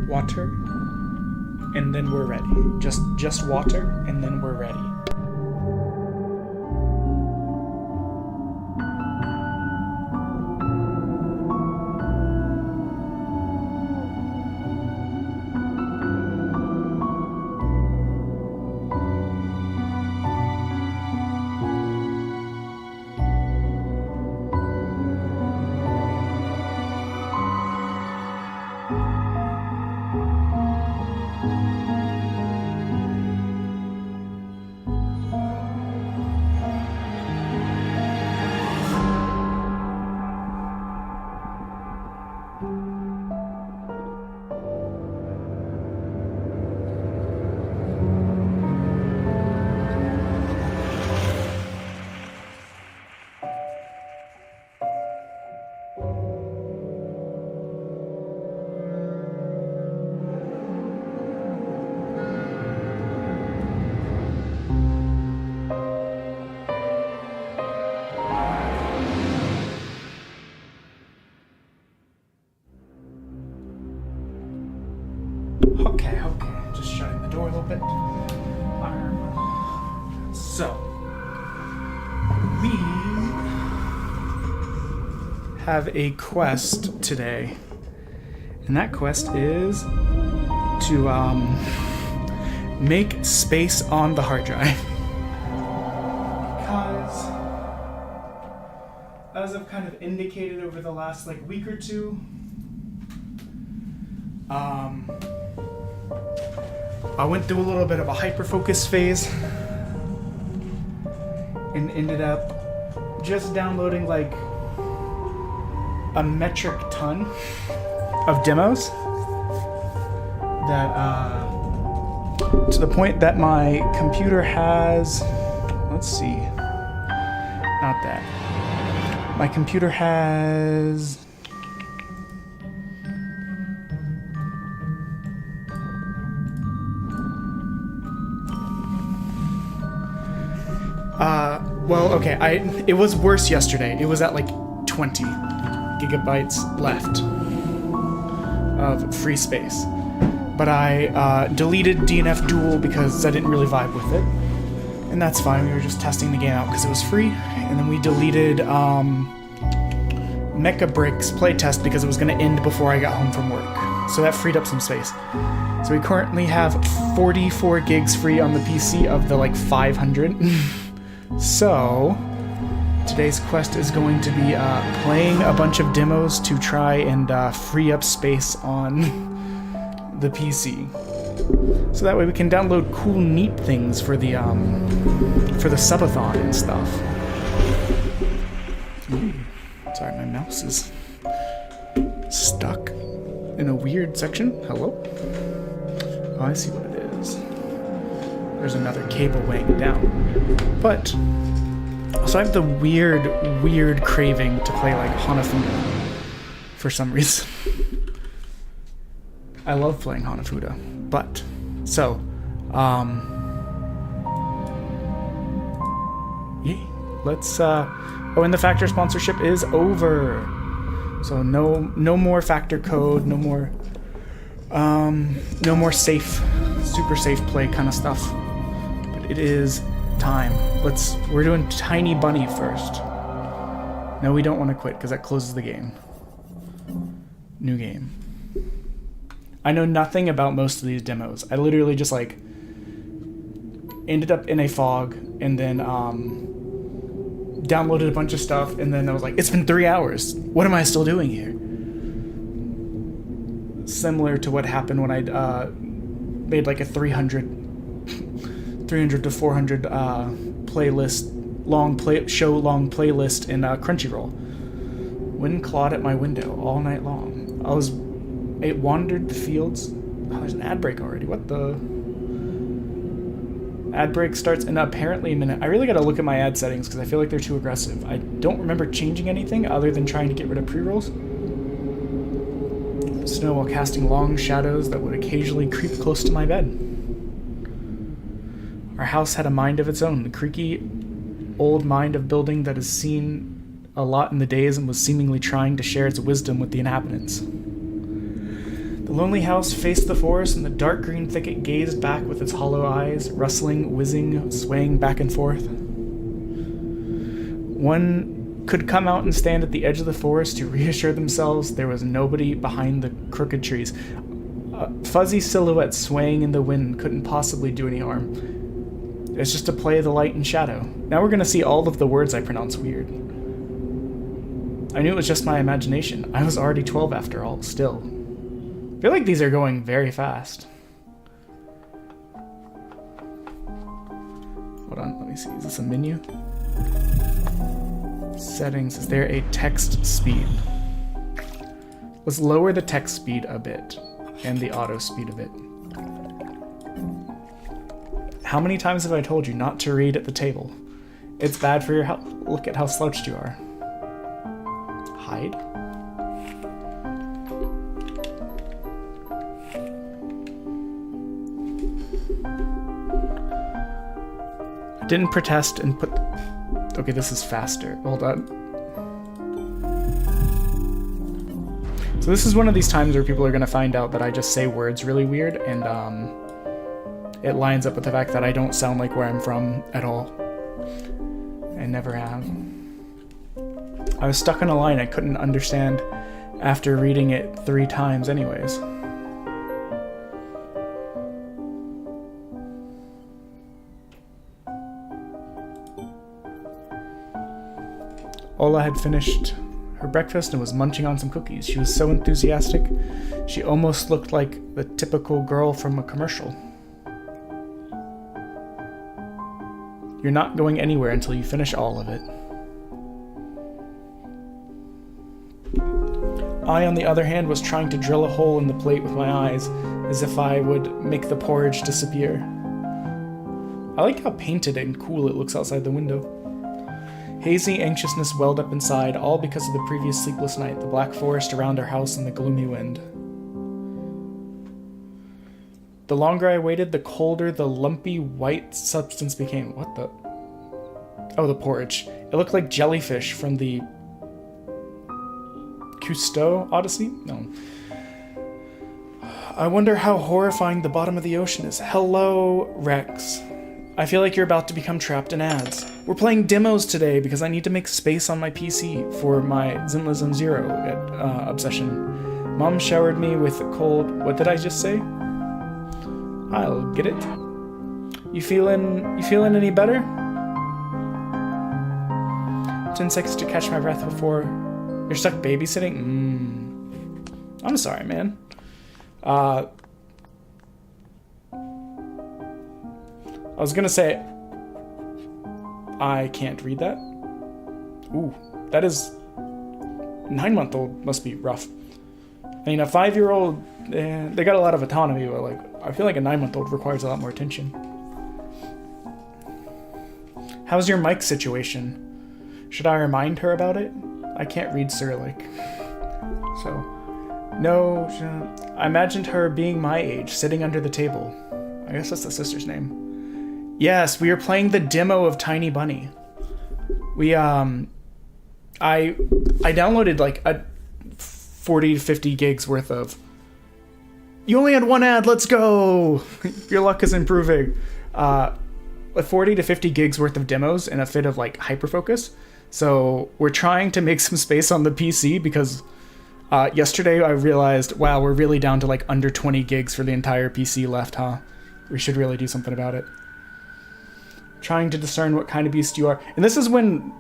Water, and then we're ready. Just water, and then we're ready. Okay, just shutting the door a little bit. So, we have a quest today, and that quest is to make space on the hard drive. Because, as I've kind of indicated over the last week or two, I went through a little bit of a hyper-focus phase and ended up just downloading a metric ton of demos that to the point that my computer has, let's see, not that. My computer has it was worse yesterday. It was at 20 gigabytes left of free space. But I deleted DNF Duel because I didn't really vibe with it. And that's fine, we were just testing the game out because it was free. And then we deleted Mecha Breaks playtest because it was going to end before I got home from work. So that freed up some space. So we currently have 44 gigs free on the PC of the 500. So, today's quest is going to be playing a bunch of demos to try and free up space on the PC. So that way we can download cool, neat things for the subathon and stuff. Ooh, sorry, my mouse is stuck in a weird section. Hello? Oh, I see what it is. There's another cable weighing it down. But, so I have the weird craving to play Hanafuda for some reason. I love playing Hanafuda, but, so, yay, let's, oh, and the Factor sponsorship is over. So no more Factor code, no more safe, super safe play kind of stuff. But it is time. We're doing Tiny Bunny first. No, we don't want to quit because that closes the game. New game. I know nothing about most of these demos. I literally just ended up in a fog and then downloaded a bunch of stuff and then I was like, it's been 3 hours. What am I still doing here? Similar to what happened when I made a 300 to 400 playlist, long playlist in Crunchyroll. Wind clawed at my window all night long. It wandered the fields. Oh, there's an ad break already. What the? Ad break starts in apparently a minute. I really gotta look at my ad settings because I feel like they're too aggressive. I don't remember changing anything other than trying to get rid of pre-rolls. Snow while casting long shadows that would occasionally creep close to my bed. Our house had a mind of its own, the creaky old mind of building that has seen a lot in the days and was seemingly trying to share its wisdom with the inhabitants. The lonely house faced the forest, and the dark green thicket gazed back with its hollow eyes, rustling, whizzing, swaying back and forth. One could come out and stand at the edge of the forest to reassure themselves there was nobody behind the crooked trees. A fuzzy silhouette swaying in the wind couldn't possibly do any harm. It's just a play of the light and shadow. Now we're going to see all of the words I pronounce weird. I knew it was just my imagination. I was already 12 after all, still. I feel like these are going very fast. Hold on, let me see. Is this a menu? Settings. Is there a text speed? Let's lower the text speed a bit. And the auto speed a bit. How many times have I told you not to read at the table? It's bad for your health. Look at how slouched you are. Hide? I didn't protest and put... Okay, this is faster. Hold on. So this is one of these times where people are going to find out that I just say words really weird, and it lines up with the fact that I don't sound like where I'm from at all. I never have. I was stuck on a line I couldn't understand after reading it 3 times anyways. Ola had finished her breakfast and was munching on some cookies. She was so enthusiastic, she almost looked like the typical girl from a commercial. You're not going anywhere until you finish all of it. I, on the other hand, was trying to drill a hole in the plate with my eyes, as if I would make the porridge disappear. I like how painted and cool it looks outside the window. Hazy anxiousness welled up inside, all because of the previous sleepless night, the black forest around our house, and the gloomy wind. The longer I waited, the colder the lumpy white substance became. What the? Oh, the porridge. It looked like jellyfish from the Cousteau Odyssey? No. I wonder how horrifying the bottom of the ocean is. Hello, Rex. I feel like you're about to become trapped in ads. We're playing demos today because I need to make space on my PC for my Zinlism Zero obsession. Mom showered me with cold... What did I just say? I'll get it. You feeling any better? 10 seconds to catch my breath before... You're stuck babysitting? I'm sorry, man. I was gonna say, I can't read that. Ooh, that is 9-month-old must be rough. I mean, a 5-year-old, they got a lot of autonomy, but like, I feel like a 9-month-old requires a lot more attention. How's your mic situation? Should I remind her about it? I can't read Cyrillic. So, no, I imagined her being my age, sitting under the table. I guess that's the sister's name. Yes, we are playing the demo of Tiny Bunny. We, I downloaded like a 40 to 50 gigs worth of... You only had one ad, let's go! Your luck is improving. 40 to 50 gigs worth of demos in a fit of like hyperfocus. So we're trying to make some space on the PC because yesterday I realized, wow, we're really down to like under 20 gigs for the entire PC left, huh? We should really do something about it. Trying to discern what kind of beast you are. And this is when,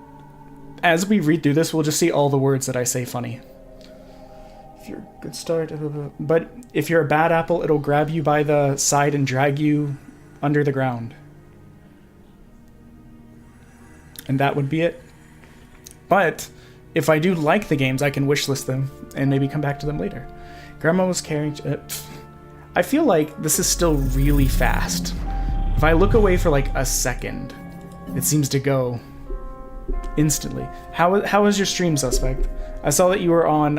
as we read through this, we'll just see all the words that I say funny. If you're a good start, but if you're a bad apple, it'll grab you by the side and drag you under the ground. And that would be it. But if I do like the games, I can wishlist them and maybe come back to them later. Grandma was carrying... I feel like this is still really fast. If I look away for like a second, it seems to go instantly. How was your stream, Suspect? I saw that you were on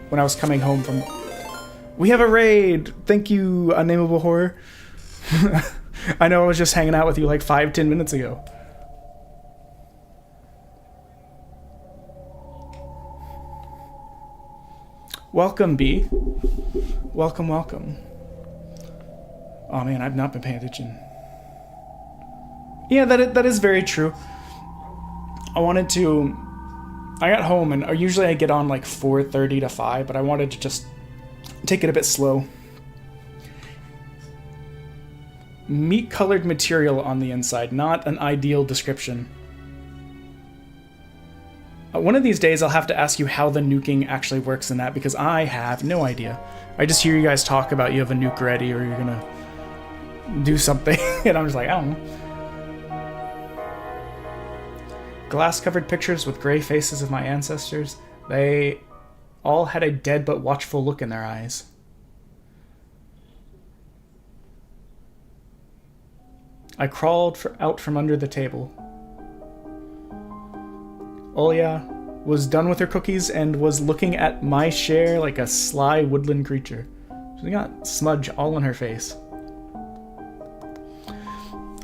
when I was coming home from... We have a raid! Thank you, Unnameable Horror. I know I was just hanging out with you like 5-10 minutes ago. Welcome, B. Welcome, welcome. Oh man, I've not been paying attention. Yeah, that is very true. I got home and usually I get on like 4:30 to 5, but I wanted to just take it a bit slow. Meat-colored material on the inside, not an ideal description. One of these days I'll have to ask you how the nuking actually works in that, because I have no idea. I just hear you guys talk about you have a nuke ready or you're gonna do something, and I'm just like, I don't know. Glass-covered pictures with gray faces of my ancestors. They all had a dead but watchful look in their eyes. I crawled out from under the table. Olya was done with her cookies and was looking at my share like a sly woodland creature. She got smudge all in her face.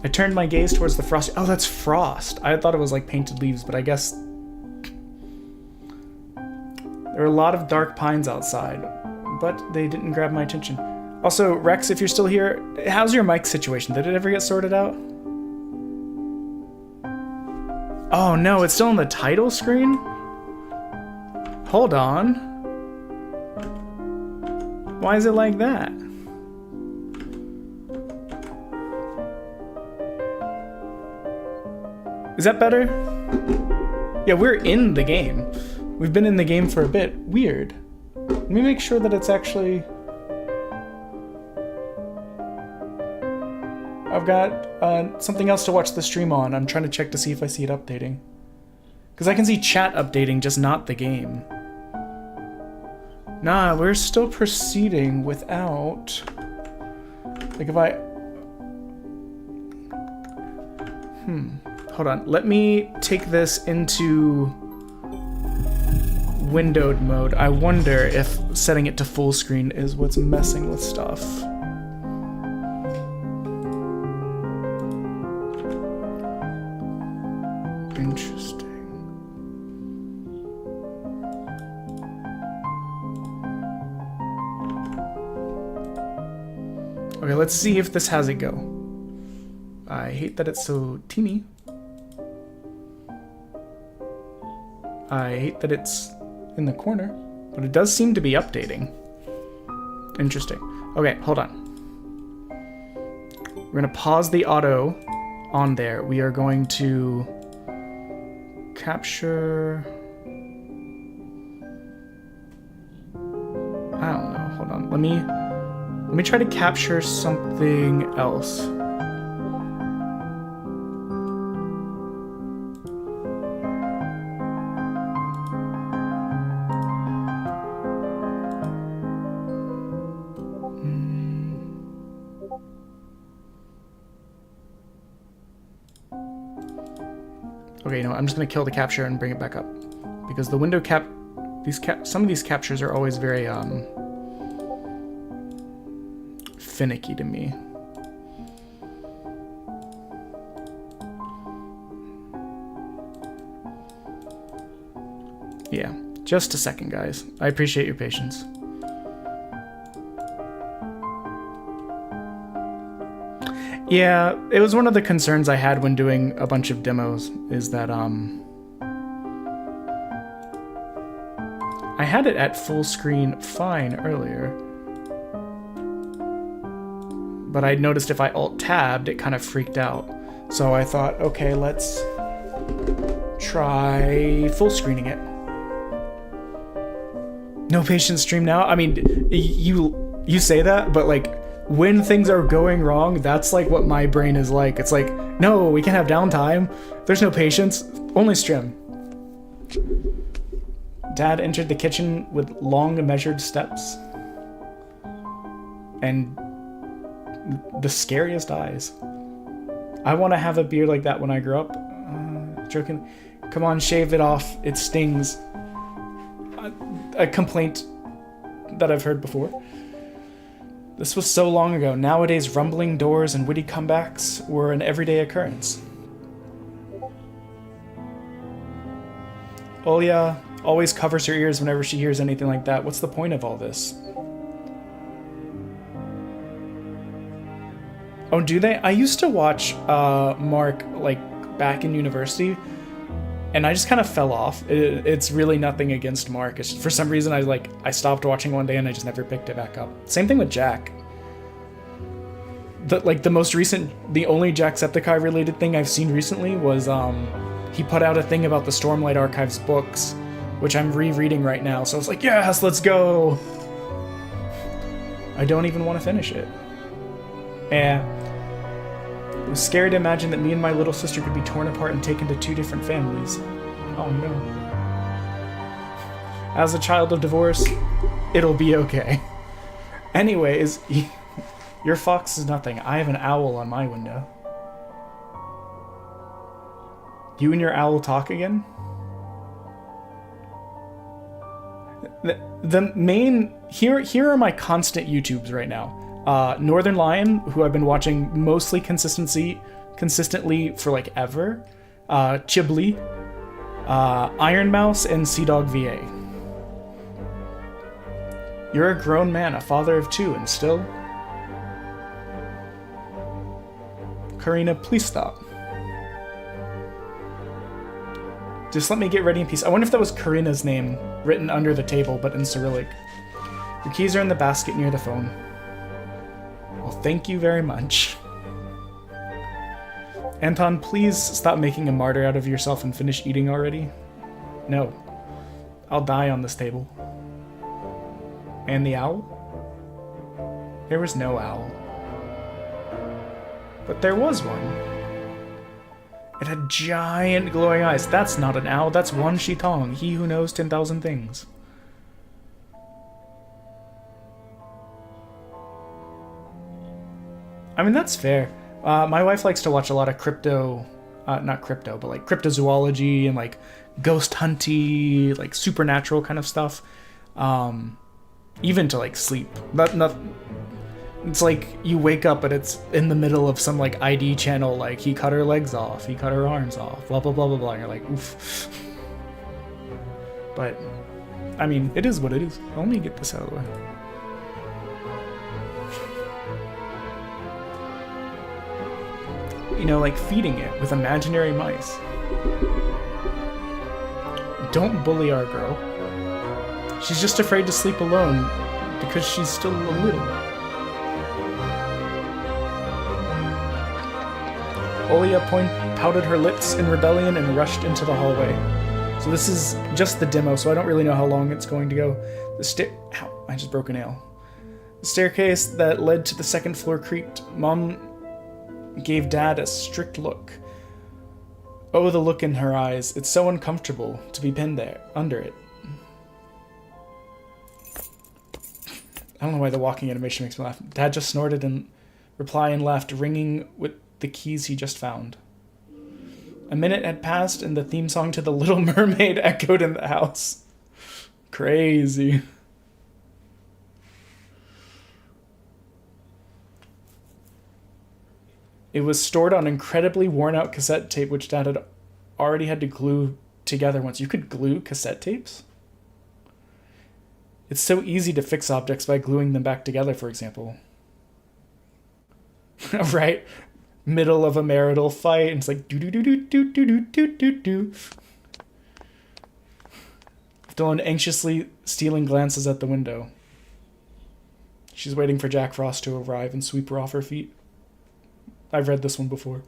I turned my gaze towards the frost. Oh, that's frost. I thought it was like painted leaves, but I guess there are a lot of dark pines outside, but they didn't grab my attention. Also, Rex, if you're still here, how's your mic situation? Did it ever get sorted out? Oh no, it's still on the title screen? Hold on. Why is it like that? Is that better? Yeah, we're in the game. We've been in the game for a bit. Weird. Let me make sure that it's actually... I've got something else to watch the stream on. I'm trying to check to see if I see it updating. Because I can see chat updating, just not the game. Nah, we're still proceeding without... Like if I... Hold on. Let me take this into windowed mode. I wonder if setting it to full screen is what's messing with stuff. Interesting. Okay, let's see if this has it go. I hate that it's so teeny. I hate that it's in the corner, but it does seem to be updating. Interesting. Okay, hold on. We're gonna pause the auto on there. We are going to capture... I don't know, hold on. Let me try to capture something else. Okay, you know what? I'm just gonna kill the capture and bring it back up, because the window some of these captures are always very finicky to me. Yeah, just a second, guys. I appreciate your patience. Yeah, it was one of the concerns I had when doing a bunch of demos, is that I had it at full screen fine earlier, but I noticed if I alt-tabbed, it kind of freaked out. So I thought, okay, let's try full screening it. No patience stream now? I mean, you say that, but like, when things are going wrong, that's like what my brain is like. It's like, no, we can't have downtime. There's no patience, only stream. Dad entered the kitchen with long measured steps and the scariest eyes. I want to have a beard like that when I grow up. Joking. Come on, shave it off. It stings. A complaint that I've heard before. This was so long ago. Nowadays, rumbling doors and witty comebacks were an everyday occurrence. Olya always covers her ears whenever she hears anything like that. What's the point of all this? Oh, do they? I used to watch Mark like back in university, and I just kind of fell off. It's really nothing against Mark. It's just, for some reason I stopped watching one day and I just never picked it back up. Same thing with Jack. The only Jacksepticeye related thing I've seen recently was he put out a thing about the Stormlight Archives books, which I'm rereading right now. So I was like, yes, let's go. I don't even want to finish it. Yeah. I was scared to imagine that me and my little sister could be torn apart and taken to two different families. Oh no. As a child of divorce, it'll be okay. Anyways, your fox is nothing. I have an owl on my window. You and your owl talk again? The main... Here are my constant YouTubes right now. Northern Lion, who I've been watching mostly consistently for like ever. Chibli, Iron Mouse, and Sea Dog VA. You're a grown man, a father of two, and still... Karina, please stop. Just let me get ready in peace. I wonder if that was Karina's name written under the table, but in Cyrillic. Your keys are in the basket near the phone. Well, thank you very much. Anton, please stop making a martyr out of yourself and finish eating already. No. I'll die on this table. And the owl? There was no owl. But there was one. It had giant glowing eyes. That's not an owl, that's Wan Shi Tong, he who knows 10,000 things. I mean, that's fair. My wife likes to watch a lot of not crypto, but like cryptozoology and like ghost hunty, like supernatural kind of stuff. Even to like sleep. It's like you wake up and it's in the middle of some like ID channel, like he cut her legs off, he cut her arms off, blah blah blah blah blah, and you're like, oof. But I mean, it is what it is. Let me get this out of the way. You know, like feeding it with imaginary mice. Don't bully our girl. She's just afraid to sleep alone because she's still a little. Olia pouted her lips in rebellion and rushed into the hallway. So this is just the demo, so I don't really know how long it's going to go. Ow, I just broke a nail. The staircase that led to the second floor creaked. Mom gave Dad a strict look. Oh, the look in her eyes. It's so uncomfortable to be pinned there, under it. I don't know why the walking animation makes me laugh. Dad just snorted in reply and left, ringing with the keys he just found. A minute had passed and the theme song to The Little Mermaid echoed in the house. Crazy. It was stored on incredibly worn-out cassette tape, which Dad had already had to glue together once. You could glue cassette tapes? It's so easy to fix objects by gluing them back together, for example. Right? Middle of a marital fight, and it's like do-do-do-do-do-do-do-do-do. Dylan anxiously stealing glances at the window. She's waiting for Jack Frost to arrive and sweep her off her feet. I've read this one before.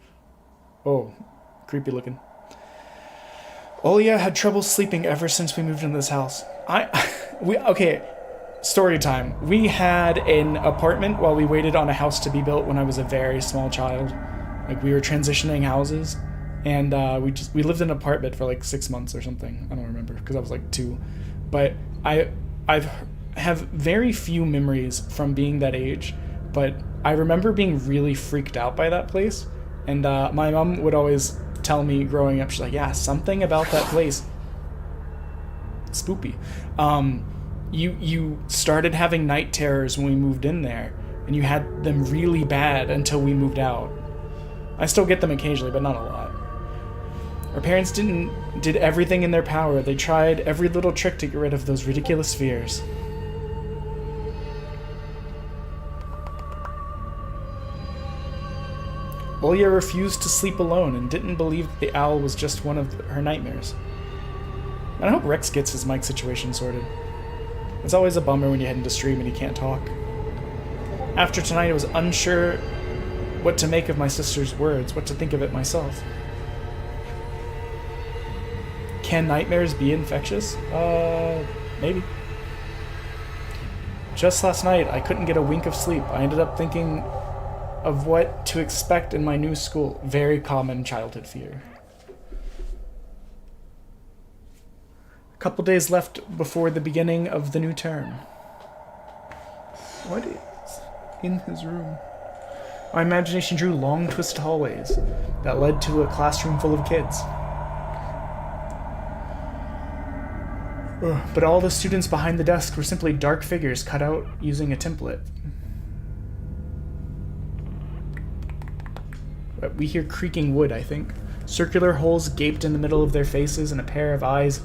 Oh, creepy looking. Olia had trouble sleeping ever since we moved into this house. Okay, story time. We had an apartment while we waited on a house to be built when I was a very small child. Like, we were transitioning houses, and we lived in an apartment for like 6 months or something. I don't remember, because I was like 2. But I have very few memories from being that age, but I remember being really freaked out by that place. And my mom would always tell me growing up, she's like, yeah, something about that place. Spoopy. You started having night terrors when we moved in there, and you had them really bad until we moved out. I still get them occasionally, but not a lot. Our parents did everything in their power. They tried every little trick to get rid of those ridiculous fears. Olya refused to sleep alone and didn't believe that the owl was just one of her nightmares. And I hope Rex gets his mic situation sorted. It's always a bummer when you head into stream and you can't talk. After tonight, I was unsure what to make of my sister's words, what to think of it myself. Can nightmares be infectious? Maybe. Just last night, I couldn't get a wink of sleep. I ended up thinking of what to expect in my new school. Very common childhood fear. A couple days left before the beginning of the new term. What is in his room? My imagination drew long, twisted hallways that led to a classroom full of kids. But all the students behind the desk were simply dark figures cut out using a template. We hear creaking wood, I think. Circular holes gaped in the middle of their faces, and a pair of eyes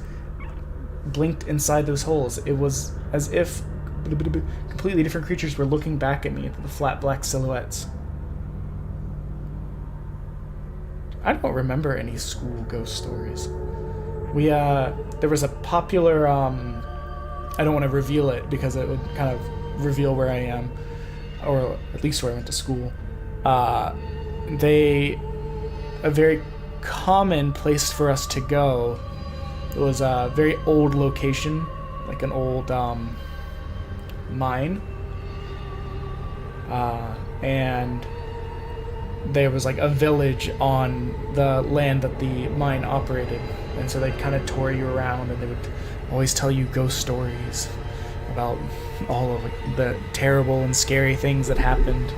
blinked inside those holes. It was as if completely different creatures were looking back at me at the flat black silhouettes. I don't remember any school ghost stories. There was a popular, I don't want to reveal it because it would kind of reveal where I am, or at least where I went to school. A very common place for us to go, it was a very old location, like an old, mine. And there was like a village on the land that the mine operated, and so they'd kind of tour you around, and they would always tell you ghost stories about all of like, the terrible and scary things that happened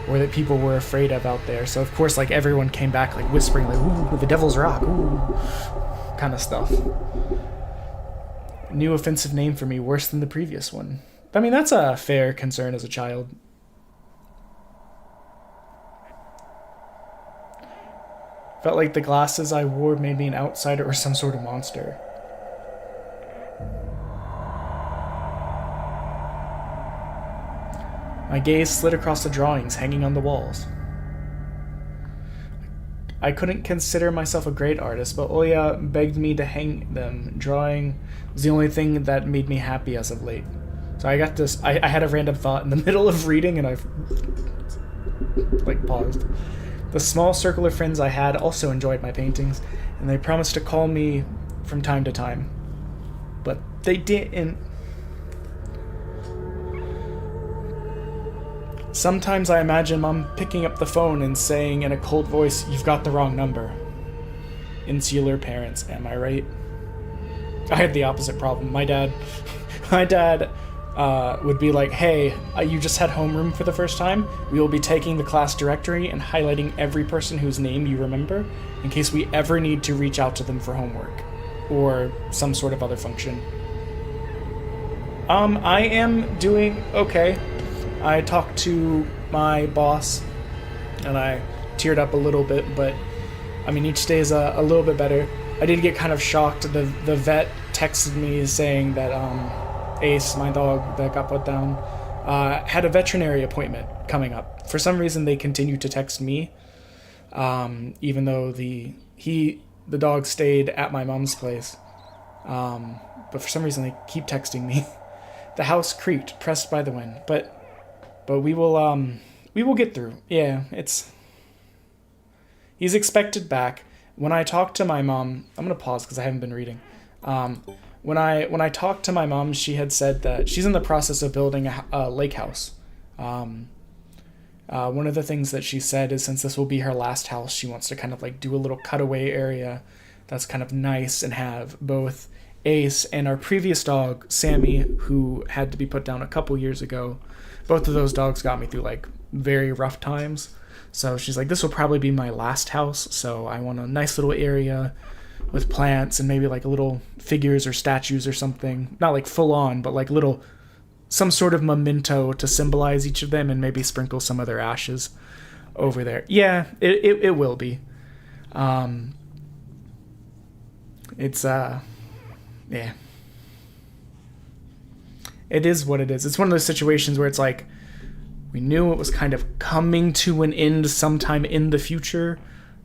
or that people were afraid of out there. So of course, like, everyone came back like whispering like, "Ooh, the Devil's Rock," ooh, kind of stuff. New offensive name for me, worse than the previous one. I mean, that's a fair concern as a child. Felt like the glasses I wore made me an outsider or some sort of monster. My gaze slid across the drawings hanging on the walls. I couldn't consider myself a great artist, but Olya begged me to hang them. Drawing was the only thing that made me happy as of late. So I got this, I had a random thought in the middle of reading, and I've like paused. The small circle of friends I had also enjoyed my paintings, and they promised to call me from time to time. But they didn't. Sometimes I imagine Mom picking up the phone and saying in a cold voice, "You've got the wrong number." Insular parents, am I right? I had the opposite problem. My dad would be like, "Hey, you just had homeroom for the first time. We will be taking the class directory and highlighting every person whose name you remember in case we ever need to reach out to them for homework or some sort of other function." I am doing okay. I talked to my boss and I teared up a little bit, but I mean, each day is a little bit better. I did get kind of shocked. The vet texted me saying that Ace, my dog that got put down, had a veterinary appointment coming up. For some reason, they continue to text me, even though the dog stayed at my mom's place. But for some reason, they keep texting me. The house creaked, pressed by the wind, but we will get through. Yeah, he's expected back. When I talked to my mom, I'm gonna pause because I haven't been reading. When I talked to my mom, she had said that she's in the process of building a lake house. One of the things that she said is, since this will be her last house, she wants to kind of like do a little cutaway area that's kind of nice and have both Ace and our previous dog, Sammy, who had to be put down a couple years ago. Both of those dogs got me through like very rough times. So she's like, this will probably be my last house. So I want a nice little area with plants and maybe like little figures or statues or something. Not like full on, but like little, some sort of memento to symbolize each of them, and maybe sprinkle some of their ashes over there. Yeah, it will be. It's, yeah. It is what it is. It's one of those situations where it's like, We knew it was kind of coming to an end sometime in the future,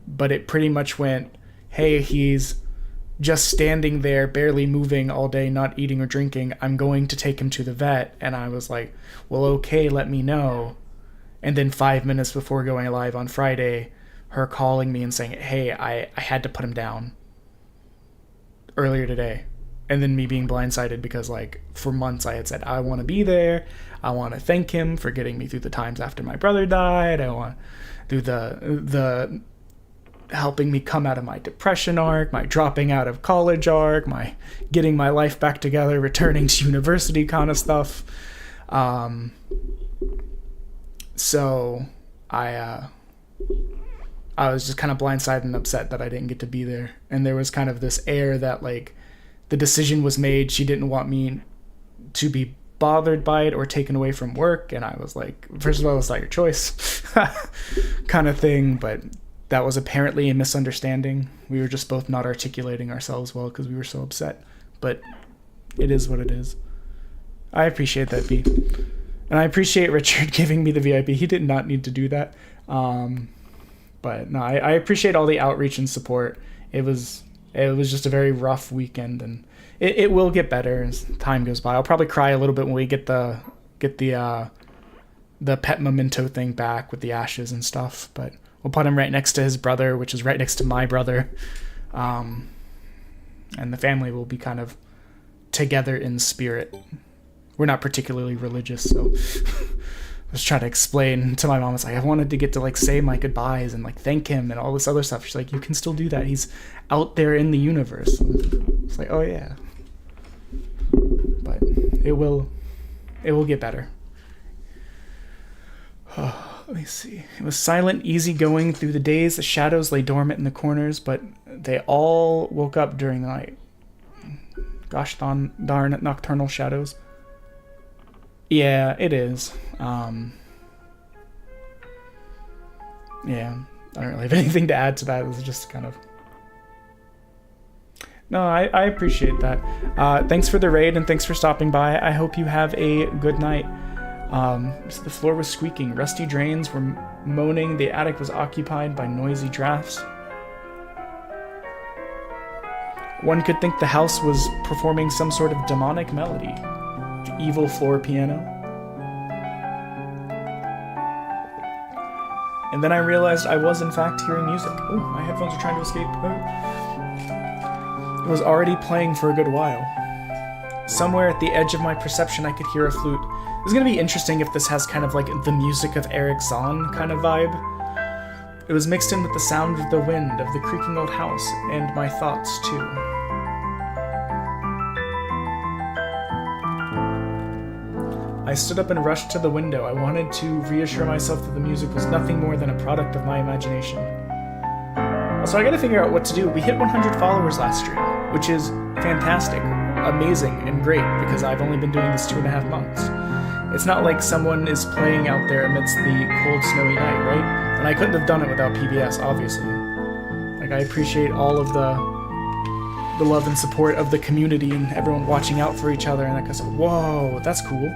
but it pretty much went, hey, he's just standing there, barely moving all day, not eating or drinking. I'm going to take him to the vet. And I was like, well, okay, let me know. And then 5 minutes before going live on Friday, her calling me and saying, hey, I had to put him down earlier today. And then me being blindsided because, like, for months I had said, I want to be there. I want to thank him for getting me through the times after my brother died. I want to do the helping me come out of my depression arc, my dropping out of college arc, my getting my life back together, returning to university kind of stuff. So I was just kind of blindsided and upset that I didn't get to be there. And there was kind of this air that, like, the decision was made. She didn't want me to be bothered by it or taken away from work. And I was like, first of all, it's not your choice kind of thing. But that was apparently a misunderstanding. We were just both not articulating ourselves well because we were so upset. But it is what it is. I appreciate that, B. And I appreciate Richard giving me the VIP. He did not need to do that. But no, I appreciate all the outreach and support. It was just a very rough weekend, and it will get better as time goes by. I'll probably cry a little bit when we get the pet memento thing back with the ashes and stuff. But we'll put him right next to his brother, which is right next to my brother, and the family will be kind of together in spirit. We're not particularly religious, so I was trying to explain to my mom. I was like, I wanted to get to, like, say my goodbyes and, like, thank him and all this other stuff. She's like, you can still do that. He's out there in the universe. It's like, oh yeah. But it will get better. Let me see. It was silent, easy going through the days. The shadows lay dormant in the corners, but they all woke up during the night. Gosh darn nocturnal shadows. Yeah, it is. Yeah, I don't really have anything to add to that. It was just kind of... No, I appreciate that. Thanks for the raid and thanks for stopping by. I hope you have a good night. So the floor was squeaking. Rusty drains were moaning. The attic was occupied by noisy drafts. One could think the house was performing some sort of demonic melody. The evil floor piano. And then I realized I was in fact hearing music. Oh, my headphones are trying to escape. It was already playing for a good while. Somewhere at the edge of my perception I could hear a flute. It's going to be interesting if this has kind of like the music of Eric Zahn kind of vibe. It was mixed in with the sound of the wind, of the creaking old house, and my thoughts too. I stood up and rushed to the window. I wanted to reassure myself that the music was nothing more than a product of my imagination. So I gotta figure out what to do. We hit 100 followers last stream, which is fantastic, amazing, and great, because I've only been doing this 2.5 months. It's not like someone is playing out there amidst the cold, snowy night, right? And I couldn't have done it without PBS, obviously. Like, I appreciate all of the love and support of the community and everyone watching out for each other, and like I said, whoa, that's cool.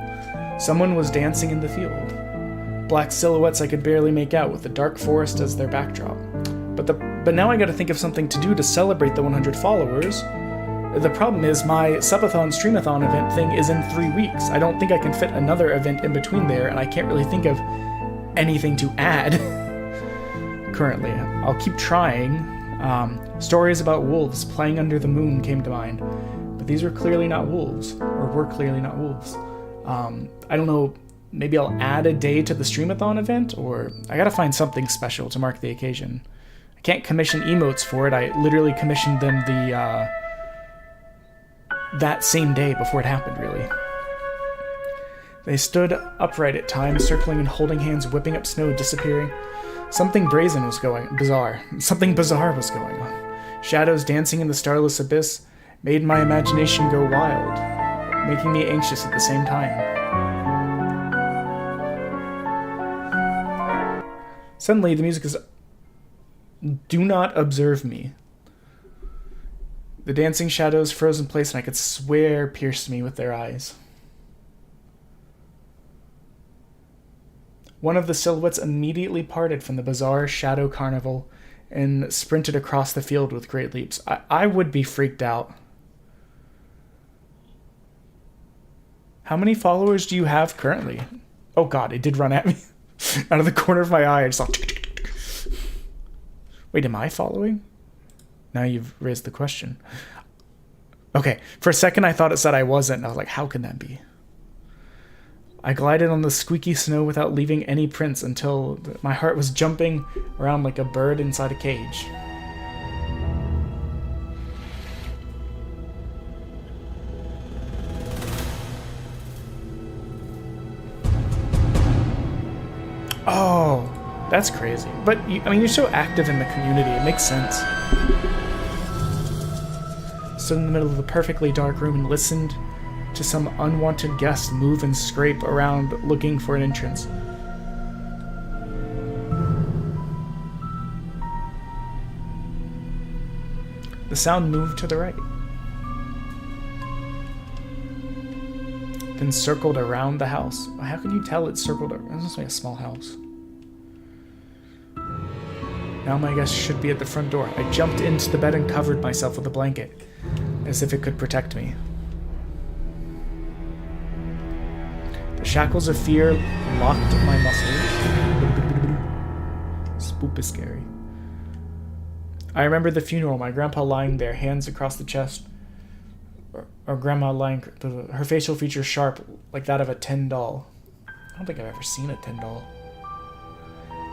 Someone was dancing in the field. Black silhouettes I could barely make out with the dark forest as their backdrop. But now I gotta think of something to do to celebrate the 100 followers. The problem is my subathon streamathon event thing is in 3 weeks. I don't think I can fit another event in between there, and I can't really think of anything to add currently. I'll keep trying. Stories about wolves playing under the moon came to mind, but these were clearly not wolves, or were clearly not wolves. I don't know, maybe I'll add a day to the streamathon event, or I gotta find something special to mark the occasion. I can't commission emotes for it. I literally commissioned them that same day before it happened, really. They stood upright at times, circling and holding hands, whipping up snow, disappearing. Something bizarre was going on. Shadows dancing in the starless abyss made my imagination go wild, making me anxious at the same time. Suddenly, the music is... Do not observe me. The dancing shadows froze in place, and I could swear pierced me with their eyes. One of the silhouettes immediately parted from the bizarre shadow carnival and sprinted across the field with great leaps. I would be freaked out. How many followers do you have currently? Oh god, it did run at me. Out of the corner of my eye, I just saw... Wait, am I following? Now you've raised the question. Okay, for a second I thought it said I wasn't, and I was like, how can that be? I glided on the squeaky snow without leaving any prints until my heart was jumping around like a bird inside a cage. Oh, that's crazy. But, I mean, you're so active in the community, it makes sense. Stood in the middle of a perfectly dark room and listened to some unwanted guest move and scrape around looking for an entrance. The sound moved to the right, then circled around the house. How can you tell it circled around? This must be a small house. Now my guest should be at the front door. I jumped into the bed and covered myself with a blanket, as if it could protect me. The shackles of fear locked my muscles. Spoop is scary. I remember the funeral, my grandpa lying there, hands across the chest. Or grandma lying, her facial features sharp, like that of a tin doll. I don't think I've ever seen a tin doll.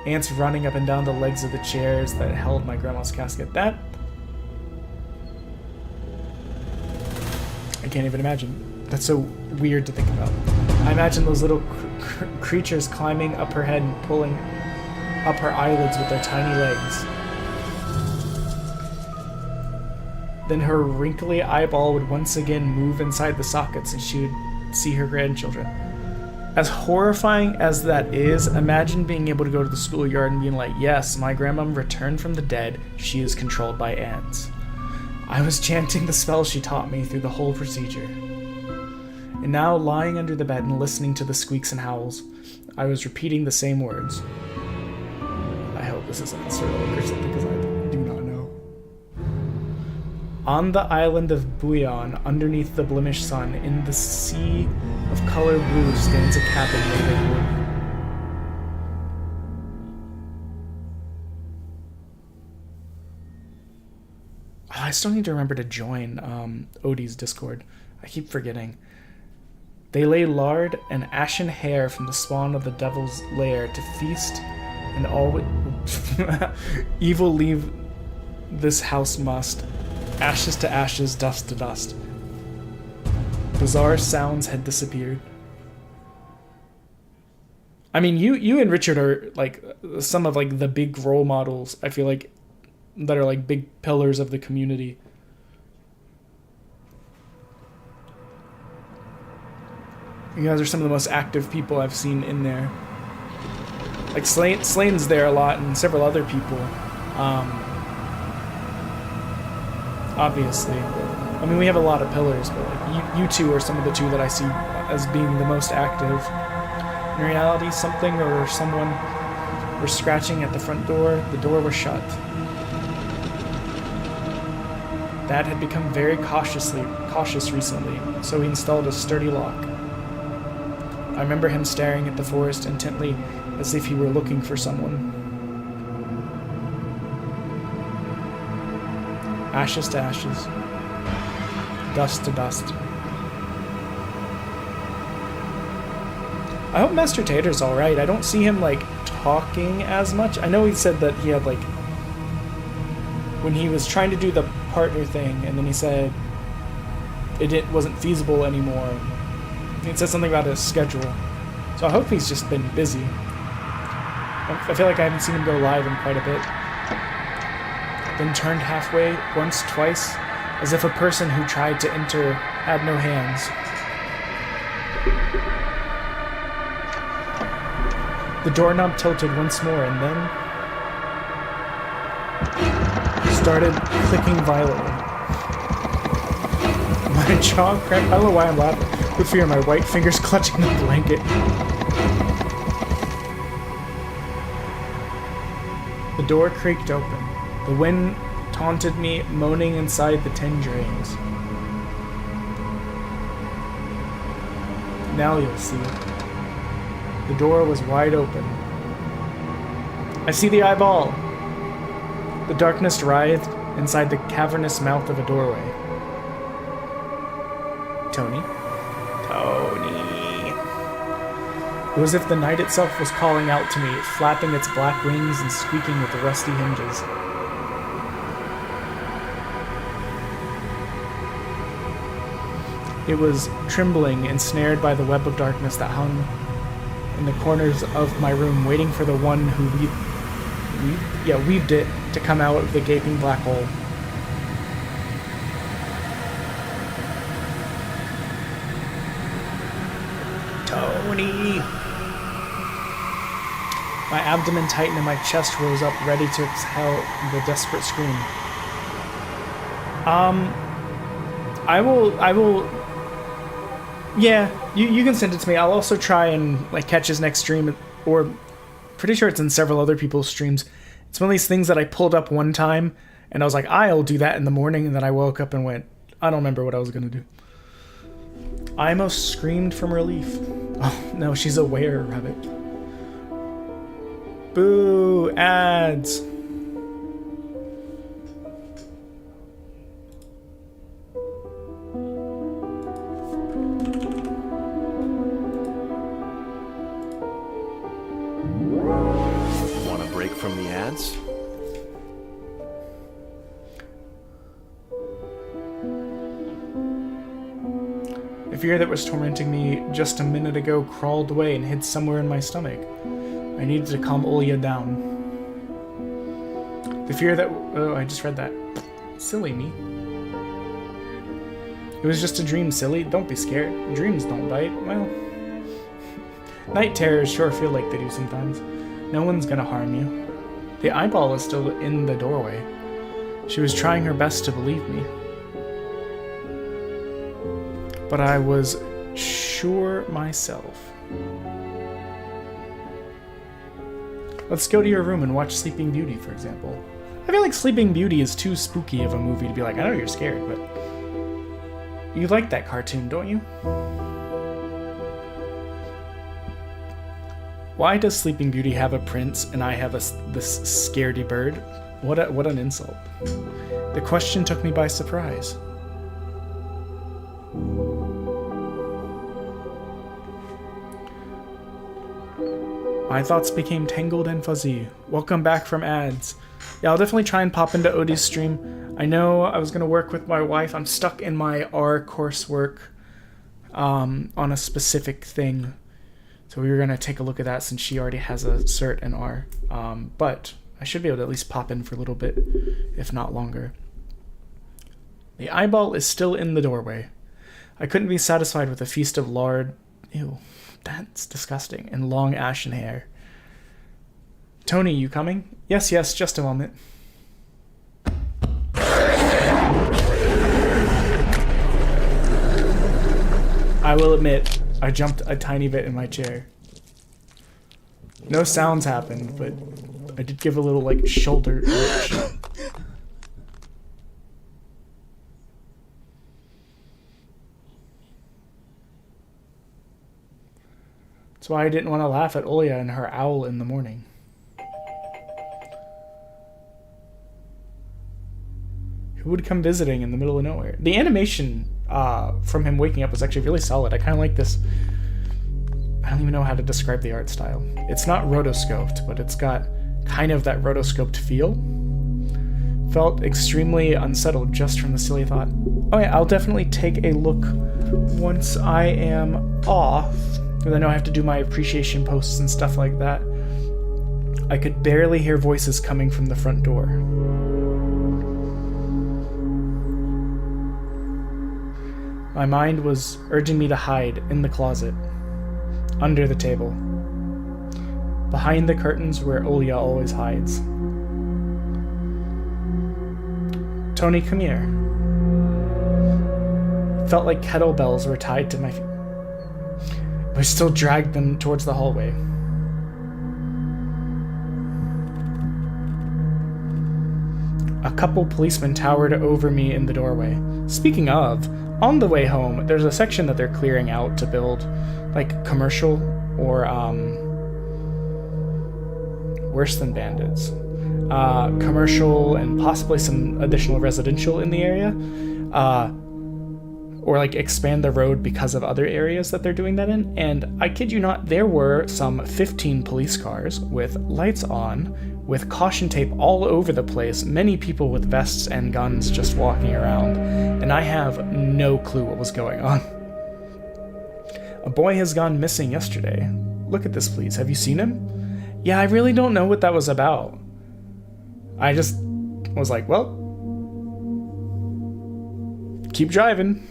Ants running up and down the legs of the chairs that held my grandma's casket. That... I can't even imagine. That's so weird to think about. I imagine those little creatures climbing up her head and pulling up her eyelids with their tiny legs. Then her wrinkly eyeball would once again move inside the sockets and she would see her grandchildren. As horrifying as that is, imagine being able to go to the schoolyard and being like, yes, my grandmom returned from the dead. She is controlled by ants. I was chanting the spell she taught me through the whole procedure. And now, lying under the bed and listening to the squeaks and howls, I was repeating the same words. I hope this isn't Cyrillic or something, because I do not know. On the island of Buion, underneath the blemished sun, in the sea of color blue, stands a cabin made of wood. Oh, I still need to remember to join Odie's Discord. I keep forgetting. They lay lard and ashen hair from the spawn of the devil's lair to feast, and all evil leave this house must. Ashes to ashes, dust to dust. Bizarre sounds had disappeared. I mean, you and Richard are like some of like the big role models, I feel like, that are like big pillars of the community. You guys are some of the most active people I've seen in there. Like Slane's there a lot, and several other people. Obviously. I mean, we have a lot of pillars, but like you two are some of the two that I see as being the most active. In reality, something or someone were scratching at the front door. The door was shut. Dad had become very cautious recently, so he installed a sturdy lock. I remember him staring at the forest intently, as if he were looking for someone. Ashes to ashes. Dust to dust. I hope Master Tater's alright. I don't see him, like, talking as much. I know he said that he had, like... when he was trying to do the partner thing, and then he said it wasn't feasible anymore. It said something about his schedule. So I hope he's just been busy. I feel like I haven't seen him go live in quite a bit. Then turned halfway, once, twice, as if a person who tried to enter had no hands. The doorknob tilted once more and then started clicking violently. My jaw cracked. I don't know why I'm laughing. With fear, my white fingers clutching the blanket. The door creaked open. The wind taunted me, moaning inside the tin drains. Now you'll see. The door was wide open. I see the eyeball! The darkness writhed inside the cavernous mouth of a doorway. Tony? Tony. It was as if the night itself was calling out to me, flapping its black wings and squeaking with the rusty hinges. It was trembling, ensnared by the web of darkness that hung in the corners of my room, waiting for the one who weaved it to come out of the gaping black hole. Tony! My abdomen tightened and my chest rose up, ready to exhale the desperate scream. I will. Yeah, you can send it to me. I'll also try and catch his next stream, or pretty sure it's in several other people's streams. It's one of these things that I pulled up one time, and I was like, I'll do that in the morning, and then I woke up and went, I don't remember what I was gonna do. I almost screamed from relief. Oh no, she's a were-rabbit. Boo! Ads! Want a break from the ads? The fear that was tormenting me just a minute ago crawled away and hid somewhere in my stomach. I needed to calm Olya down. The fear that... Oh, I just read that. Silly me. It was just a dream, silly. Don't be scared. Dreams don't bite. Well... Night terrors sure feel like they do sometimes. No one's gonna harm you. The eyeball is still in the doorway. She was trying her best to believe me. But I was sure myself. Let's go to your room and watch Sleeping Beauty, for example. I feel like Sleeping Beauty is too spooky of a movie to be like, I know you're scared, but... You like that cartoon, don't you? Why does Sleeping Beauty have a prince and I have this scaredy bird? What an insult. The question took me by surprise. My thoughts became tangled and fuzzy. Welcome back from ads. Yeah, I'll definitely try and pop into Odie's stream. I know I was going to work with my wife. I'm stuck in my R coursework on a specific thing. So we were going to take a look at that since she already has a cert in R. But I should be able to at least pop in for a little bit, if not longer. The eyeball is still in the doorway. I couldn't be satisfied with a feast of lard. Ew, that's disgusting. And long ashen hair. Tony, you coming? Yes, just a moment. I will admit, I jumped a tiny bit in my chair. No sounds happened, but I did give a little, shoulder lurch. That's why I didn't want to laugh at Olya and her owl in the morning. Who would come visiting in the middle of nowhere? The animation from him waking up was actually really solid. I kind of like this. I don't even know how to describe the art style. It's not rotoscoped, but it's got kind of that rotoscoped feel. Felt extremely unsettled just from the silly thought. Oh yeah, I'll definitely take a look once I am off. Because I know I have to do my appreciation posts and stuff like that. I could barely hear voices coming from the front door. My mind was urging me to hide in the closet, under the table, behind the curtains where Olya always hides. Tony, come here. It felt like kettlebells were tied to my feet. I still dragged them towards the hallway. A couple policemen towered over me in the doorway. Speaking of, on the way home, there's a section that they're clearing out to build, like, commercial or, worse than bandits. Commercial and possibly some additional residential in the area. Or, like, expand the road because of other areas that they're doing that in. And I kid you not, there were some 15 police cars with lights on, with caution tape all over the place, many people with vests and guns just walking around, and I have no clue what was going on. A boy has gone missing yesterday. Look at this, please. Have you seen him? Yeah, I really don't know what that was about. I just was like, well, keep driving.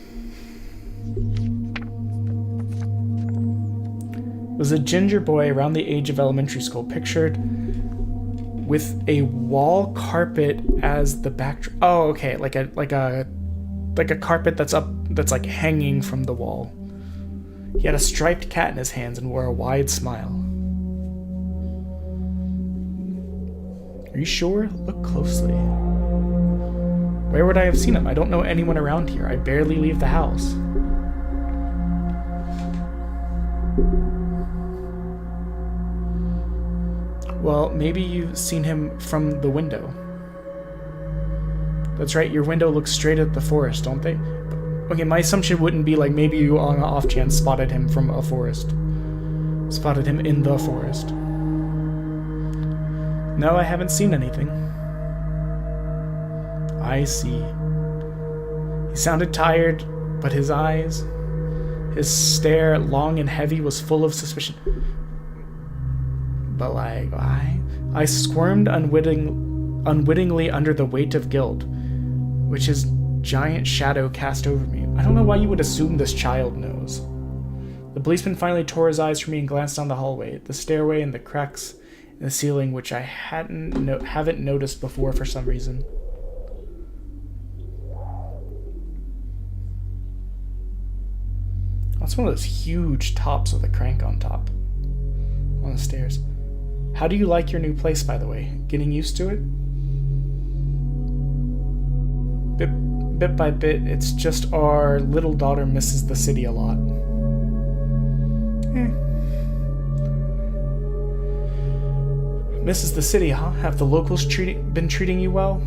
It was a ginger boy around the age of elementary school, pictured with a wall carpet as the backdrop. Oh, okay, like a carpet that's like hanging from the wall. He had a striped cat in his hands and wore a wide smile. Are you sure? Look closely. Where would I have seen him? I don't know anyone around here. I barely leave the house. Well, maybe you've seen him from the window. That's right, your window looks straight at the forest, don't they? Okay, my assumption wouldn't be like maybe you on an off chance spotted him from a forest. Spotted him in the forest. No, I haven't seen anything. I see. He sounded tired, but his eyes, his stare, long and heavy, was full of suspicion. But like, I squirmed unwittingly under the weight of guilt, which his giant shadow cast over me. I don't know why you would assume this child knows. The policeman finally tore his eyes from me and glanced down the hallway, the stairway, and the cracks in the ceiling, which I haven't noticed before for some reason. That's one of those huge tops with a crank on top. On the stairs. How do you like your new place, by the way? Getting used to it? Bit by bit, it's just our little daughter misses the city a lot. Misses the city, huh? Have the locals been treating you well?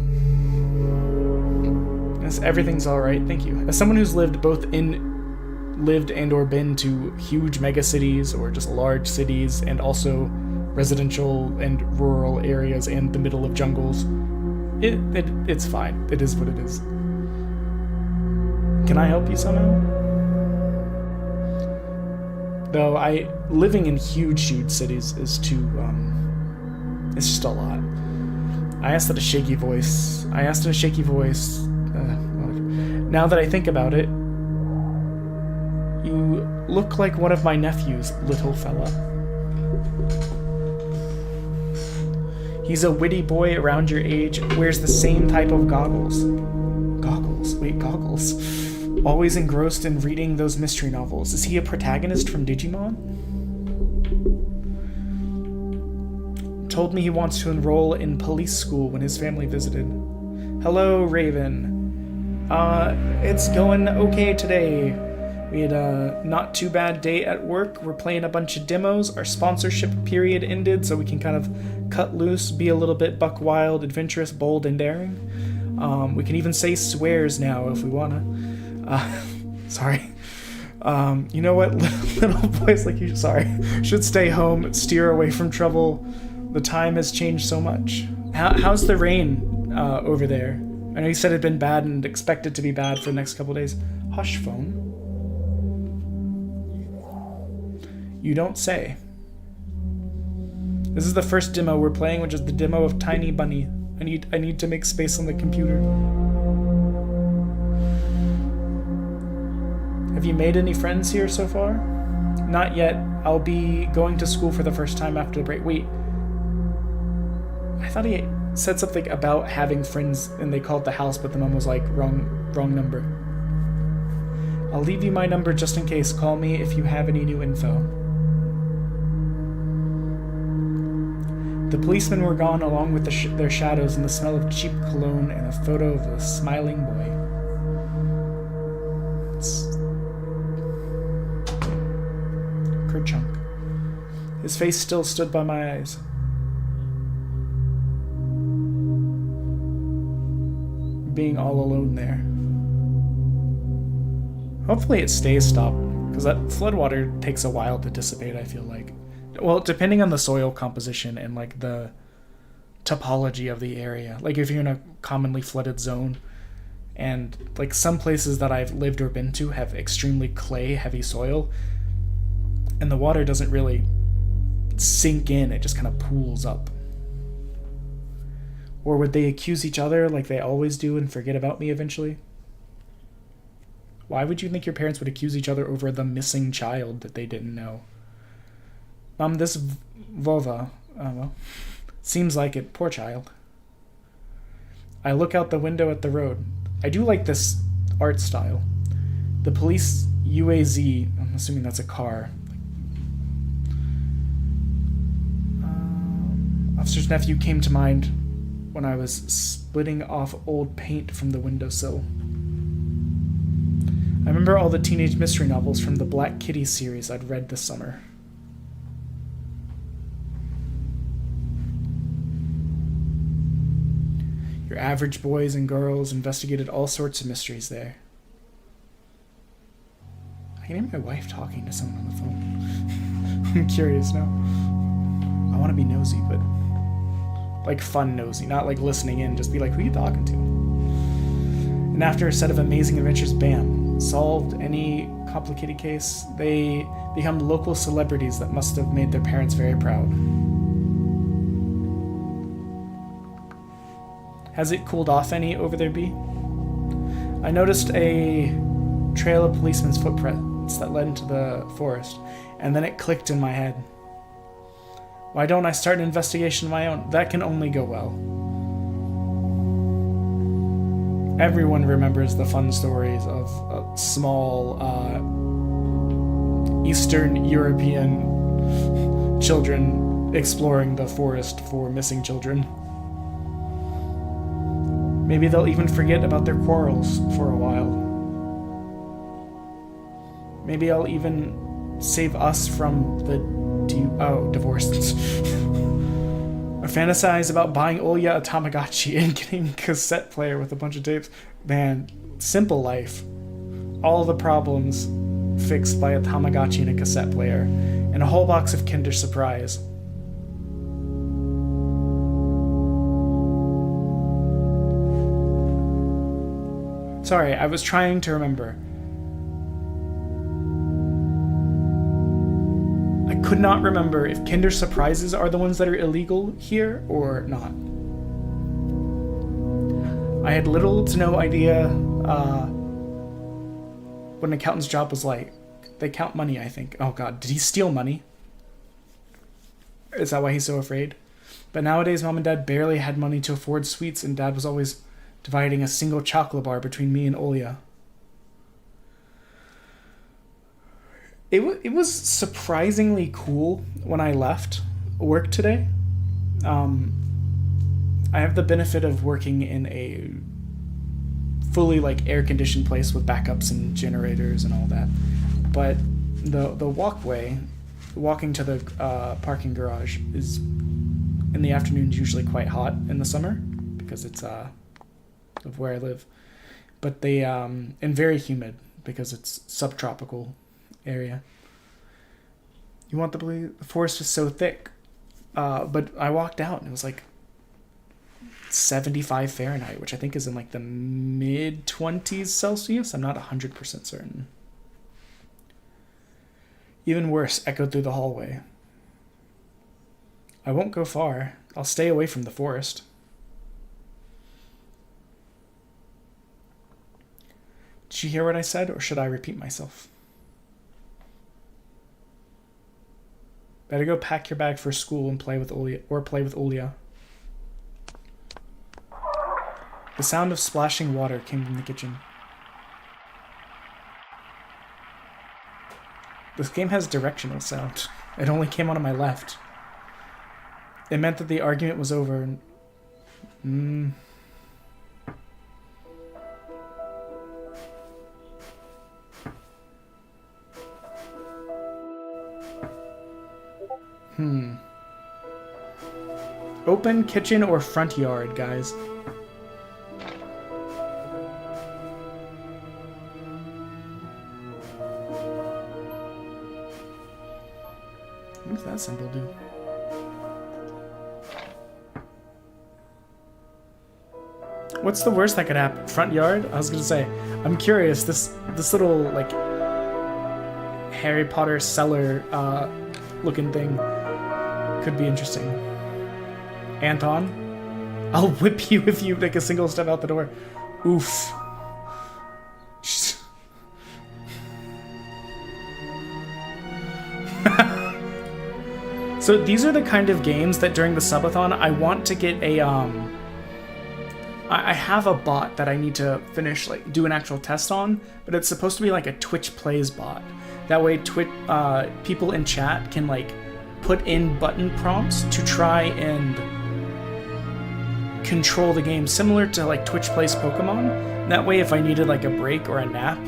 Yes, everything's alright, thank you. As someone who's lived and or been to huge mega cities or just large cities and also residential and rural areas and the middle of jungles, it's fine. It is what it is. Can I help you somehow? Though living in huge cities is too, it's just a lot. I asked in a shaky voice. Now that I think about it, you look like one of my nephews, little fella. He's a witty boy around your age, wears the same type of goggles. Goggles. Always engrossed in reading those mystery novels. Is he a protagonist from Digimon? Told me he wants to enroll in police school when his family visited. Hello, Raven. It's going okay today. We had a not too bad day at work. We're playing a bunch of demos. Our sponsorship period ended, so we can kind of cut loose, be a little bit buck wild, adventurous, bold, and daring. We can even say swears now if we wanna. Sorry. You know what? Little boys like you, should stay home, steer away from trouble. The time has changed so much. How's the rain over there? I know you said it'd been bad and expected to be bad for the next couple days. Hush, phone. You don't say. This is the first demo we're playing, which is the demo of Tiny Bunny. I need to make space on the computer. Have you made any friends here so far? Not yet. I'll be going to school for the first time after the break. Wait. I thought he said something about having friends and they called the house, but the mom was like, wrong number. I'll leave you my number just in case. Call me if you have any new info. The policemen were gone along with their shadows and the smell of cheap cologne and a photo of a smiling boy. Kerchunk. His face still stood by my eyes. Being all alone there. Hopefully it stays stopped, because that floodwater takes a while to dissipate, I feel like. Well, depending on the soil composition and like the topology of the area. Like if you're in a commonly flooded zone, and like some places that I've lived or been to have extremely clay heavy soil, and the water doesn't really sink in, it just kind of pools up. Or would they accuse each other like they always do and forget about me eventually? Why would you think your parents would accuse each other over the missing child that they didn't know? This Vova, well, seems like it. Poor child. I look out the window at the road. I do like this art style. The police UAZ, I'm assuming that's a car. Officer's nephew came to mind when I was splitting off old paint from the windowsill. I remember all the teenage mystery novels from the Black Kitty series I'd read this summer. Your average boys and girls investigated all sorts of mysteries there. I can hear my wife talking to someone on the phone. I'm curious now. I want to be nosy, but like fun nosy, not like listening in, just be like, who are you talking to? And after a set of amazing adventures, bam, solved any complicated case. They become local celebrities that must have made their parents very proud. Has it cooled off any over there, B? I noticed a trail of policemen's footprints that led into the forest, and then it clicked in my head. Why don't I start an investigation of my own? That can only go well. Everyone remembers the fun stories of small Eastern European children exploring the forest for missing children. Maybe they'll even forget about their quarrels for a while. Maybe I'll even save us from the divorce. I fantasize about buying Olya a Tamagotchi and getting a cassette player with a bunch of tapes. Man, simple life. All the problems fixed by a Tamagotchi and a cassette player. And a whole box of Kinder Surprise. Sorry, I was trying to remember. I could not remember if Kinder Surprises are the ones that are illegal here or not. I had little to no idea what an accountant's job was like. They count money, I think. Oh god, did he steal money? Is that why he's so afraid? But nowadays, Mom and Dad barely had money to afford sweets, and Dad was always dividing a single chocolate bar between me and Olya. It was surprisingly cool when I left work today. I have the benefit of working in a fully like air-conditioned place with backups and generators and all that. But the walking to the parking garage is in the afternoons usually quite hot in the summer because it's of where I live. But they and very humid because it's subtropical area. You want to believe the forest is so thick, but I walked out and it was like 75 Fahrenheit, which I think is in like the mid 20s Celsius. I'm not 100% certain. Even worse, echoed through the hallway. I won't go far. I'll stay away from the forest. Did you hear what I said, or should I repeat myself? Better go pack your bag for school and play with Olya. The sound of splashing water came from the kitchen. This game has directional sound. It only came on my left. It meant that the argument was over. Open kitchen or front yard, guys? What does that symbol do? What's the worst that could happen? Front yard? I was gonna say, I'm curious. This little like Harry Potter cellar looking thing could be interesting. Anton, I'll whip you if you make a single step out the door. Oof. So these are the kind of games that during the subathon I want to get a I have a bot that I need to finish, like do an actual test on, but it's supposed to be like a Twitch Plays bot. That way people in chat can like put in button prompts to try and control the game, similar to like Twitch Plays Pokemon. That way if I needed like a break or a nap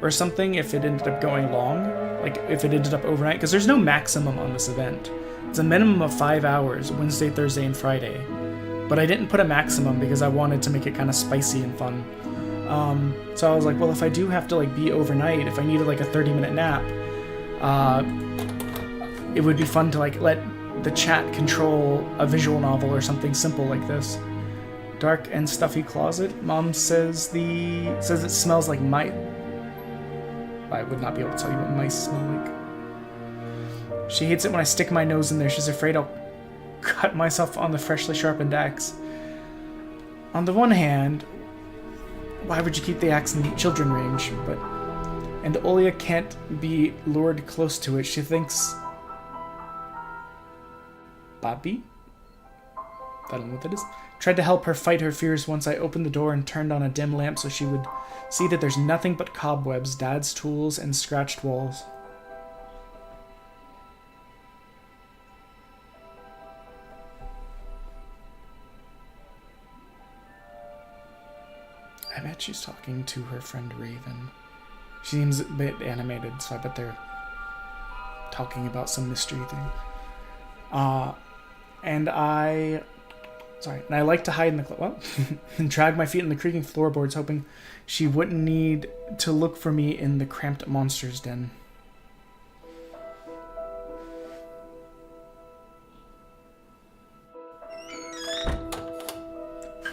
or something, if it ended up going long, like if it ended up overnight, because there's no maximum on this event. It's a minimum of 5 hours, Wednesday, Thursday, and Friday. But I didn't put a maximum because I wanted to make it kind of spicy and fun. So I was like, well, if I do have to like be overnight, if I needed like a 30-minute nap, it would be fun to like let the chat control a visual novel or something simple like this. Dark and stuffy closet. Mom says it smells like mice. I would not be able to tell you what mice smell like. She hates it when I stick my nose in there. She's afraid I'll cut myself on the freshly sharpened axe. On the one hand, why would you keep the axe in the children range? And Olia can't be lured close to it. She thinks... Bobby? I don't know what that is. Tried to help her fight her fears once I opened the door and turned on a dim lamp so she would see that there's nothing but cobwebs, Dad's tools, and scratched walls. I bet she's talking to her friend Raven. She seems a bit animated, so I bet they're talking about some mystery thing. And I like to hide in the and drag my feet in the creaking floorboards, hoping she wouldn't need to look for me in the cramped monster's den.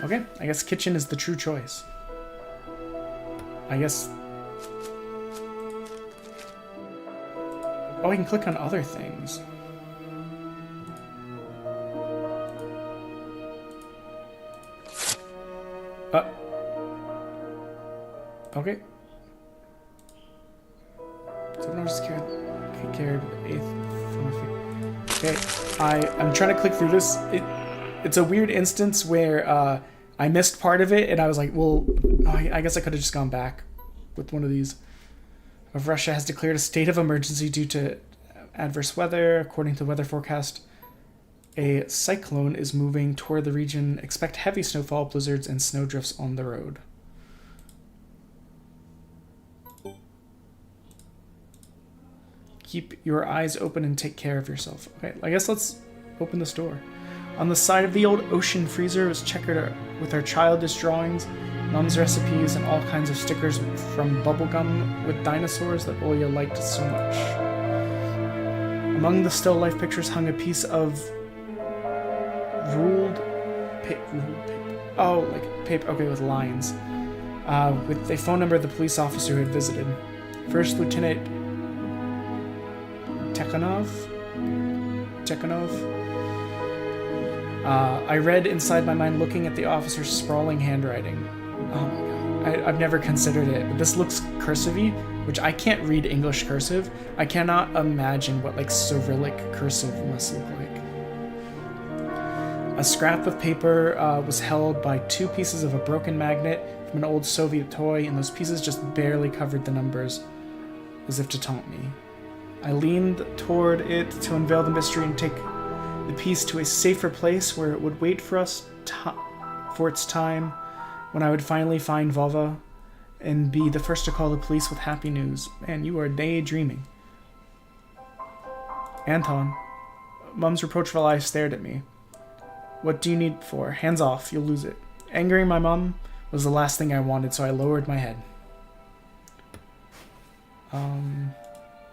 Okay, I guess kitchen is the true choice. I guess... Oh, I can click on other things. Okay. Someone just cared eighth from a few. Okay, I'm trying to click through this. It's a weird instance where I missed part of it, and I was like, well, I guess I could have just gone back with one of these. Russia has declared a state of emergency due to adverse weather. According to the weather forecast, a cyclone is moving toward the region. Expect heavy snowfall, blizzards, and snowdrifts on the road. Keep your eyes open and take care of yourself. Okay, I guess let's open this door. On the side of the old ocean freezer was checkered with her childish drawings, Mom's recipes, and all kinds of stickers from bubblegum with dinosaurs that Olia liked so much. Among the still life pictures hung a piece of ruled paper. Oh, like paper, okay, with lines. With a phone number of the police officer who had visited. First Lieutenant Tekhanov. I read inside my mind, looking at the officer's sprawling handwriting. Oh my god. I've never considered it, but this looks cursive-y, which I can't read English cursive. I cannot imagine what like Cyrillic cursive must look like. A scrap of paper was held by 2 pieces of a broken magnet from an old Soviet toy, and those pieces just barely covered the numbers, as if to taunt me. I leaned toward it to unveil the mystery and take the piece to a safer place where it would wait for us for its time, when I would finally find Vova and be the first to call the police with happy news. Man, you are daydreaming. Anton. Mum's reproachful eyes stared at me. What do you need for? Hands off, you'll lose it. Angering my mum was the last thing I wanted, so I lowered my head.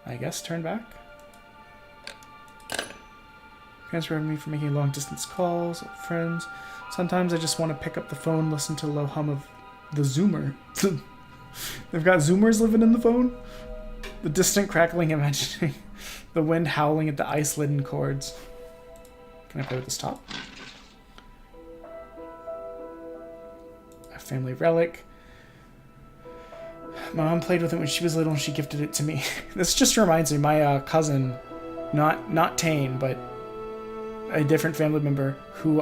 I guess turn back? Parents prevent me from making long-distance calls with friends. Sometimes I just want to pick up the phone, listen to the low hum of the Zoomer. They've got Zoomers living in the phone? The distant crackling imagining the wind howling at the ice-laden cords. Can I play with this top? A family relic. My mom played with it when she was little and she gifted it to me. This just reminds me, my cousin, not Tane, but a different family member who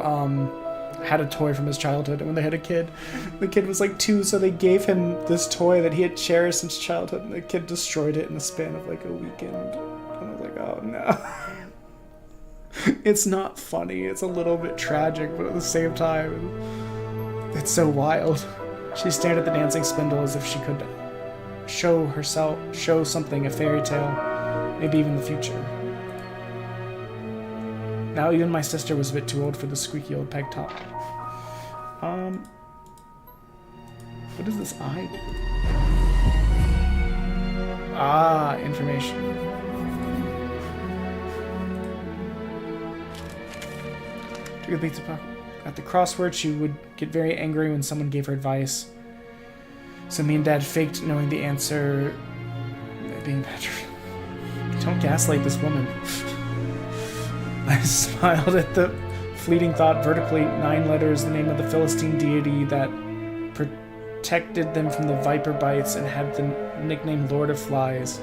had a toy from his childhood, and when they had a kid, the kid was like 2, so they gave him this toy that he had cherished since childhood, and the kid destroyed it in the span of like a weekend. And I was like, oh no. It's not funny, it's a little bit tragic, but at the same time, it's so wild. She stared at the dancing spindle as if she could show something, a fairy tale, maybe even the future. Now even my sister was a bit too old for the squeaky old peg top. What does this eye do? Ah, information. Took a pizza puck. At the crossword, she would get very angry when someone gave her advice. So me and Dad faked knowing the answer, being better. Don't gaslight this woman. I smiled at the fleeting thought. Vertically, 9 letters, the name of the Philistine deity that protected them from the viper bites and had the nickname Lord of Flies.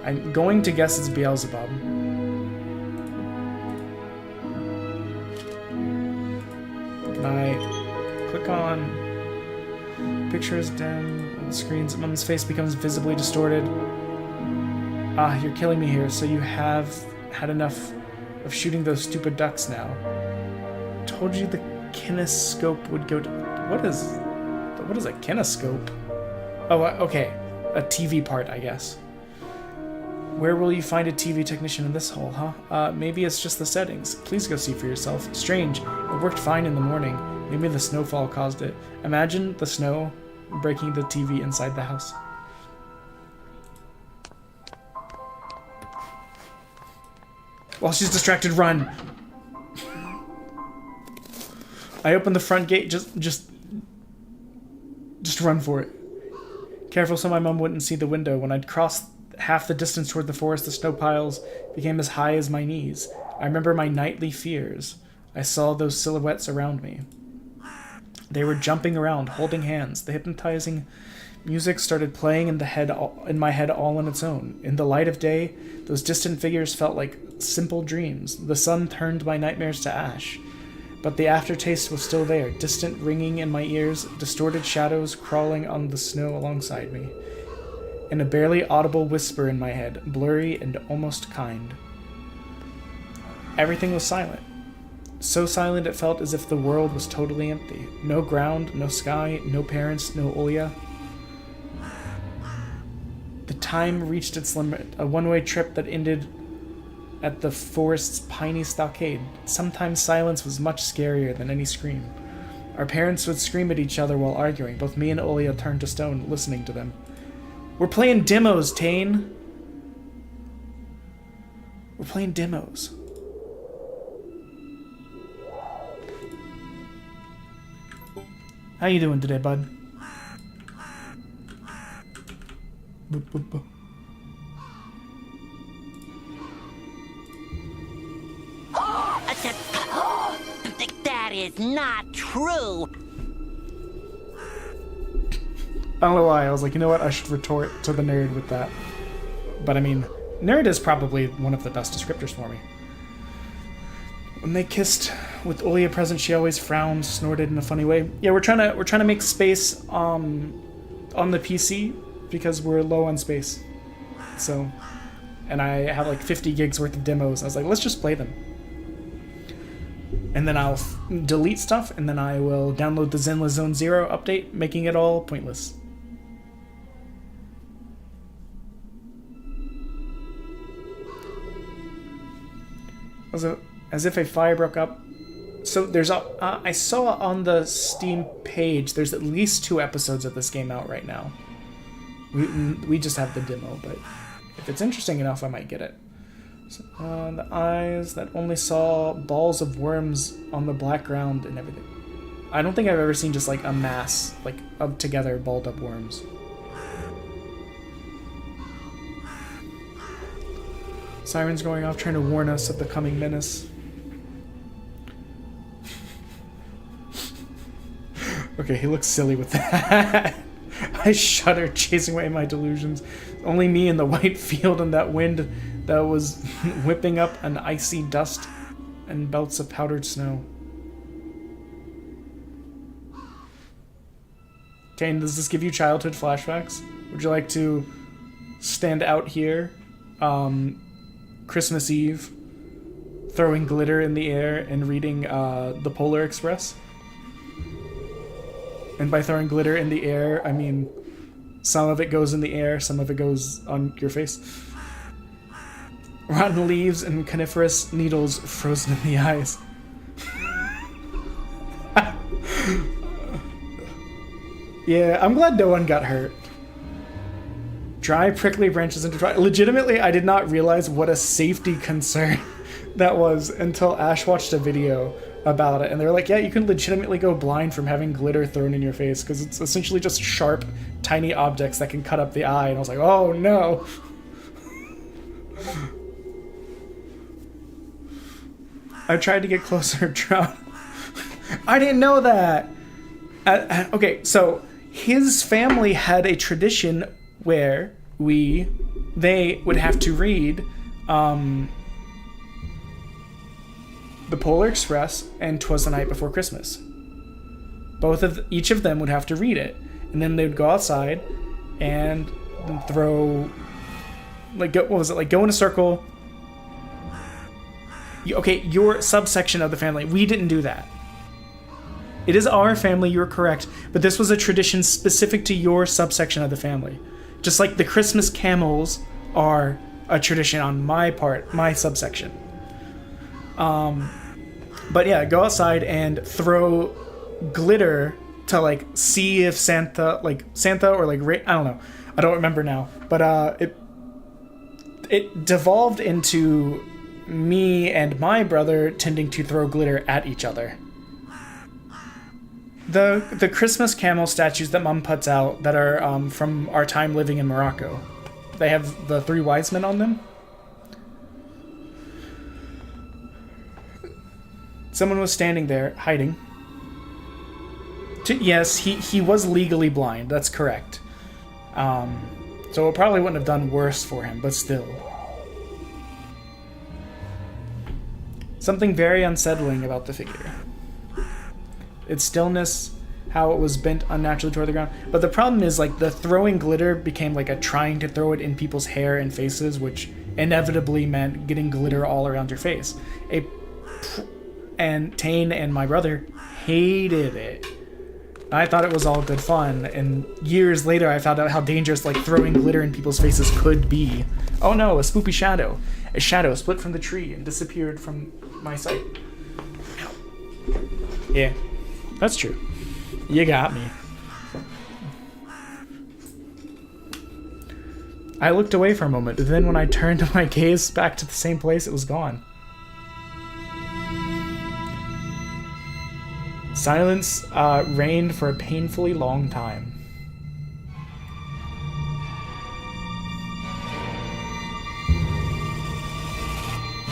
I'm going to guess it's Beelzebub. Can I click on pictures dim on the screens? Mom's face becomes visibly distorted. Ah, you're killing me here, so you have had enough of shooting those stupid ducks now. Told you the kinescope would go to... What is a kinescope? Oh, okay. A TV part, I guess. Where will you find a TV technician in this hole, huh? Maybe it's just the settings. Please go see for yourself. Strange. It worked fine in the morning. Maybe the snowfall caused it. Imagine the snow breaking the TV inside the house. While she's distracted, run! I opened the front gate, just run for it. Careful so my mom wouldn't see the window. When I'd crossed half the distance toward the forest, the snow piles became as high as my knees. I remember my nightly fears. I saw those silhouettes around me. They were jumping around, holding hands. The hypnotizing music started playing in my head all on its own. In the light of day, those distant figures felt like simple dreams. The sun turned my nightmares to ash. But the aftertaste was still there, distant ringing in my ears, distorted shadows crawling on the snow alongside me, and a barely audible whisper in my head, blurry and almost kind. Everything was silent. So silent it felt as if the world was totally empty. No ground, no sky, no parents, no Olya. The time reached its limit, a one-way trip that ended at the forest's piney stockade. Sometimes silence was much scarier than any scream. Our parents would scream at each other while arguing. Both me and Olya turned to stone, listening to them. We're playing demos, Tane! We're playing demos. How you doing today, bud? That is not true. I don't know why. I was like, you know what? I should retort to the nerd with that. But I mean, nerd is probably one of the best descriptors for me. When they kissed with Olya present, she always frowned, snorted in a funny way. Yeah, we're trying to make space on the PC because we're low on space. So and I have like 50 gigs worth of demos. I was like, let's just play them. And then I'll delete stuff, and then I will download the Zenless Zone Zero update, making it all pointless. As if a fire broke up. So there's I saw on the Steam page there's at least 2 episodes of this game out right now. We just have the demo, but if it's interesting enough, I might get it. So, the eyes that only saw balls of worms on the black ground and everything. I don't think I've ever seen just like a mass, like of together balled up worms. Sirens going off trying to warn us of the coming menace. Okay, he looks silly with that. I shudder, chasing away my delusions. Only me in the white field and that wind that was whipping up an icy dust and belts of powdered snow. Kane, does this give you childhood flashbacks? Would you like to stand out here, Christmas Eve, throwing glitter in the air and reading the Polar Express? And by throwing glitter in the air, I mean some of it goes in the air, some of it goes on your face. Rotten leaves and coniferous needles frozen in the eyes. Yeah, I'm glad no one got hurt. Dry, prickly branches into dry. Legitimately, I did not realize what a safety concern that was until Ash watched a video about it, and they were like, yeah, you can legitimately go blind from having glitter thrown in your face because it's essentially just sharp, tiny objects that can cut up the eye. And I was like, oh no. I tried to get closer, drown. I didn't know that. Okay, so his family had a tradition where they would have to read the Polar Express and 'Twas the Night Before Christmas. Each of them would have to read it, and then they would go outside and throw, like, go in a circle. Okay, your subsection of the family. We didn't do that. It is our family, you're correct, but this was a tradition specific to your subsection of the family. Just like the Christmas camels are a tradition on my part, my subsection. But yeah, go outside and throw glitter to like see if Santa or like I don't know, I don't remember now. But it devolved into me and my brother tending to throw glitter at each other. The Christmas camel statues that Mom puts out that are from our time living in Morocco, they have the 3 wise men on them. Someone was standing there, hiding. Yes, he was legally blind, that's correct. So it probably wouldn't have done worse for him, but still. Something very unsettling about the figure. Its stillness, how it was bent unnaturally toward the ground. But the problem is, like, the throwing glitter became like a trying to throw it in people's hair and faces, which inevitably meant getting glitter all around your face. And Tane and my brother hated it. I thought it was all good fun, and years later I found out how dangerous like throwing glitter in people's faces could be. Oh no, a spoopy shadow. A shadow split from the tree and disappeared from my sight. Yeah, that's true. You got me. I looked away for a moment, but then when I turned my gaze back to the same place, it was gone. Silence reigned for a painfully long time.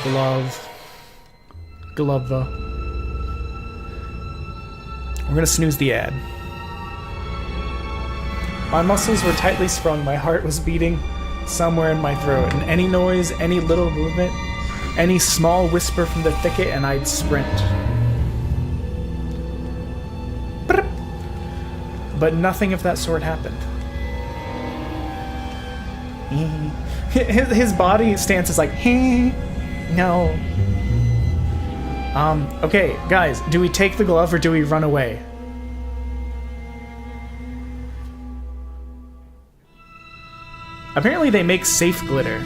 Glove. We're gonna snooze the ad. My muscles were tightly sprung, my heart was beating somewhere in my throat, and any noise, any little movement, any small whisper from the thicket, and I'd sprint. But nothing of that sort happened. His body stance is like, hey, no. Okay, guys, do we take the glove or do we run away? Apparently they make safe glitter.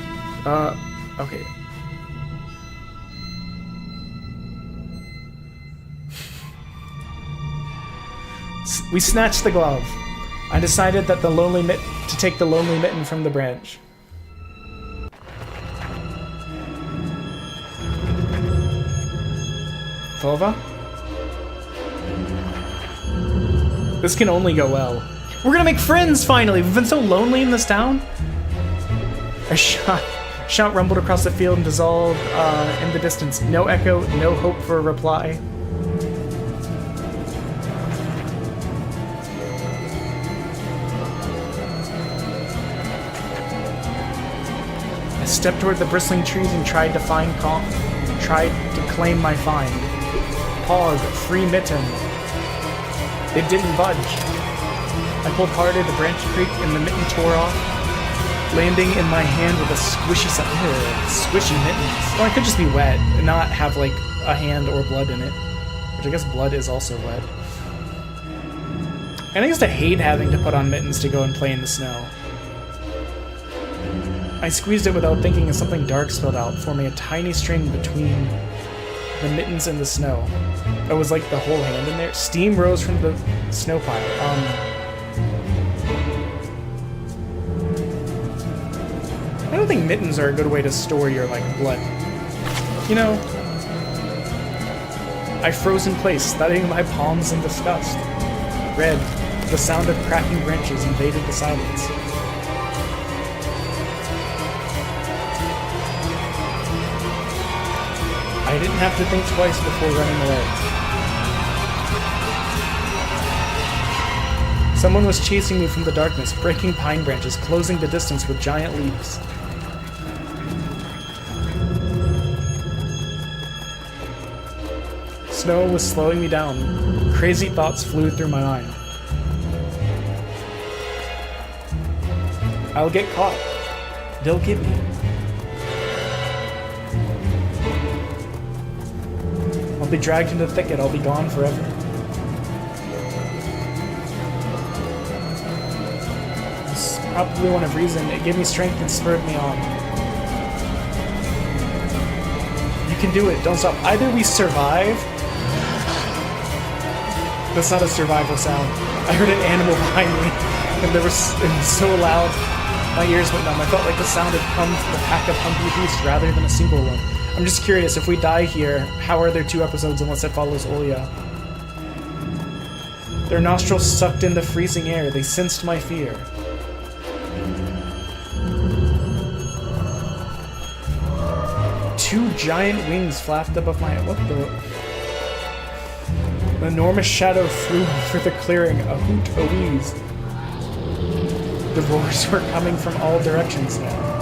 Okay. We snatched the glove. I decided that to take the lonely mitten from the branch. Vova? This can only go well. We're gonna make friends finally! We've been so lonely in this town. A shout rumbled across the field and dissolved in the distance. No echo, no hope for a reply. I stepped toward the bristling trees and tried to claim my find. Pog, free mitten. It didn't budge. I pulled harder, the branch creaked, and the mitten tore off, landing in my hand with a squishy squishy mittens. Well, it could just be wet and not have like a hand or blood in it, which I guess blood is also wet. And I used to hate having to put on mittens to go and play in the snow. I squeezed it without thinking as something dark spilled out, forming a tiny string between the mittens and the snow. It was like the whole hand in there. Steam rose from the snow pile. I don't think mittens are a good way to store your, like, blood. You know, I froze in place, studying my palms in disgust. Red, the sound of cracking branches invaded the silence. I didn't have to think twice before running away. Someone was chasing me from the darkness, breaking pine branches, closing the distance with giant leaps. Snow was slowing me down. Crazy thoughts flew through my mind. I'll get caught. They'll get me. I'll be dragged into the thicket. I'll be gone forever. It's probably one of reason. It gave me strength and spurred me on. You can do it. Don't stop. Either we survive. That's not a survival sound. I heard an animal behind me, and it was so loud, my ears went numb. I felt like the sound had come from a pack of hungry beasts rather than a single one. I'm just curious, if we die here, how are there 2 episodes unless it follows Olya? Their nostrils sucked in the freezing air. They sensed my fear. Two giant wings flapped above my head. What the... An enormous shadow flew over the clearing, a hoot, a wheeze. The roars were coming from all directions now.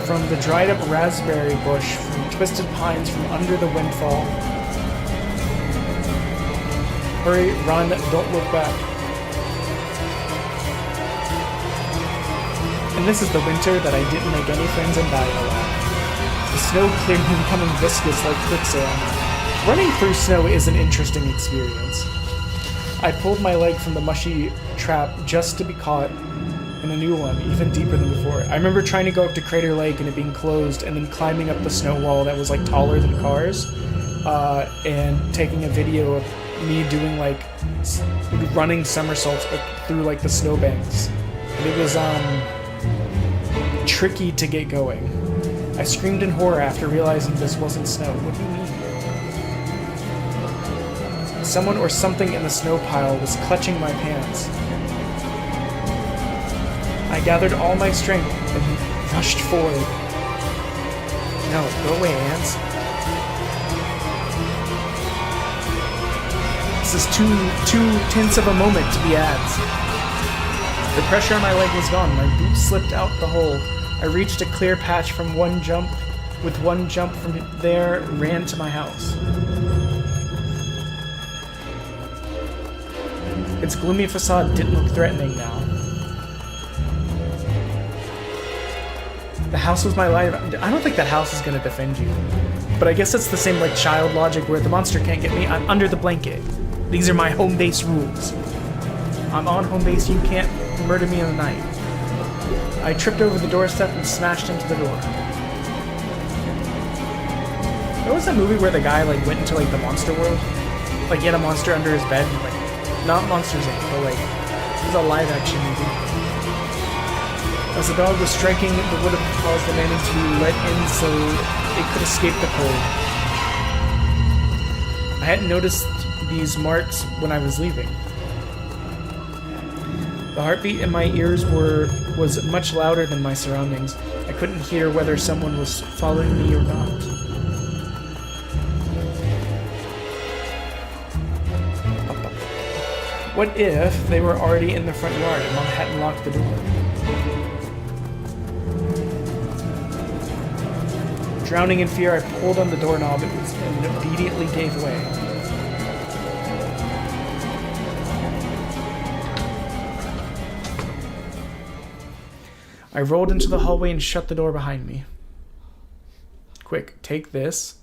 From the dried up raspberry bush, from twisted pines, from under the windfall. Hurry, run, don't look back. And this is the winter that I didn't make any friends and died a lot. The snow cleared and becoming viscous like quicksand. Running through snow is an interesting experience. I pulled my leg from the mushy trap just to be caught in a new one, even deeper than before. I remember trying to go up to Crater Lake and it being closed, and then climbing up the snow wall that was like taller than cars, and taking a video of me doing like running somersaults through like the snowbanks. And it was tricky to get going. I screamed in horror after realizing this wasn't snow. What do you mean? Someone or something in the snow pile was clutching my pants. I gathered all my strength and rushed forward. No, go away, ants. This is too tense of a moment to be ads. The pressure on my leg was gone. My boot slipped out the hole. I reached a clear patch from one jump. With one jump from there, ran to my house. Its gloomy facade didn't look threatening now. The house was my life. I don't think that house is gonna defend you. But I guess it's the same like child logic where the monster can't get me. I'm under the blanket. These are my home base rules. I'm on home base. You can't murder me in the night. I tripped over the doorstep and smashed into the door. There was that movie where the guy like went into like the monster world. Like he had a monster under his bed. And, like, not Monsters Inc. But like it was a live action movie. As the dog was striking, it would have caused the man to let in so it could escape the cold. I hadn't noticed these marks when I was leaving. The heartbeat in my ears was much louder than my surroundings. I couldn't hear whether someone was following me or not. What if they were already in the front yard and Mom hadn't locked the door? Drowning in fear, I pulled on the doorknob and immediately gave way. I rolled into the hallway and shut the door behind me. Quick, take this,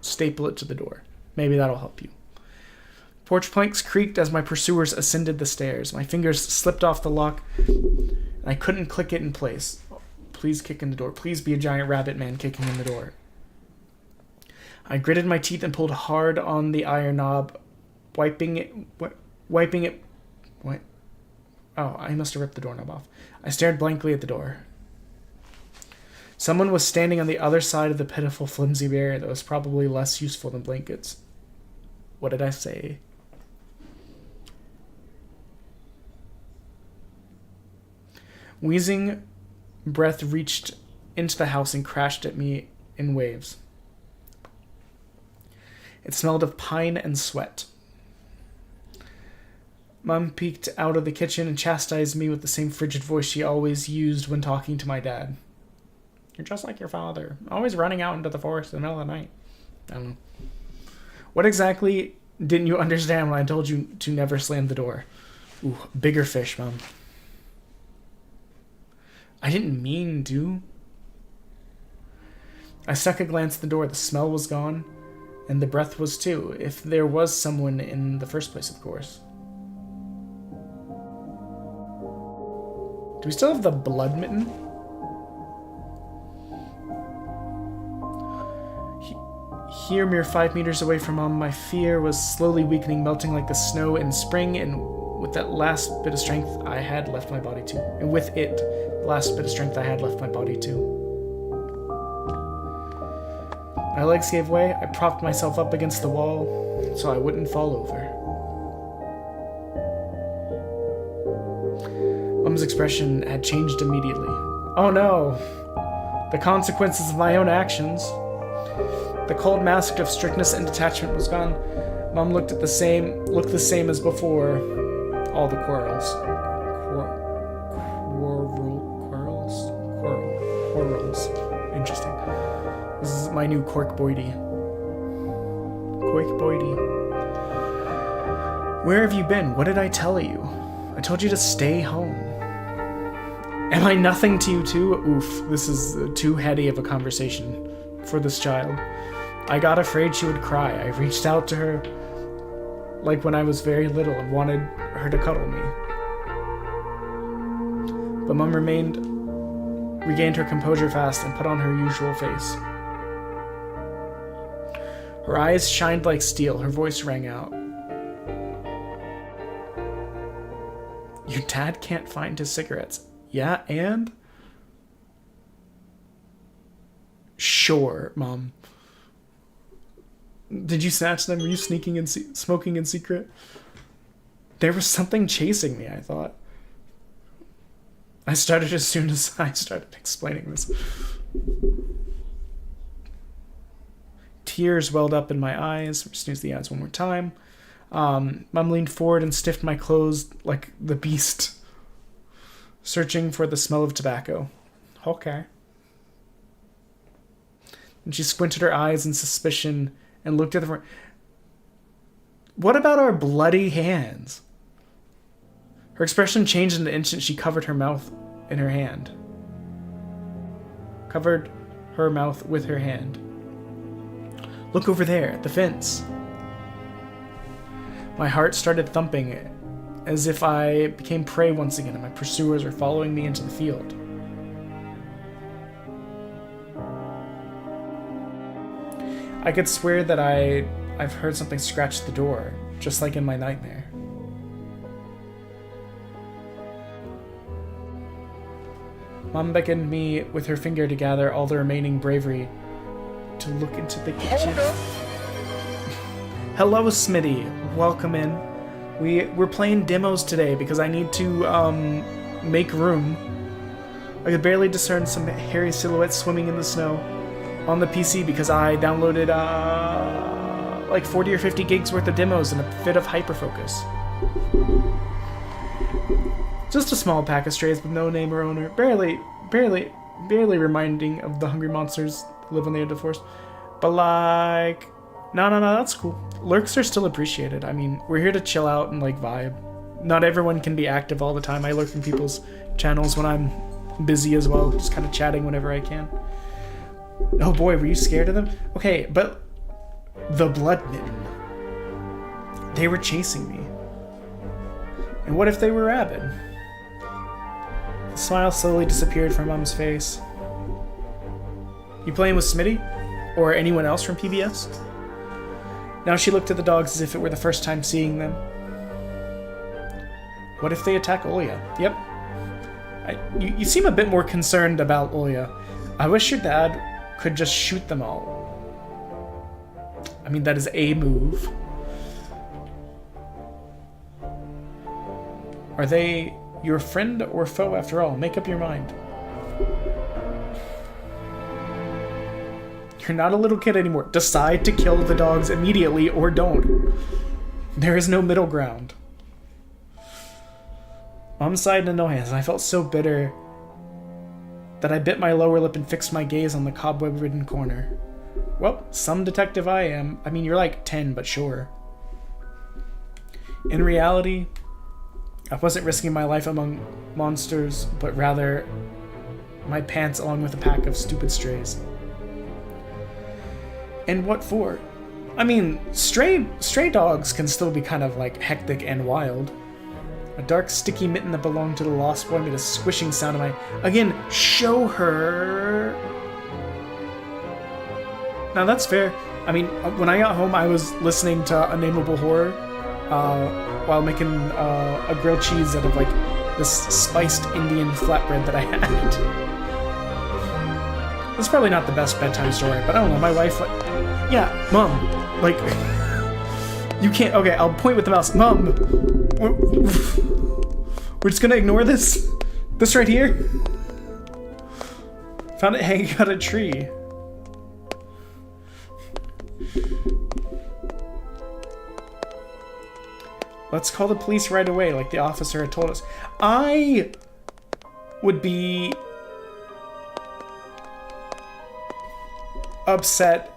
staple it to the door. Maybe that'll help you. Porch planks creaked as my pursuers ascended the stairs. My fingers slipped off the lock, and I couldn't click it in place. Please kick in the door. Please be a giant rabbit man kicking in the door. I gritted my teeth and pulled hard on the iron knob, wiping it. What? Oh, I must have ripped the doorknob off. I stared blankly at the door. Someone was standing on the other side of the pitiful, flimsy barrier that was probably less useful than blankets. What did I say? Wheezing breath reached into the house and crashed at me in waves. It smelled of pine and sweat. Mom peeked out of the kitchen and chastised me with the same frigid voice she always used when talking to my dad. You're just like your father, always running out into the forest in the middle of the night. I don't know. What exactly didn't you understand when I told you to never slam the door? Ooh, bigger fish, Mom. I didn't mean to. I stuck a glance at the door. The smell was gone, and the breath was too, if there was someone in the first place, of course. Do we still have the blood mitten? Here, mere 5 meters away from Mom, my fear was slowly weakening, melting like the snow in spring, and with that last bit of strength I had left my body too. And with it, the last bit of strength I had left my body too. My legs gave way. I propped myself up against the wall so I wouldn't fall over. Mom's expression had changed immediately. Oh no! The consequences of my own actions. The cold mask of strictness and detachment was gone. Mom looked the same as before. All the quarrels. Quarrels. Interesting. This is my new Cork Boydie. Where have you been? What did I tell you? I told you to stay home. Am I nothing to you too? Oof, this is too heady of a conversation for this child. I got afraid she would cry. I reached out to her like when I was very little and wanted her to cuddle me. But Mom regained her composure fast and put on her usual face. Her eyes shined like steel. Her voice rang out. Your dad can't find his cigarettes. Yeah, and? Sure, Mom. Did you snatch them? Were you sneaking and smoking in secret? There was something chasing me, I thought. I started as soon as I started explaining this. Tears welled up in my eyes. Snooze the eyes one more time. Mom leaned forward and stiffed my clothes like the beast, searching for the smell of tobacco. Okay. And she squinted her eyes in suspicion and looked at the front. What about our bloody hands? Her expression changed in the instant she covered her mouth in her hand. covered her mouth with her hand. Look over there, the fence. My heart started thumping as if I became prey once again and my pursuers were following me into the field. I could swear that I've heard something scratch the door, just like in my nightmare. Mom beckoned me with her finger to gather all the remaining bravery to look into the kitchen. Hello, Smitty. Welcome in. We're playing demos today because I need to make room. I could barely discern some hairy silhouettes swimming in the snow on the PC because I downloaded like 40 or 50 gigs worth of demos in a fit of hyperfocus. Just a small pack of strays with no name or owner, barely reminding of the hungry monsters that live on the edge of the forest. But like, no, that's cool. Lurks are still appreciated. I mean, we're here to chill out and like vibe. Not everyone can be active all the time. I lurk in people's channels when I'm busy as well, just kind of chatting whenever I can. Oh boy, were you scared of them? Okay, but the Blood Mitten. They were chasing me. And what if they were rabid? The smile slowly disappeared from Mom's face. You playing with Smitty? Or anyone else from PBS? Now she looked at the dogs as if it were the first time seeing them. What if they attack Olya? Yep. You seem a bit more concerned about Olya. I wish your dad could just shoot them all. I mean, that is a move. Are they your friend or foe after all? Make up your mind. You're not a little kid anymore. Decide to kill the dogs immediately or don't. There is no middle ground. Mom sighed in no hands, and I felt so bitter that I bit my lower lip and fixed my gaze on the cobweb-ridden corner. Well, some detective I am. I mean, you're like 10, but sure. In reality, I wasn't risking my life among monsters, but rather my pants along with a pack of stupid strays. And what for? I mean, stray dogs can still be kind of like hectic and wild. A dark, sticky mitten that belonged to the lost boy made a squishing sound in my... Again, show her... Now that's fair. I mean, when I got home, I was listening to Unnameable Horror while making a grilled cheese out of like this spiced Indian flatbread that I had. It's probably not the best bedtime story, but I don't know, my wife, like, yeah, Mom, like, you can't, okay, I'll point with the mouse, Mom, we're just gonna ignore this right here? Found it hanging out a tree. Let's call the police right away, like the officer had told us. I would be upset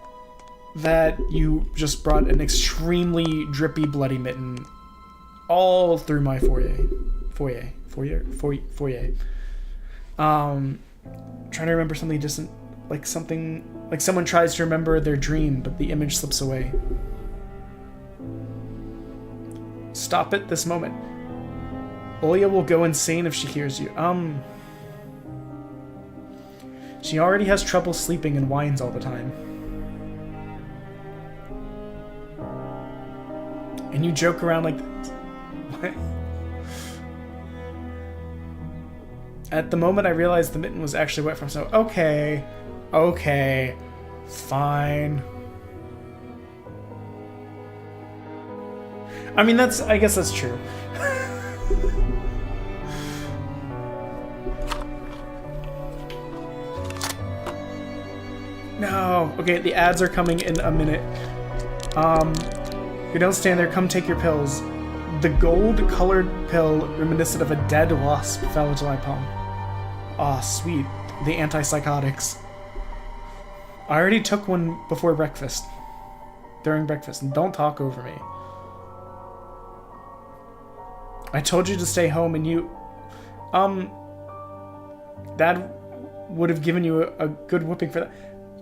that you just brought an extremely drippy bloody mitten all through my foyer. Trying to remember something distant, like someone tries to remember their dream, but the image slips away. Stop it this moment. Olya will go insane if she hears you. She already has trouble sleeping and whines all the time. And you joke around like this. What? At the moment I realized the mitten was actually wet from snow. Okay, fine. I mean, I guess that's true. No. Okay, the ads are coming in a minute. You don't stand there, come take your pills. The gold-colored pill reminiscent of a dead wasp fell into my palm. Aw, sweet. The antipsychotics. I already took one before breakfast. During breakfast. And don't talk over me. I told you to stay home and you... Dad would have given you a good whooping for that.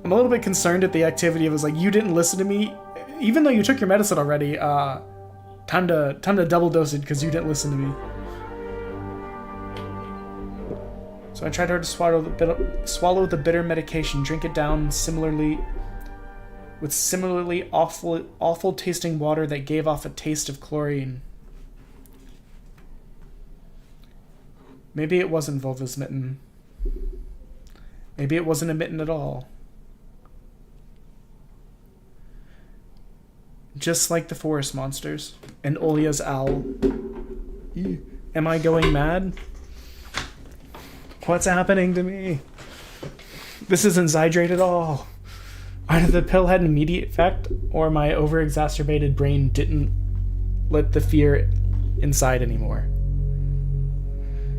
I'm a little bit concerned at the activity. It was like, you didn't listen to me, even though you took your medicine already. Time to double dose it because you didn't listen to me. So I tried hard to swallow the bitter medication, drink it down with similarly awful tasting water that gave off a taste of chlorine. Maybe it wasn't Volva's mitten. Maybe it wasn't a mitten at all. Just like the forest monsters and Olia's owl. Am I going mad? What's happening to me? This isn't Zydrate at all. Either the pill had an immediate effect, or my over-exacerbated brain didn't let the fear inside anymore.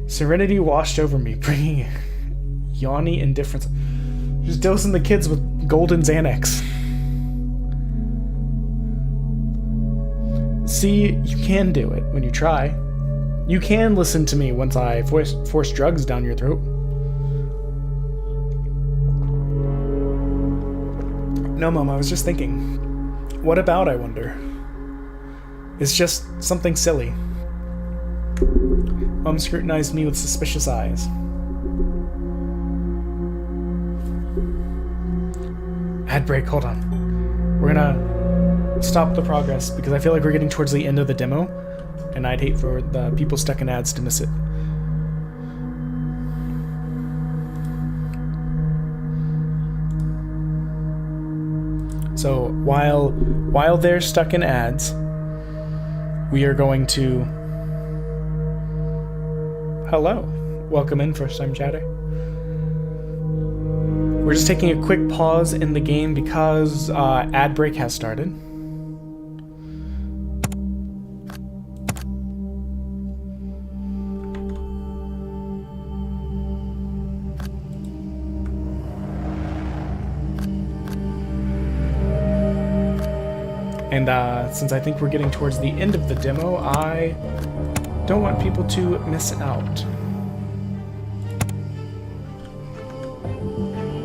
Serenity washed over me, bringing yawny indifference. Just dosing the kids with golden Xanax. See, you can do it when you try. You can listen to me once I force drugs down your throat. No, Mom, I was just thinking. What about, I wonder? It's just something silly. Mom scrutinized me with suspicious eyes. Ad break, hold on. We're gonna stop the progress because I feel like we're getting towards the end of the demo, and I'd hate for the people stuck in ads to miss it. So while they're stuck in ads, we are going to... Hello. Welcome in, first time chatter. We're just taking a quick pause in the game because ad break has started. And since I think we're getting towards the end of the demo, I don't want people to miss out.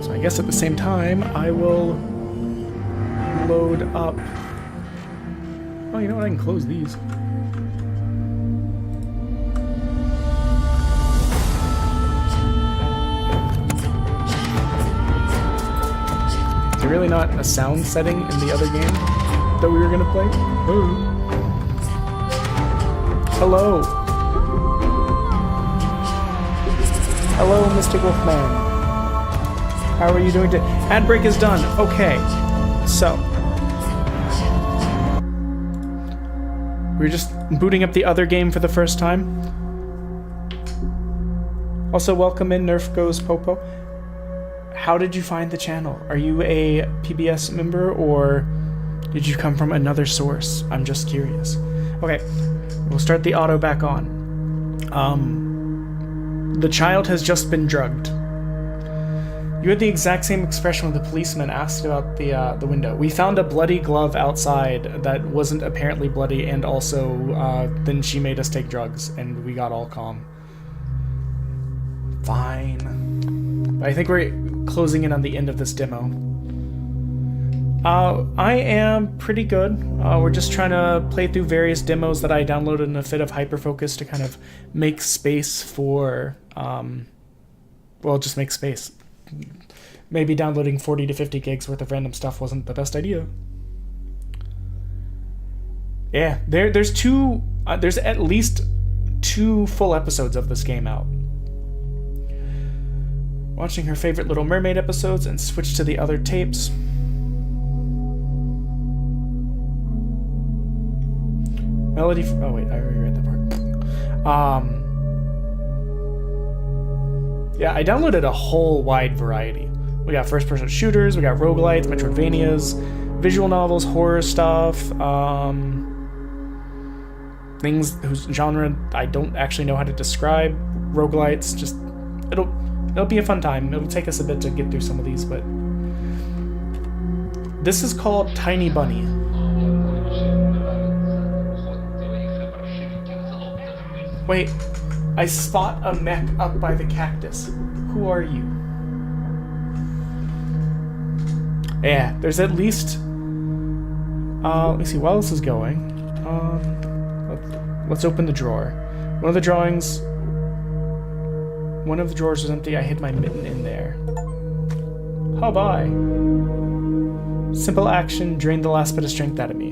So I guess at the same time, I will load up... Oh, you know what? I can close these. Is there really not a sound setting in the other game that we were gonna play? Oh. Hello. Hello, Mystic Wolfman. How are you doing today? Ad break is done. Okay. So. We're just booting up the other game for the first time. Also, welcome in, Nerf Goes Popo. How did you find the channel? Are you a PBS member or did you come from another source? I'm just curious. Okay, we'll start the auto back on. The child has just been drugged. You had the exact same expression when the policeman asked about the window. We found a bloody glove outside that wasn't apparently bloody, and also then she made us take drugs, and we got all calm. Fine. I think we're closing in on the end of this demo. I am pretty good. We're just trying to play through various demos that I downloaded in a fit of hyperfocus to kind of make space for, well, just make space. Maybe downloading 40 to 50 gigs worth of random stuff wasn't the best idea. Yeah, there's at least 2 full episodes of this game out. Watching her favorite Little Mermaid episodes and switch to the other tapes. Melody. Oh wait, I already read that part. Yeah, I downloaded a whole wide variety. We got first-person shooters, we got roguelites, Metroidvanias, visual novels, horror stuff, things whose genre I don't actually know how to describe. Roguelites, just it'll be a fun time. It'll take us a bit to get through some of these, but this is called Tiny Bunny. Wait, I spot a mech up by the cactus. Who are you? Yeah, there's at least... let me see, while this is going... let's open the drawer. One of the drawers was empty. I hid my mitten in there. Oh, bye. Simple action, drained the last bit of strength out of me.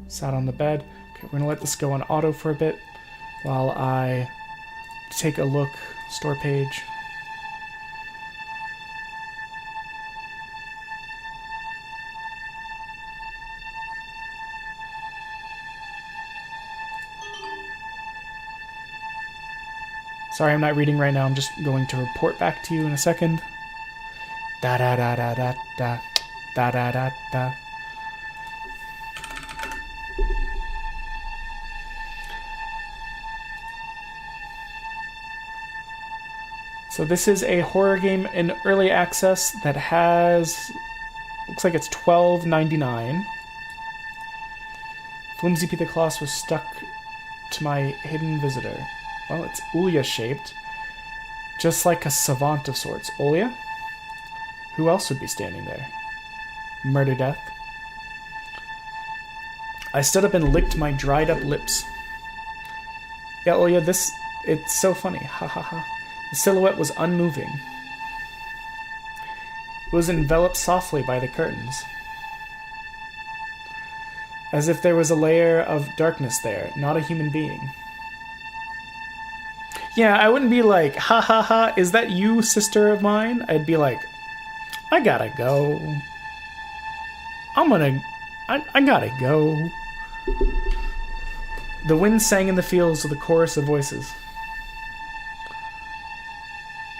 Sat on the bed. Okay, we're gonna let this go on auto for a bit while I take a look. Store page. Sorry, I'm not reading right now. I'm just going to report back to you in a second. Da da da da da da da da da da. So this is a horror game in early access that has, looks like it's $12.99. Flimsy Peter Claus was stuck to my hidden visitor. Well, it's Ulya shaped, just like a savant of sorts. Ulya? Who else would be standing there? Murder death. I stood up and licked my dried up lips. Yeah, Ulya, it's so funny. Ha ha ha. The silhouette was unmoving. It was enveloped softly by the curtains. As if there was a layer of darkness there, not a human being. Yeah, I wouldn't be like, ha ha ha, is that you, sister of mine? I'd be like, I gotta go. I gotta go. The wind sang in the fields with a chorus of voices.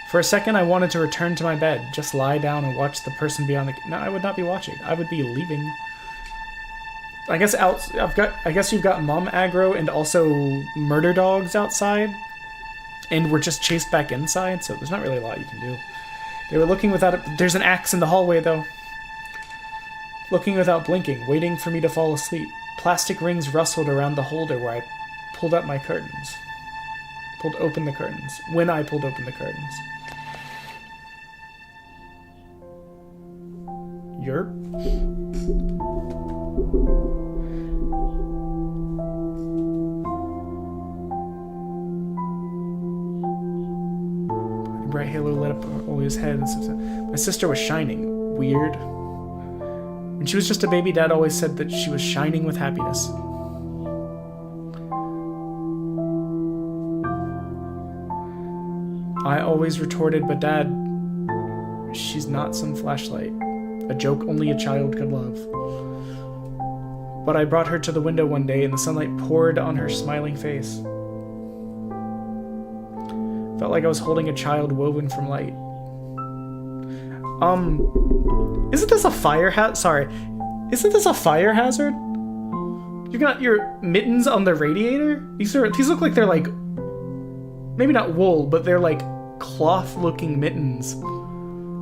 For a second, I wanted to return to my bed, just lie down and watch the person beyond the... No, I would not be watching. I would be leaving. I guess you've got mom aggro and also murder dogs outside. And we're just chased back inside, so there's not really a lot you can do. They were looking without it. There's an axe in the hallway, though. Looking without blinking, waiting for me to fall asleep. Plastic rings rustled around the holder where I pulled up my curtains. Pulled open the curtains. When I pulled open the curtains. Yerp. Bright halo lit up Ulya's head. My sister was shining. Weird. When she was just a baby, Dad always said that she was shining with happiness. I always retorted, but Dad, she's not some flashlight. A joke only a child could love. But I brought her to the window one day and the sunlight poured on her smiling face. Felt like I was holding a child woven from light. Isn't this a fire Isn't this a fire hazard? You got your mittens on the radiator? These look like they're like, maybe not wool, but they're like cloth-looking mittens.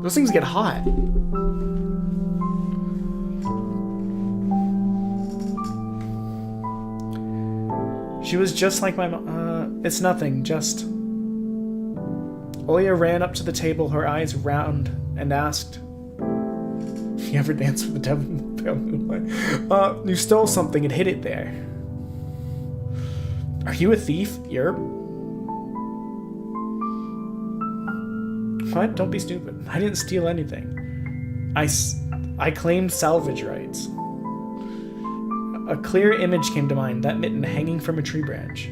Those things get hot. She was just like my mom. It's nothing, just... Ulya ran up to the table, her eyes round, and asked, "You ever dance with the devil in the pale moonlight? You stole something and hid it there. Are you a thief? Yerp." What? Don't be stupid. I didn't steal anything. I claimed salvage rights. A clear image came to mind, that mitten hanging from a tree branch.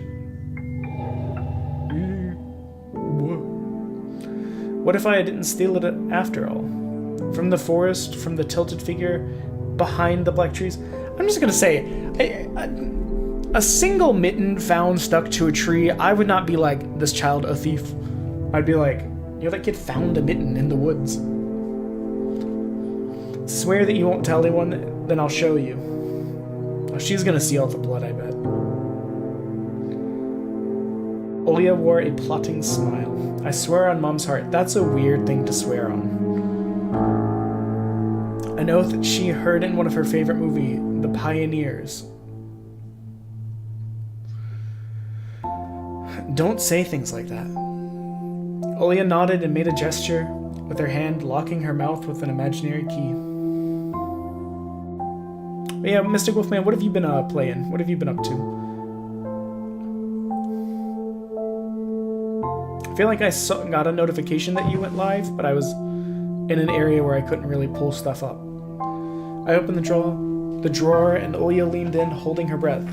What if I didn't steal it after all? From the forest, from the tilted figure behind the black trees? I'm just gonna say, a single mitten found stuck to a tree, I would not be like, this child a thief. I'd be like, that kid found a mitten in the woods. Swear that you won't tell anyone, then I'll show you. Oh, she's gonna see all the blood, I bet. Ulya wore a plotting smile. I swear on Mom's heart, that's a weird thing to swear on. An oath she heard in one of her favorite movies, The Pioneers. Don't say things like that. Olia nodded and made a gesture with her hand, locking her mouth with an imaginary key. But yeah, Mystic Wolfman, what have you been playing? What have you been up to? I feel like I got a notification that you went live, but I was in an area where I couldn't really pull stuff up. I opened the drawer, and Olia leaned in, holding her breath.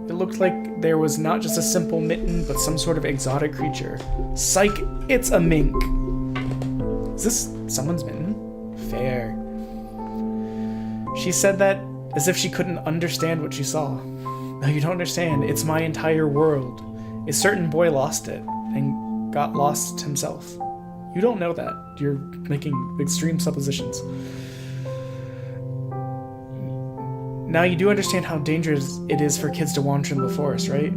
It looked like there was not just a simple mitten, but some sort of exotic creature. Psych, it's a mink. Is this someone's mitten? Fair. She said that as if she couldn't understand what she saw. No, you don't understand. It's my entire world. A certain boy lost it and got lost himself. You don't know that. You're making extreme suppositions. Now you do understand how dangerous it is for kids to wander in the forest, right?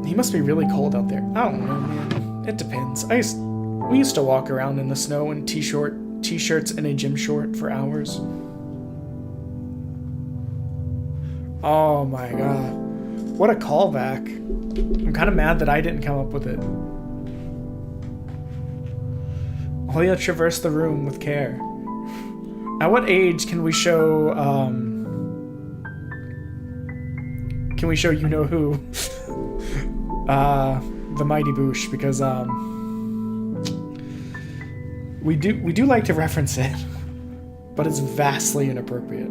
He must be really cold out there. I don't know, man. It depends. We used to walk around in the snow in t-shirts and a gym short for hours. Oh my god. What a callback. I'm kind of mad that I didn't come up with it. Olia traversed the room with care. At what age can we show, you know who? The Mighty Boosh, because, we do like to reference it, but it's vastly inappropriate.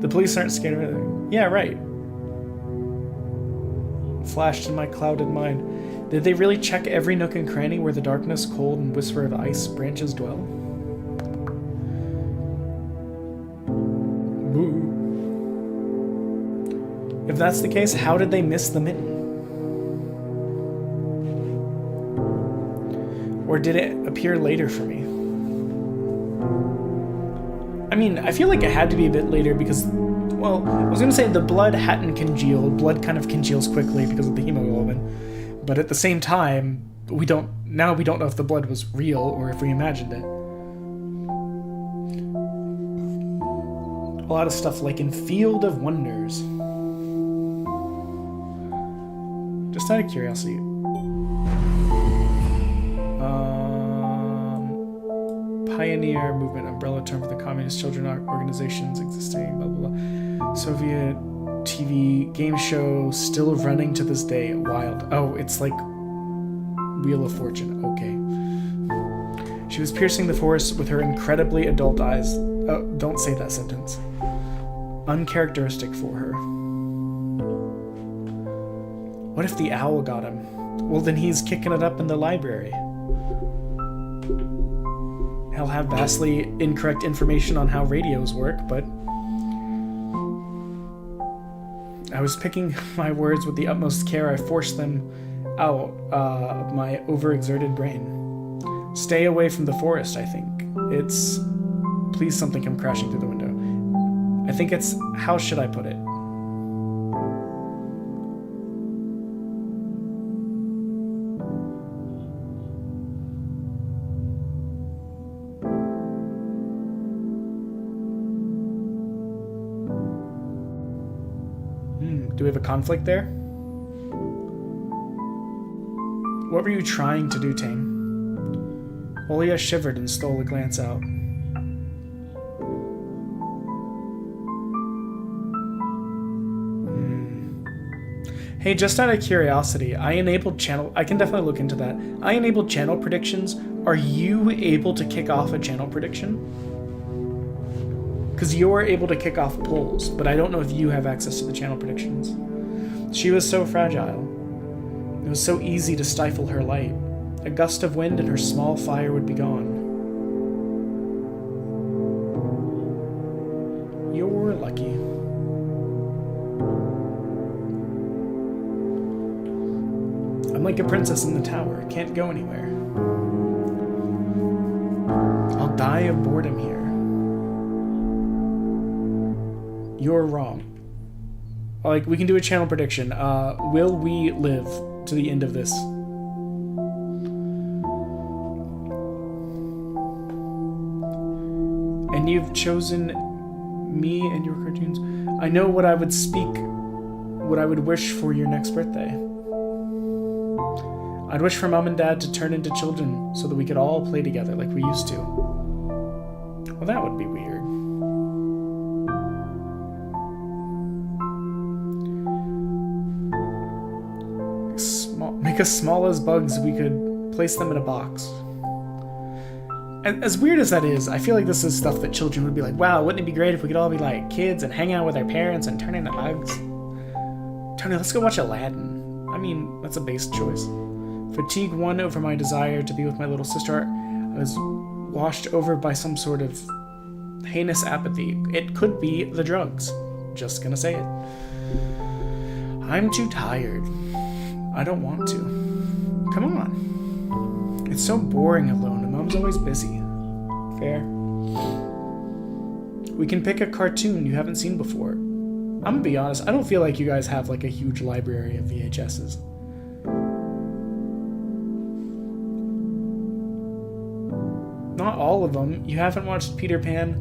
The police aren't scared of anything. Yeah, right. Flashed in my clouded mind. Did they really check every nook and cranny where the darkness, cold, and whisper of ice branches dwell? Boo. If that's the case, how did they miss the mitten? Or did it appear later for me? I mean, I feel like it had to be a bit later because, well, I was going to say the blood hadn't congealed. Blood kind of congeals quickly because of the hemoglobin. But at the same time, we don't know if the blood was real or if we imagined it. A lot of stuff like in Field of Wonders. Just out of curiosity. Pioneer movement, umbrella term for the communist children organizations existing, blah, blah, blah. Soviet TV game show still running to this day. Wild. Oh, it's like Wheel of Fortune. Okay. She was piercing the forest with her incredibly adult eyes. Oh, don't say that sentence. Uncharacteristic for her. What if the owl got him? Well, then he's kicking it up in the library. He'll have vastly incorrect information on how radios work, but I was picking my words with the utmost care. I forced them out of my overexerted brain. Stay away from the forest, I think. It's... Please, something come crashing through the window. I think it's... How should I put it? Do we have a conflict there? What were you trying to do, Tane? Olia shivered and stole a glance out. Hey, just out of curiosity, I can definitely look into that. I enabled channel predictions. Are you able to kick off a channel prediction? Because you're able to kick off polls, but I don't know if you have access to the channel predictions. She was so fragile. It was so easy to stifle her light. A gust of wind and her small fire would be gone. You're lucky. I'm like a princess in the tower. Can't go anywhere. I'll die of boredom here. You're wrong. Like, we can do a channel prediction. Will we live to the end of this? And you've chosen me and your cartoons. I know what I would speak what I would wish for your next birthday. I'd wish for Mom and Dad to turn into children so that we could all play together like we used to. Well, that would be weird. Make us small as bugs, we could place them in a box. As weird as that is, I feel like this is stuff that children would be like, wow, wouldn't it be great if we could all be like kids and hang out with our parents and turn into bugs? Tony, let's go watch Aladdin. I mean, that's a base choice. Fatigue won over my desire to be with my little sister. I was washed over by some sort of heinous apathy. It could be the drugs. Just gonna say it. I'm too tired. I don't want to. Come on. It's so boring alone, and Mom's always busy. Fair. We can pick a cartoon you haven't seen before. I'm gonna be honest, I don't feel like you guys have like a huge library of VHSs. Not all of them. You haven't watched Peter Pan?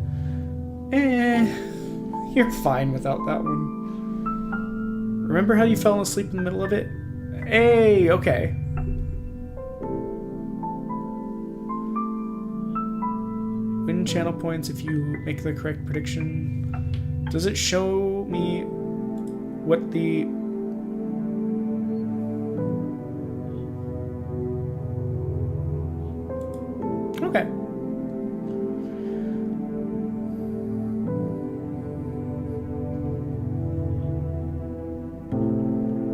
You're fine without that one. Remember how you fell asleep in the middle of it? Hey, okay. Win channel points if you make the correct prediction. Does it show me what the... Okay.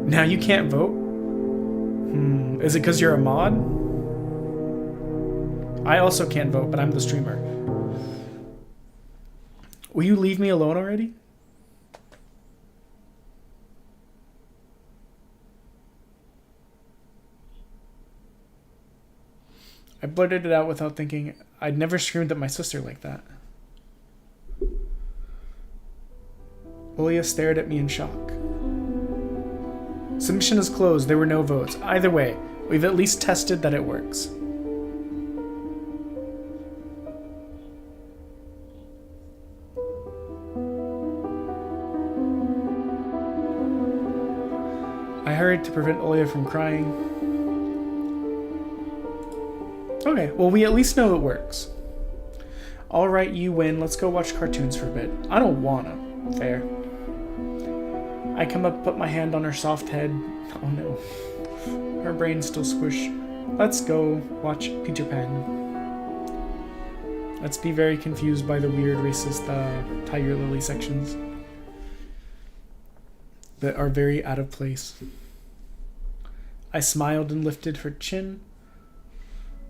Now you can't vote? Is it because you're a mod? I also can't vote, but I'm the streamer. Will you leave me alone already? I blurted it out without thinking. I'd never screamed at my sister like that. Olia stared at me in shock. Submission is closed. There were no votes. Either way, we've at least tested that it works. I hurried to prevent Olia from crying. Okay, well, we at least know it works. Alright, you win. Let's go watch cartoons for a bit. I don't wanna. Fair. I come up, put my hand on her soft head. Oh no. Her brain's still squished. Let's go watch Peter Pan. Let's be very confused by the weird racist Tiger Lily sections that are very out of place. I smiled and lifted her chin.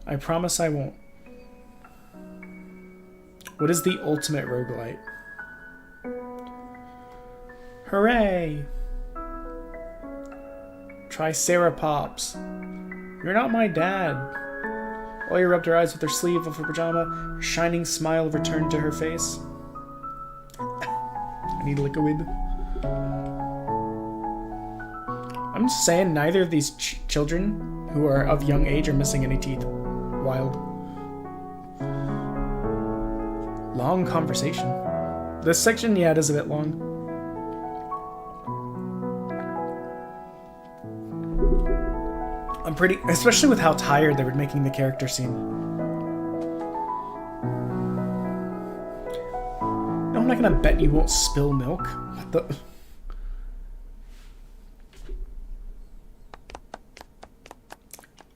I promise I won't. What is the ultimate roguelite? Hooray! Triceratops. You're not my dad. Olia rubbed her eyes with her sleeve of her pajama. A shining smile returned to her face. I need liquid. I'm just saying, neither of these children who are of young age are missing any teeth. Wild. Long conversation. This section, yeah, it is a bit long. I'm pretty, especially with how tired they were making the character seem. No, I'm not gonna bet you won't spill milk. What the?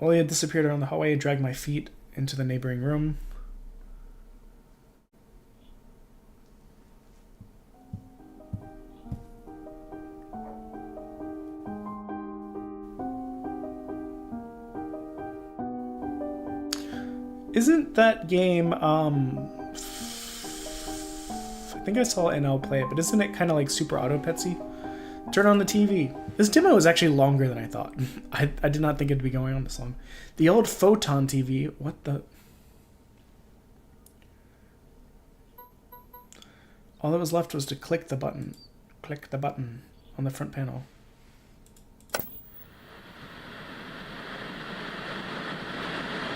Olia disappeared around the hallway and dragged my feet into the neighboring room. Isn't that game, I think I saw NL play it, but isn't it kind of like Super Auto Petsy? Turn on the TV. This demo is actually longer than I thought. I did not think it'd be going on this long. The old Photon TV, what the? All that was left was to click the button on the front panel.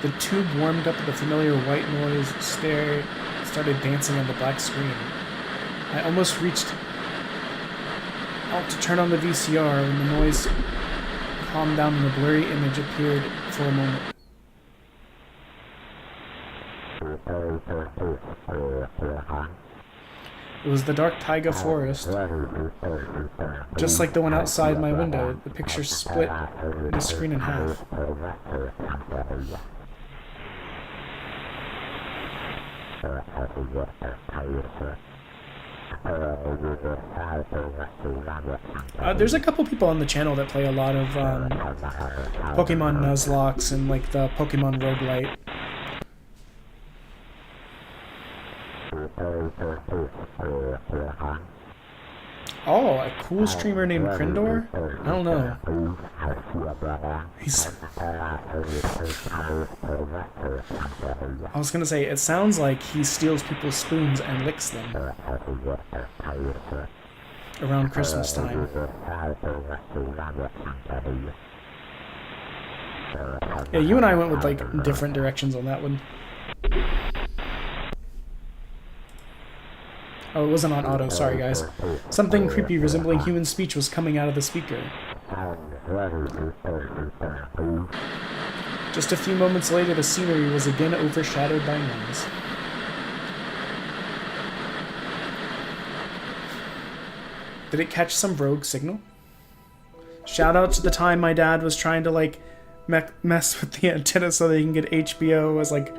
The tube warmed up with the familiar white noise, started dancing on the black screen. I almost reached Alt to turn on the VCR and the noise calmed down and a blurry image appeared for a moment. It was the dark taiga forest, just like the one outside my window. The picture split the screen in half. There's a couple people on the channel that play a lot of Pokemon Nuzlocke and like the Pokemon roguelite. Oh, a cool streamer named Krindor? I don't know. I was gonna say, it sounds like he steals people's spoons and licks them. Around Christmas time. Yeah, you and I went with like different directions on that one. Oh, it wasn't on auto, sorry guys. Something creepy resembling human speech was coming out of the speaker. Just a few moments later, the scenery was again overshadowed by noise. Did it catch some rogue signal? Shout out to the time my dad was trying to like mess with the antenna so that he can get HBO as like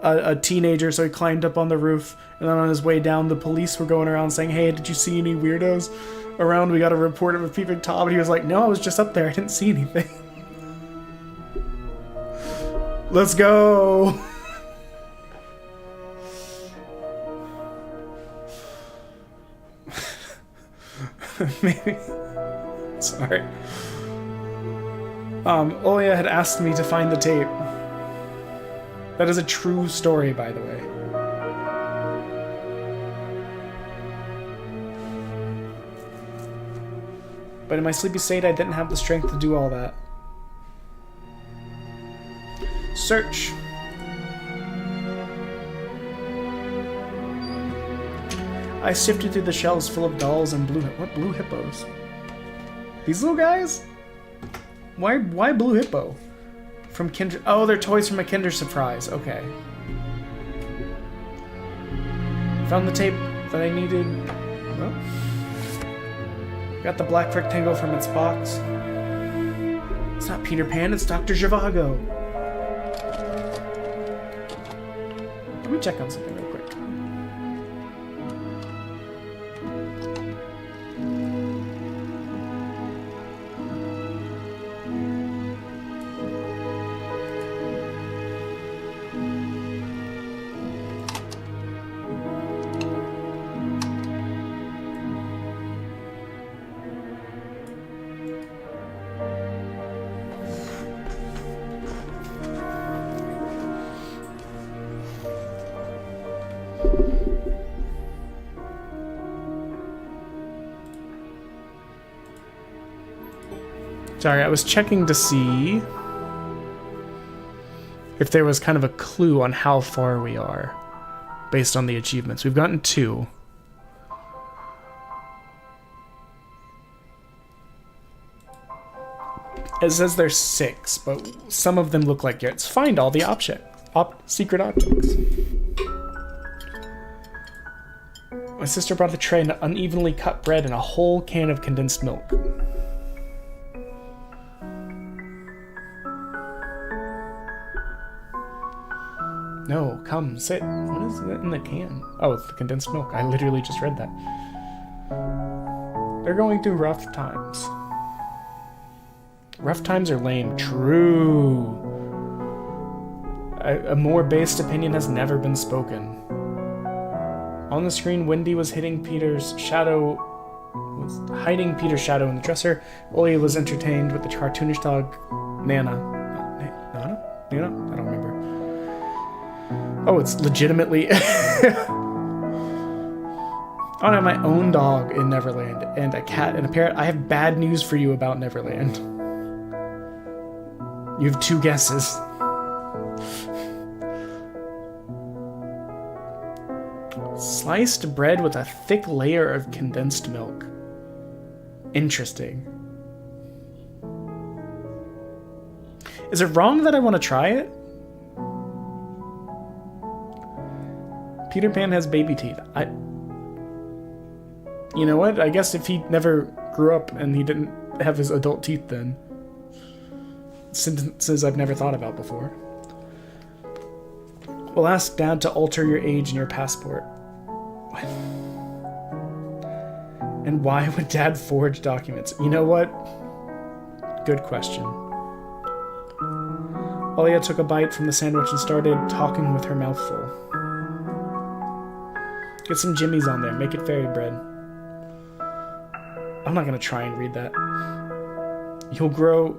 a teenager, so he climbed up on the roof, and then on his way down, the police were going around saying, "Hey, did you see any weirdos around? We got a report of a peeping Tom." And he was like, "No, I was just up there. I didn't see anything." Let's go! Maybe. Sorry. Olia had asked me to find the tape. That is a true story, by the way. But in my sleepy state, I didn't have the strength to do all that. Search. I sifted through the shelves full of dolls and blue hippos? These little guys? Why blue hippo? From Kinder... Oh, they're toys from a Kinder Surprise. Okay. Found the tape that I needed. Well, got the black rectangle from its box. It's not Peter Pan, it's Dr. Zhivago. Let me check on something real quick. Sorry, I was checking to see if there was kind of a clue on how far we are based on the achievements. We've gotten 2. It says there's 6, but some of them look like Garrett's. Find all the secret objects. My sister brought a tray of unevenly cut bread and a whole can of condensed milk. No, come, sit. What is it in the can? Oh, it's the condensed milk. I literally just read that. They're going through rough times. Rough times are lame. True. A more based opinion has never been spoken. On the screen, Wendy was hiding Peter's shadow in the dresser. Olia was entertained with the cartoonish dog, Nana? Nana? I don't remember. Oh, it's legitimately... I don't have my own dog in Neverland, and a cat and a parrot. I have bad news for you about Neverland. You have 2 guesses. Sliced bread with a thick layer of condensed milk. Interesting. Is it wrong that I want to try it? Peter Pan has baby teeth. You know what? I guess if he never grew up and he didn't have his adult teeth then. Sentences I've never thought about before. We'll ask Dad to alter your age in your passport. What? And why would Dad forge documents? You know what? Good question. Olia took a bite from the sandwich and started talking with her mouth full. Get some jimmies on there. Make it fairy bread. I'm not gonna try and read that. You'll grow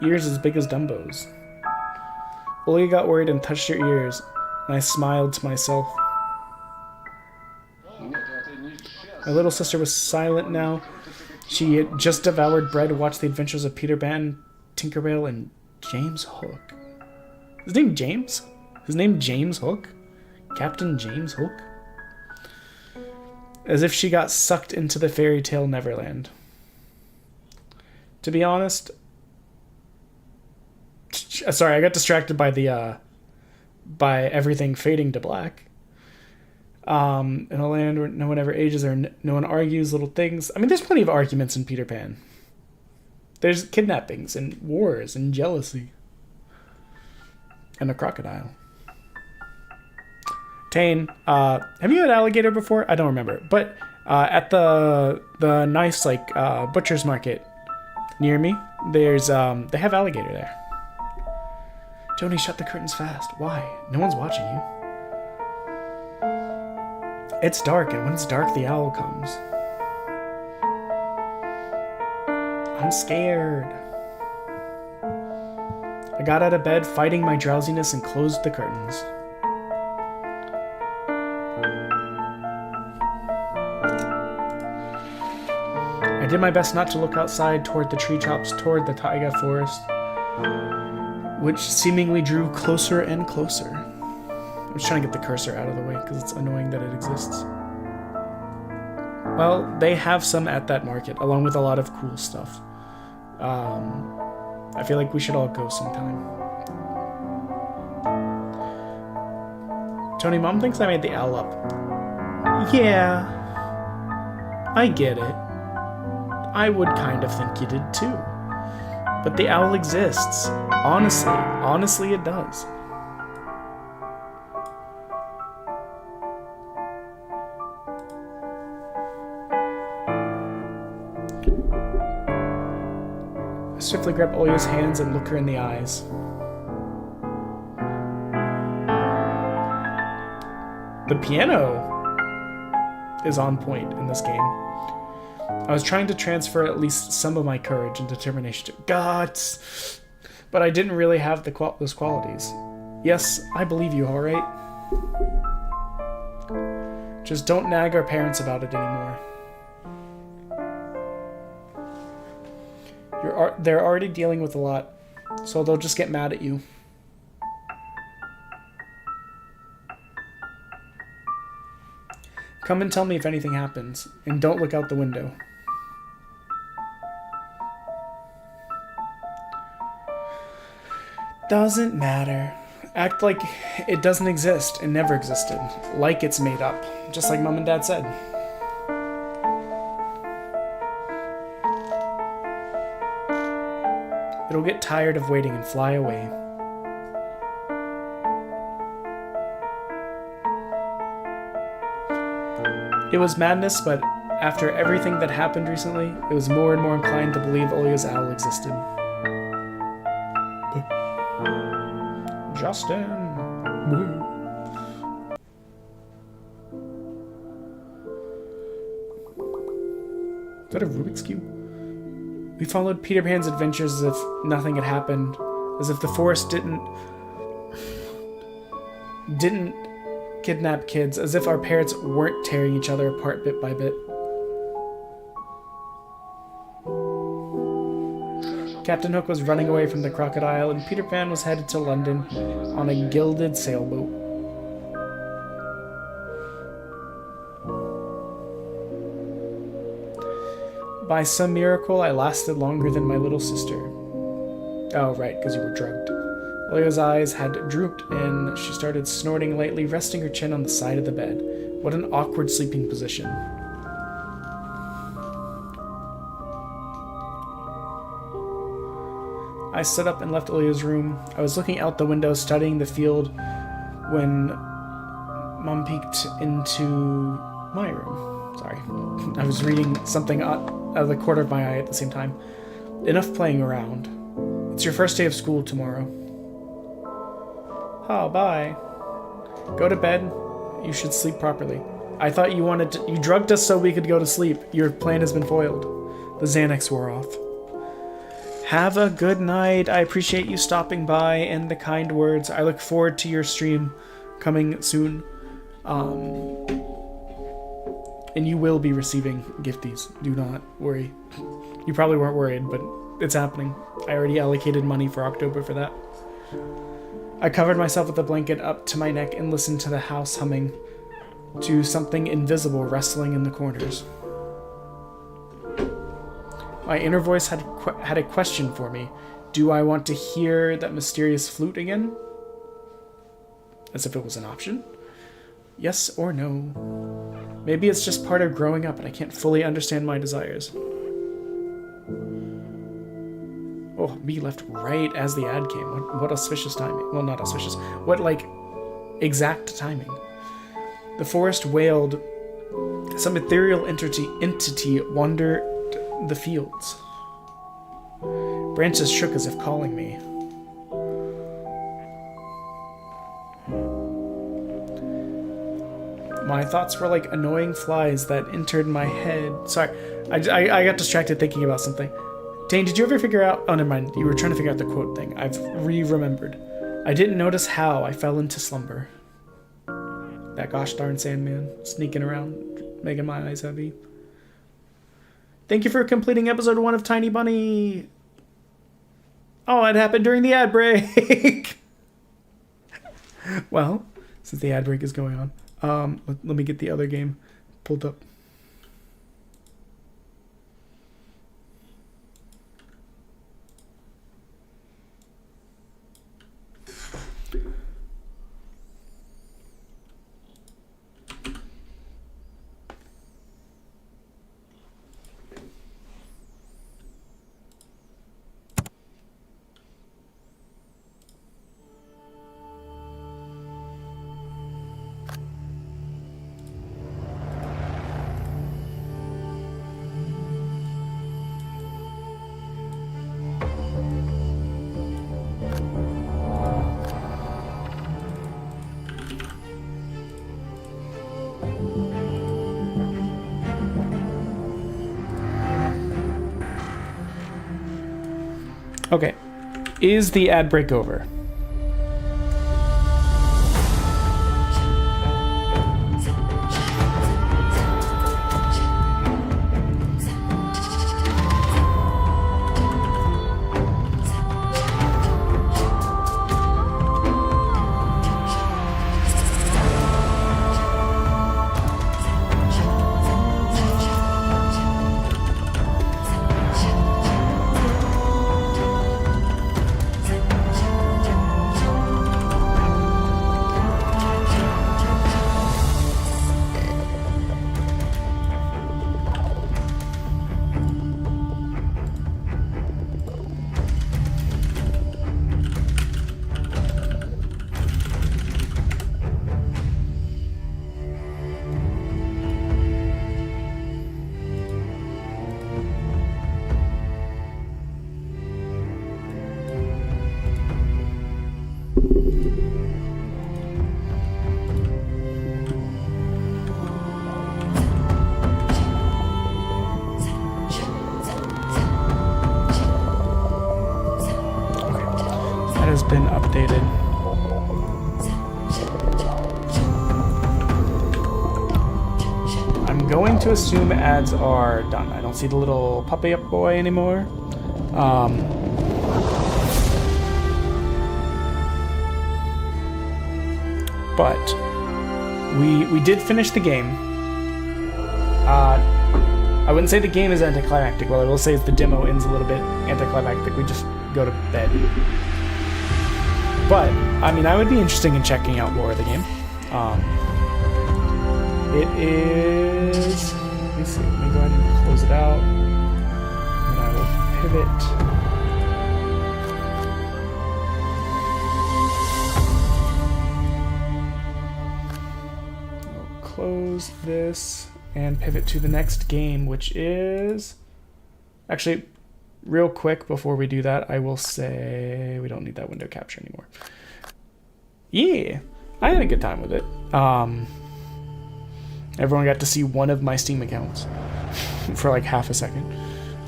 ears as big as Dumbo's. Olia got worried and touched her ears, and I smiled to myself. My little sister was silent now. She had just devoured bread to watch the adventures of Peter Pan, Tinkerbell, and James Hook. His name James? His name James Hook? Captain James Hook? As if she got sucked into the fairy tale Neverland. To be honest... Sorry, I got distracted by the, by everything fading to black. In a land where no one ever ages or no one argues little things. I mean, there's plenty of arguments in Peter Pan. There's kidnappings and wars and jealousy. And a crocodile. Tane, have you had alligator before? I don't remember. But at the nice like butcher's market near me, there's they have alligator there. Joni, shut the curtains fast. Why? No one's watching you. It's dark, and when it's dark, the owl comes. I'm scared. I got out of bed, fighting my drowsiness, and closed the curtains. I did my best not to look outside toward the tree tops, toward the taiga forest, which seemingly drew closer and closer. I'm just trying to get the cursor out of the way because it's annoying that it exists. Well, they have some at that market, along with a lot of cool stuff. I feel like we should all go sometime. Tony, Mom thinks I made the owl up. Yeah, I get it. I would kind of think you did too. But the owl exists. Honestly it does. I swiftly grab Olia's hands and look her in the eyes. The piano is on point in this game. I was trying to transfer at least some of my courage and determination to guts, but I didn't really have those qualities. Yes, I believe you, alright? Just don't nag our parents about it anymore. They're already dealing with a lot, so they'll just get mad at you. Come and tell me if anything happens, and don't look out the window. Doesn't matter. Act like it doesn't exist and never existed. Like it's made up. Just like Mom and Dad said. It'll get tired of waiting and fly away. It was madness, but after everything that happened recently, it was more and more inclined to believe Olia's owl existed. Justin! Is that a Rubik's Cube? We followed Peter Pan's adventures as if nothing had happened, as if the forest didn't kidnap kids, as if our parents weren't tearing each other apart bit by bit. Captain Hook was running away from the crocodile, and Peter Pan was headed to London on a gilded sailboat. By some miracle, I lasted longer than my little sister. Oh, right, because you were drugged. Leo's eyes had drooped, and she started snorting lightly, resting her chin on the side of the bed. What an awkward sleeping position. I stood up and left Leo's room. I was looking out the window, studying the field, when Mom peeked into my room. Sorry. I was reading something out of the corner of my eye at the same time. Enough playing around. It's your first day of school tomorrow. Oh, bye. Go to bed. You should sleep properly. I thought you drugged us so we could go to sleep. Your plan has been foiled. The Xanax wore off. Have a good night. I appreciate you stopping by and the kind words. I look forward to your stream coming soon. And you will be receiving gifties. Do not worry. You probably weren't worried, but it's happening. I already allocated money for October for that. I covered myself with a blanket up to my neck and listened to the house humming, to something invisible rustling in the corners. My inner voice had a question for me. Do I want to hear that mysterious flute again? As if it was an option? Yes or no? Maybe it's just part of growing up and I can't fully understand my desires. Oh, me left right as the ad came. What auspicious timing. Well, not auspicious. What, like, exact timing. The forest wailed. Some ethereal entity wandered the fields. Branches shook as if calling me. My thoughts were like annoying flies that entered my head. Sorry, I got distracted thinking about something. Dane, did you ever figure out... Oh, never mind. You were trying to figure out the quote thing. I've remembered. I didn't notice how I fell into slumber. That gosh darn Sandman sneaking around, making my eyes heavy. Thank you for completing episode 1 of Tiny Bunny. Oh, it happened during the ad break. Well, since the ad break is going on, let me get the other game pulled up. Okay, is the ad break over? Has been updated. I'm going to assume ads are done. I don't see the little puppy up boy anymore. But we did finish the game. I I wouldn't say the game is anticlimactic. Well, I will say the demo ends a little bit anticlimactic. We just go to bed. But, I mean, I would be interested in checking out more of the game. It is... Let me see. Let me go ahead and close it out. And I will pivot. I'll close this and pivot to the next game, which is... Actually, real quick before we do that, I will say we don't need that window capture anymore. Yeah, I had a good time with it. Everyone got to see one of my Steam accounts for like half a second.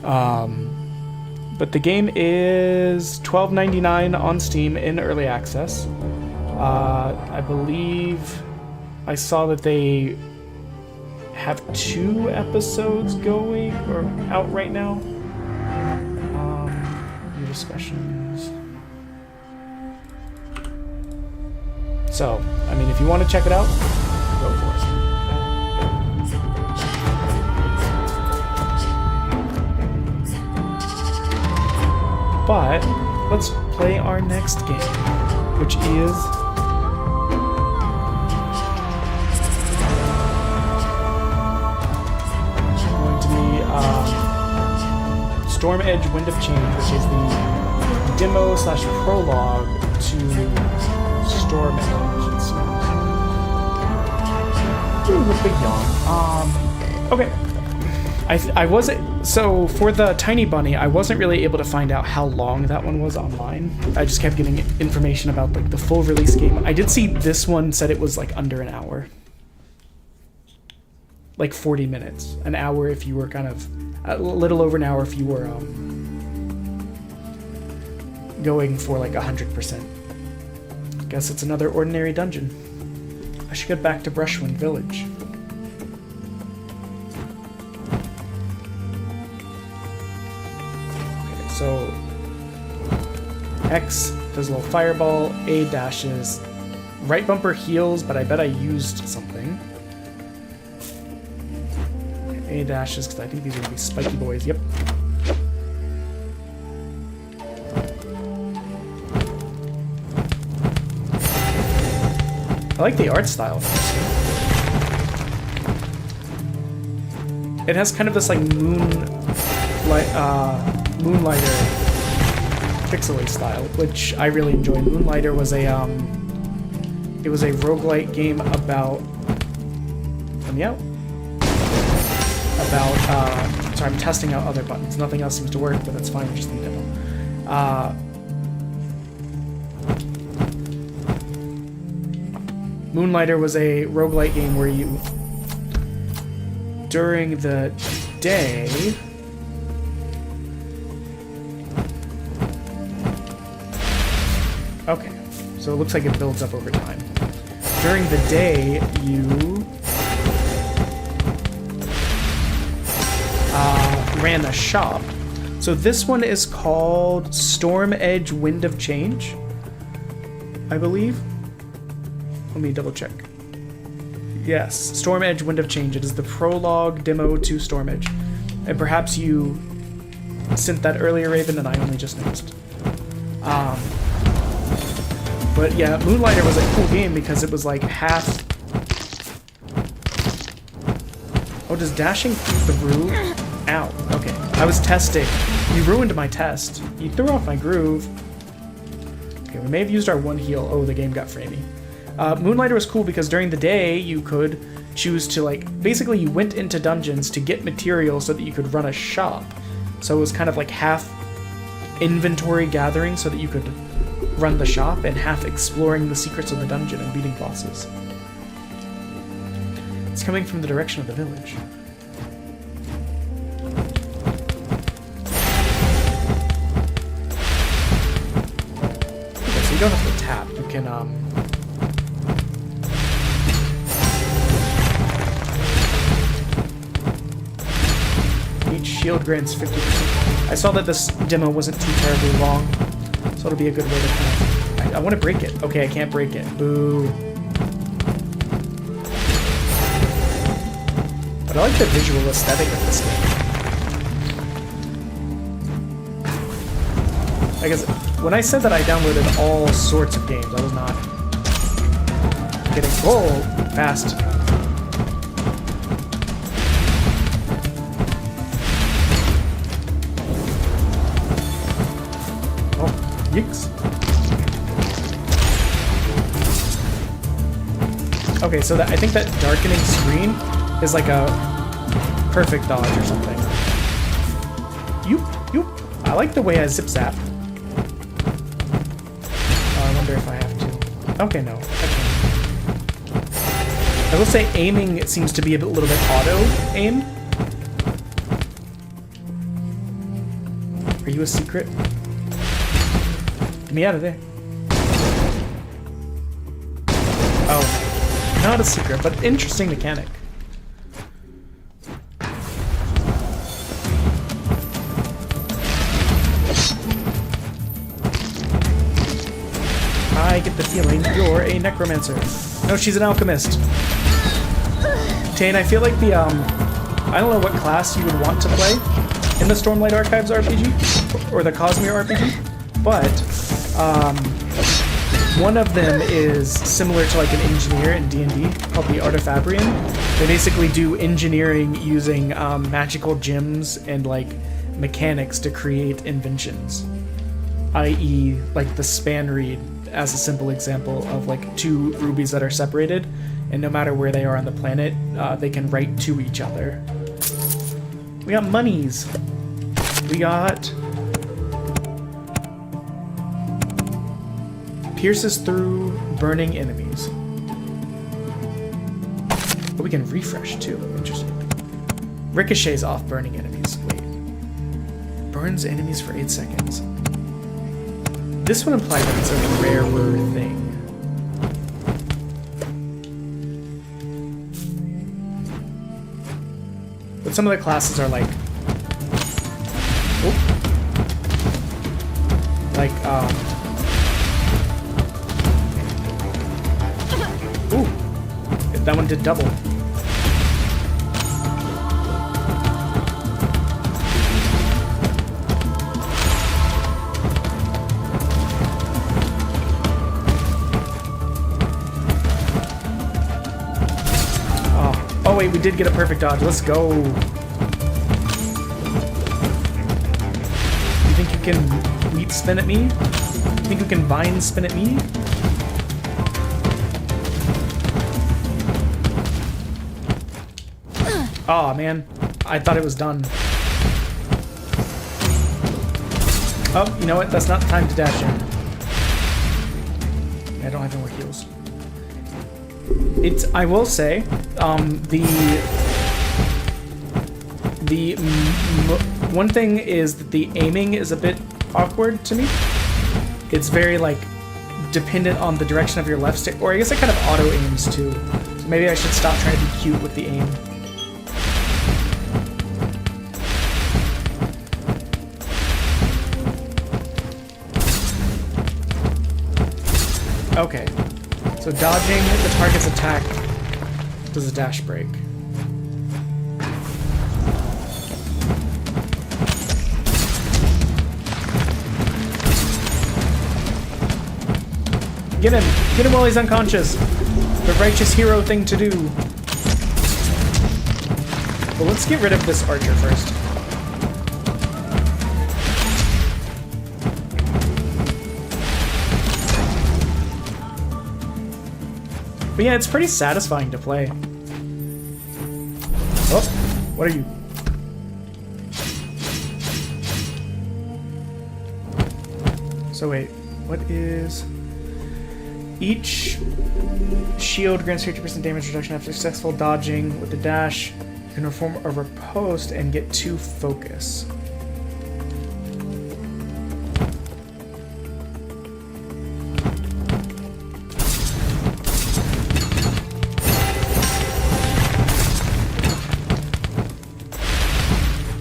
But the game is $12.99 on Steam in early access. I believe I saw that they have 2 episodes going or out right now. New discussions. So, I mean, if you want to check it out, go for it. But let's play our next game, which is going to be Storm Edge Wind of Change, which is the demo / prologue to Storm Edge. It seems. Ooh, a big yawn. Okay. I wasn't, so for the Tiny Bunny, I wasn't really able to find out how long that one was online. I just kept getting information about like the full release game. I did see this one said it was like under an hour. Like 40 minutes. An hour if you were kind of, a little over an hour if you were going for like 100%. Guess it's another ordinary dungeon. I should get back to Brushwind Village. So X does a little fireball, A dashes, right bumper heals, but I bet I used something. Okay, A dashes, because I think these are going to be spiky boys. Yep. I like the art style. It has kind of this like Moonlighter pixely style, which I really enjoy. Moonlighter was a it was a roguelite game about sorry, I'm testing out other buttons. Nothing else seems to work, but that's fine, we're just in the demo. Moonlighter was a roguelite game where you during the day okay, so it looks like it builds up over time. During the day, you ran a shop. So this one is called Storm Edge Wind of Change, I believe. Let me double check. Yes, Storm Edge Wind of Change. It is the prologue demo to Storm Edge. And perhaps you sent that earlier, Raven, and I only just noticed. But yeah, Moonlighter was a cool game because it was like half... Oh, does dashing keep the groove? Ow, okay. I was testing. You ruined my test. You threw off my groove. Okay, we may have used our one heal. Oh, the game got framey. Moonlighter was cool because during the day you could choose to like... Basically, you went into dungeons to get material so that you could run a shop. So it was kind of like half inventory gathering so that you could run the shop, and half exploring the secrets of the dungeon and beating bosses. It's coming from the direction of the village. Okay, so you don't have to tap. You can, each shield grants 50%. I saw that this demo wasn't too terribly long, so it'll be a good way to kind of... I want to break it. Okay, I can't break it. Boo. But I like the visual aesthetic of this game. I guess when I said that I downloaded all sorts of games, I was not getting fast. Oh, yikes. Okay, so I think that darkening screen is like a perfect dodge or something. Yoop. I like the way I zip zap. Oh, I wonder if I have to. Okay, no. I can't. I will say aiming seems to be a little bit auto aim. Are you a secret? Get me out of there. Oh. Not a secret, but interesting mechanic. I get the feeling you're a necromancer. No, she's an alchemist. Tane, I feel like the, I don't know what class you would want to play in the Stormlight Archives RPG, or the Cosmere RPG, but, one of them is similar to like an engineer in D&D called the Artifabrian. They basically do engineering using magical gems and like mechanics to create inventions. I.e. like the span reed as a simple example of like two rubies that are separated, and no matter where they are on the planet, they can write to each other. We got monies. We got... pierces through burning enemies. But we can refresh too. Interesting. Ricochets off burning enemies. Wait. Burns enemies for 8 seconds. This would imply that it's a rarer thing. But some of the classes are like... oh. Like, ooh, that one did double. Oh wait, we did get a perfect dodge. Let's go. You think you can wheat spin at me? You think you can vine spin at me? Aw, man. I thought it was done. Oh, you know what? That's not the time to dash in. I don't have any more heals. It's, I will say, one thing is that the aiming is a bit awkward to me. It's very, like, dependent on the direction of your left stick, or I guess it kind of auto aims too. So maybe I should stop trying to be cute with the aim. Okay, so dodging the target's attack does a dash break. Get him while he's unconscious. The righteous hero thing to do. But let's get rid of this archer first. But yeah, it's pretty satisfying to play. Oh, what are you? So wait, what is... Each shield grants 50% damage reduction after successful dodging with the dash. You can perform a riposte and get 2 focus.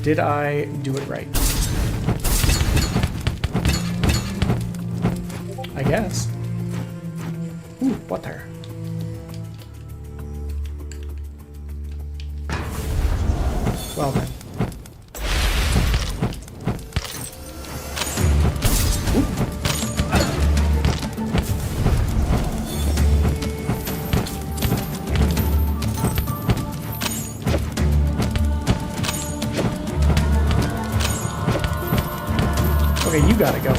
Did I do it right? I guess. Ooh, water. Well then. Okay, you gotta go.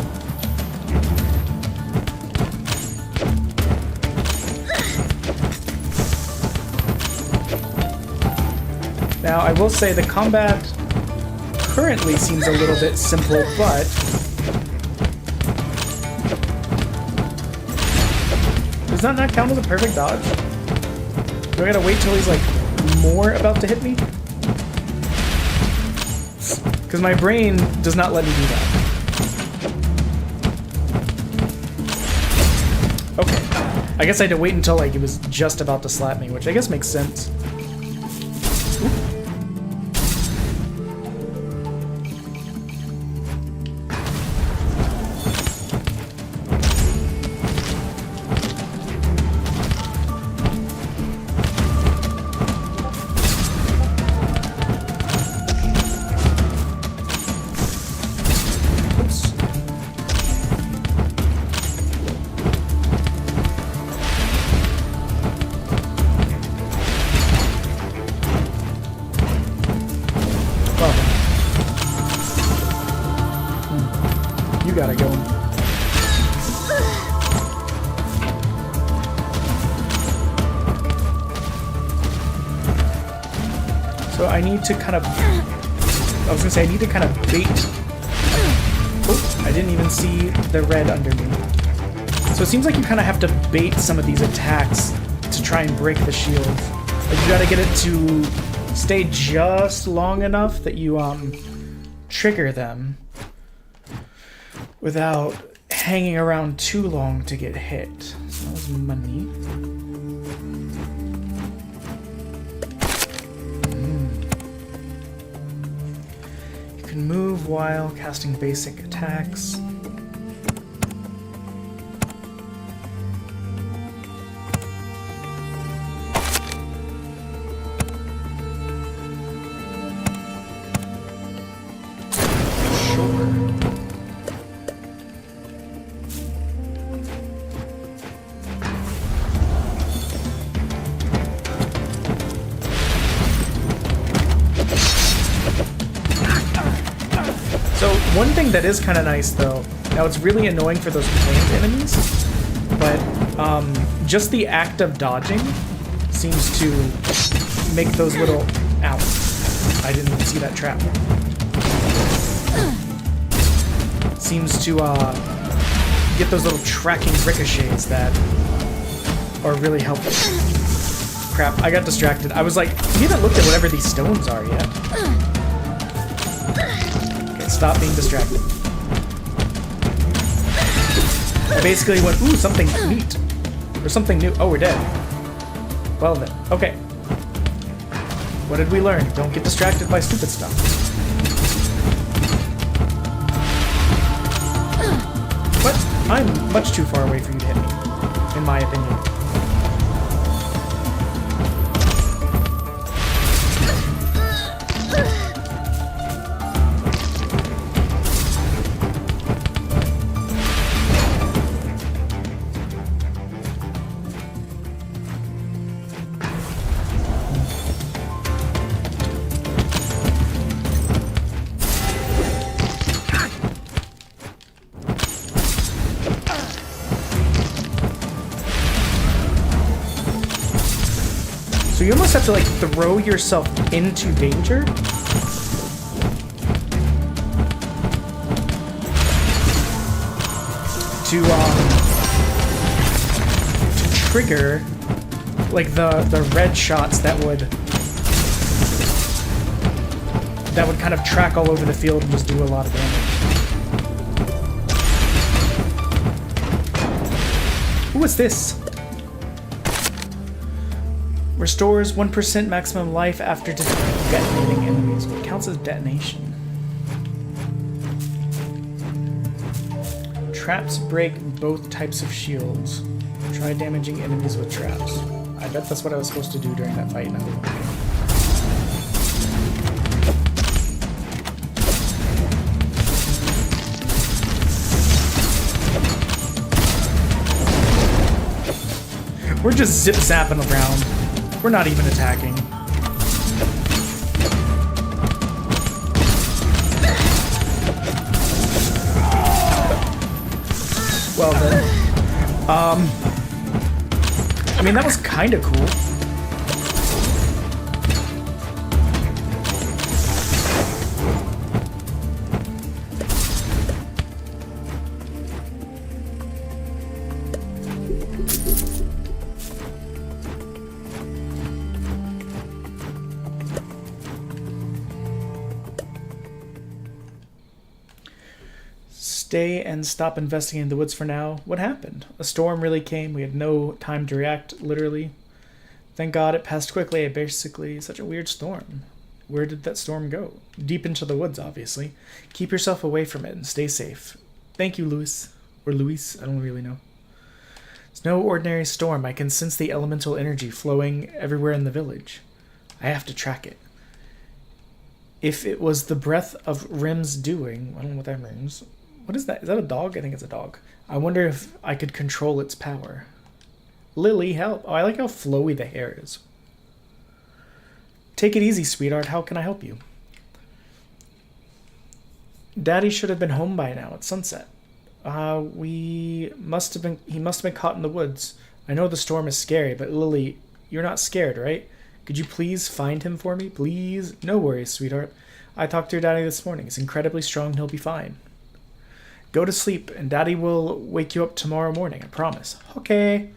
Now, I will say the combat currently seems a little bit simple, but does that not count as a perfect dodge? Do I gotta wait till he's like more about to hit me? Because my brain does not let me do that. Okay. I guess I had to wait until like it was just about to slap me, which I guess makes sense. Gotta go. So I need to kind of... I was gonna say I need to kind of bait... Oh, I didn't even see the red under me. So it seems like you kind of have to bait some of these attacks to try and break the shield. Like you gotta get it to stay just long enough that you trigger them without hanging around too long to get hit. So that was money. You can move while casting basic attacks. One thing that is kind of nice, though, now it's really annoying for those planned enemies, but just the act of dodging seems to make those little... Ow. I didn't even see that trap. Seems to get those little tracking ricochets that are really helpful. Crap, I got distracted. I was like, we haven't looked at whatever these stones are yet. Stop being distracted. I basically went, ooh, something neat. Or something new. Oh, we're dead. Well then. Okay. What did we learn? Don't get distracted by stupid stuff. What? I'm much too far away for you to hit me, in my opinion. So you almost have to like throw yourself into danger to trigger like the red shots that would kind of track all over the field and just do a lot of damage. Who is this? Restores 1% maximum life after detonating enemies. What counts as detonation? Traps break both types of shields. Try damaging enemies with traps. I bet that's what I was supposed to do during that fight. Now. We're just zip-zapping around. We're not even attacking. Well then. I mean, that was kind of cool. Stay and stop investigating the woods for now. What happened? A storm really came. We had no time to react, literally. Thank God it passed quickly. Basically, such a weird storm. Where did that storm go? Deep into the woods, obviously. Keep yourself away from it and stay safe. Thank you, Luis. Or Luis, I don't really know. It's no ordinary storm. I can sense the elemental energy flowing everywhere in the village. I have to track it. If it was the breath of Rim's doing, I don't know what that means. What is that? Is that a dog? I think it's a dog. I wonder if I could control its power. Lily, help. Oh, I like how flowy the hair is. Take it easy, sweetheart. How can I help you? Daddy should have been home by now. It's sunset. He must have been caught in the woods. I know the storm is scary, but Lily, you're not scared, right? Could you please find him for me? Please? No worries, sweetheart. I talked to your daddy this morning. He's incredibly strong and he'll be fine. Go to sleep, and Daddy will wake you up tomorrow morning, I promise. Okay.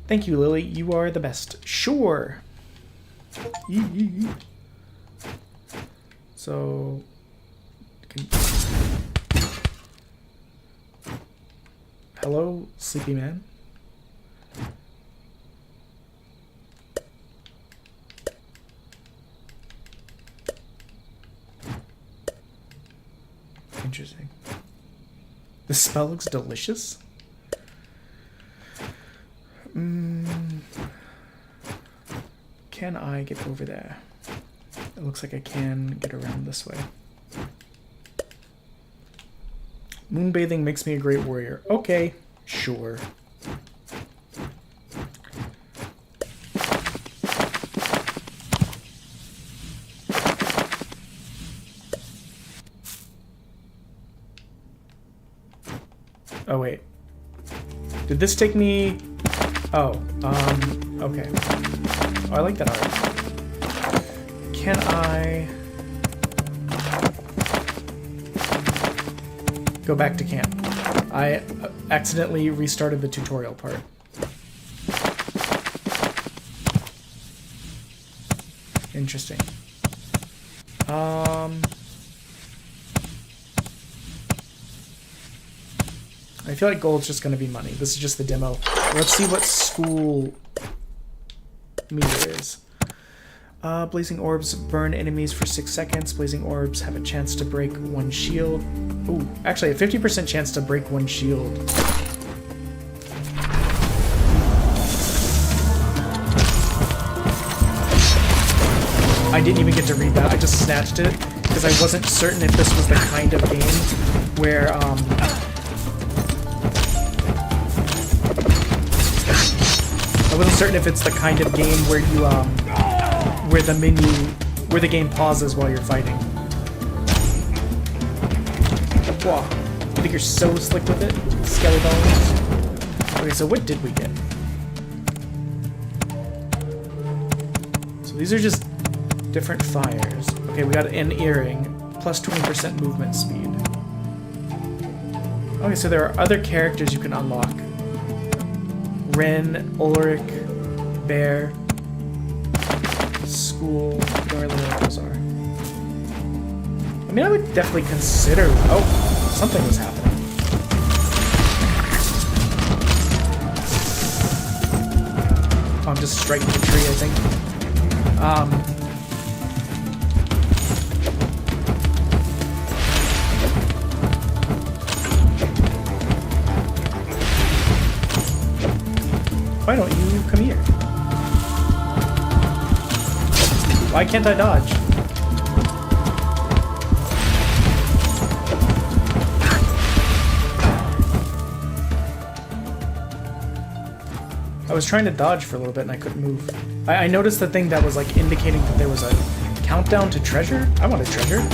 Thank you, Lily. You are the best. Sure. So... Hello, sleepy man? Interesting. The smell looks delicious. Can I get over there? It looks like I can get around this way. Moonbathing makes me a great warrior. Okay, sure. Oh, wait. Did this take me... Oh, okay. Oh, I like that art. Can I... go back to camp? I accidentally restarted the tutorial part. Interesting. I feel like gold's just going to be money. This is just the demo. Let's see what school meter is. Blazing orbs burn enemies for 6 seconds. Blazing orbs have a chance to break one shield. Ooh, actually a 50% chance to break one shield. I didn't even get to read that. I just snatched it because I wasn't certain if this was the kind of game where, I wasn't certain if it's the kind of game where you, where the game pauses while you're fighting. Whoa. You think you're so slick with it? Skelly bones? Okay, so what did we get? So these are just different fires. Okay, we got an earring, plus 20% movement speed. Okay, so there are other characters you can unlock. Ren, Ulrich, Bear, School. I don't really know what those are. I mean, I would definitely consider... Oh, something was happening. Oh, I'm just striking the tree, I think. Why don't you come here? Why can't I dodge? was trying to dodge for a little bit and I couldn't move. I noticed the thing that was like indicating that there was a countdown to treasure. I want a treasure.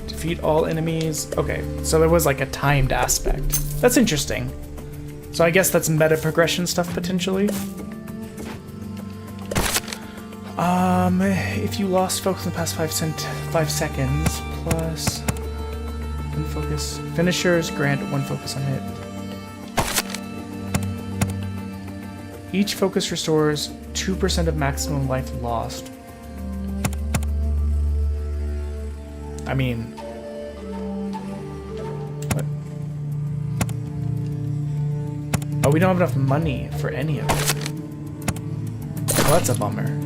Defeat all enemies. Okay, so there was like a timed aspect. That's interesting. So I guess that's meta progression stuff potentially. If you lost focus in the past 5 seconds, plus one focus. Finishers grant 1 focus on hit. Each focus restores 2% of maximum life lost. I mean, what? Oh, we don't have enough money for any of it. Oh, that's a bummer.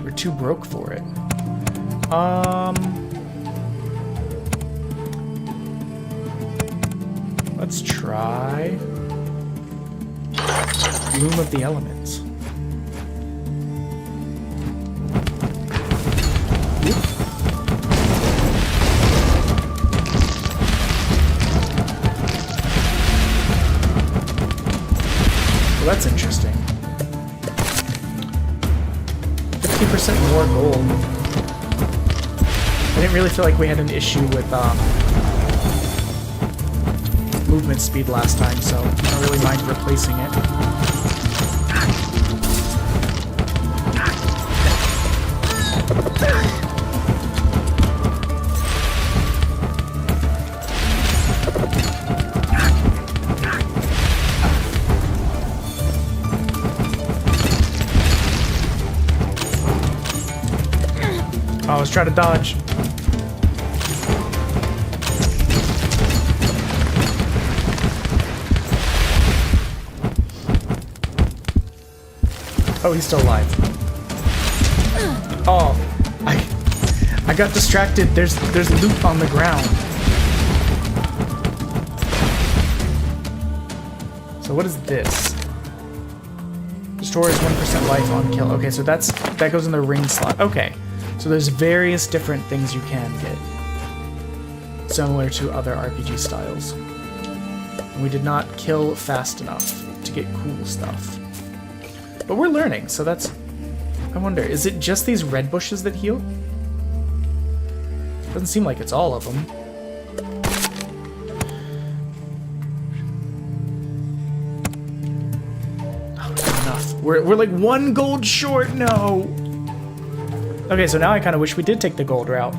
We're too broke for it. Let's try Loom of the Elements. Well, that's interesting. 50% more gold. I didn't really feel like we had an issue with movement speed last time, so I don't really mind replacing it. Oh, let's try to dodge. Oh, he's still alive. Oh, I got distracted. There's loot on the ground. So what is this? Restores 1% life on kill. Okay, so that goes in the ring slot. Okay. So there's various different things you can get, similar to other RPG styles. And we did not kill fast enough to get cool stuff. But we're learning, so that's... I wonder, is it just these red bushes that heal? Doesn't seem like it's all of them. Oh, not enough. We're like 1 gold short, no! Okay, so now I kind of wish we did take the gold route.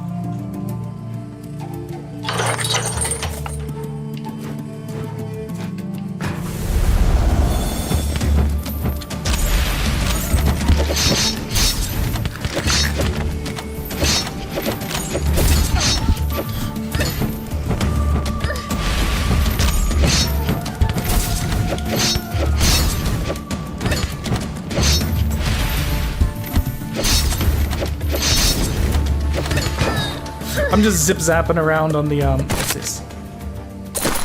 I'm just zip-zapping around on the, what's this?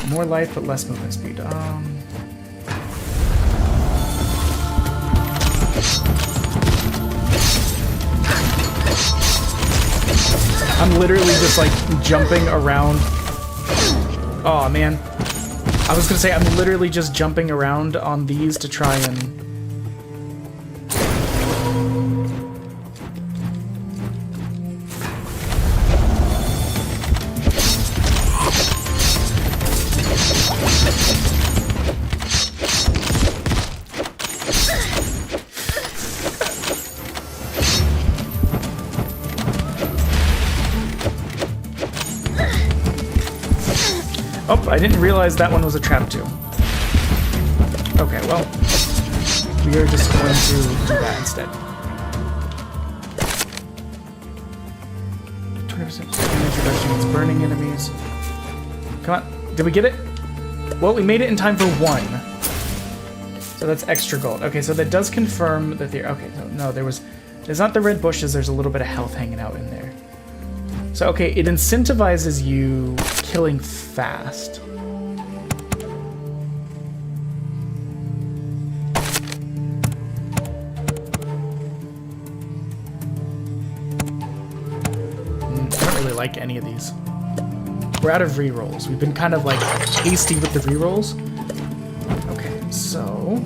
More life, but less movement speed. I'm literally just, like, jumping around. Oh, man. I was gonna say, I'm literally just jumping around on these to try and... Oh, I didn't realize that one was a trap too. Okay, well, we are just going to do that instead. 20% damage reduction against burning enemies. Come on, did we get it? Well, we made it in time for 1. So that's extra gold. Okay, so that does confirm the theory. Okay, so no, there's not the red bushes, there's a little bit of health hanging out in there. So, okay, it incentivizes you killing fast. like any of these. We're out of rerolls. We've been kind of like hasty with the rerolls. Okay, so...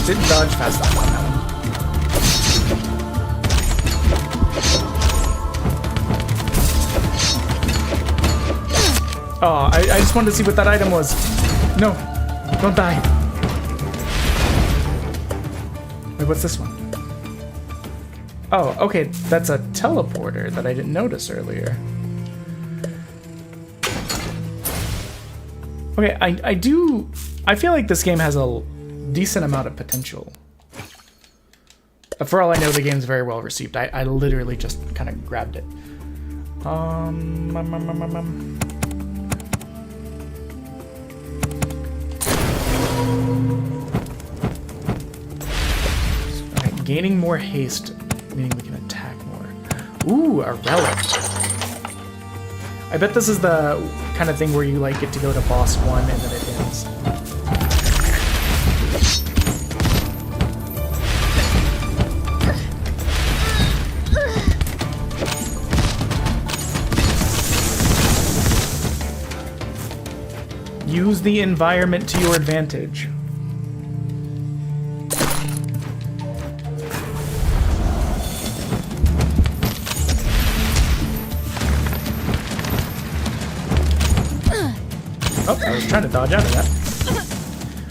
Didn't dodge fast enough on that one. Oh, I just wanted to see what that item was. No, don't die. Wait, what's this one? Oh, okay, that's a teleporter that I didn't notice earlier. Okay, I feel like this game has a decent amount of potential. For all I know, the game's very well received. I literally just kind of grabbed it. Okay, gaining more haste, meaning we can attack more. Ooh, a relic. I bet this is the kind of thing where you like get to go to boss 1 and then it ends. Use the environment to your advantage. Oh, I was trying to dodge out of that.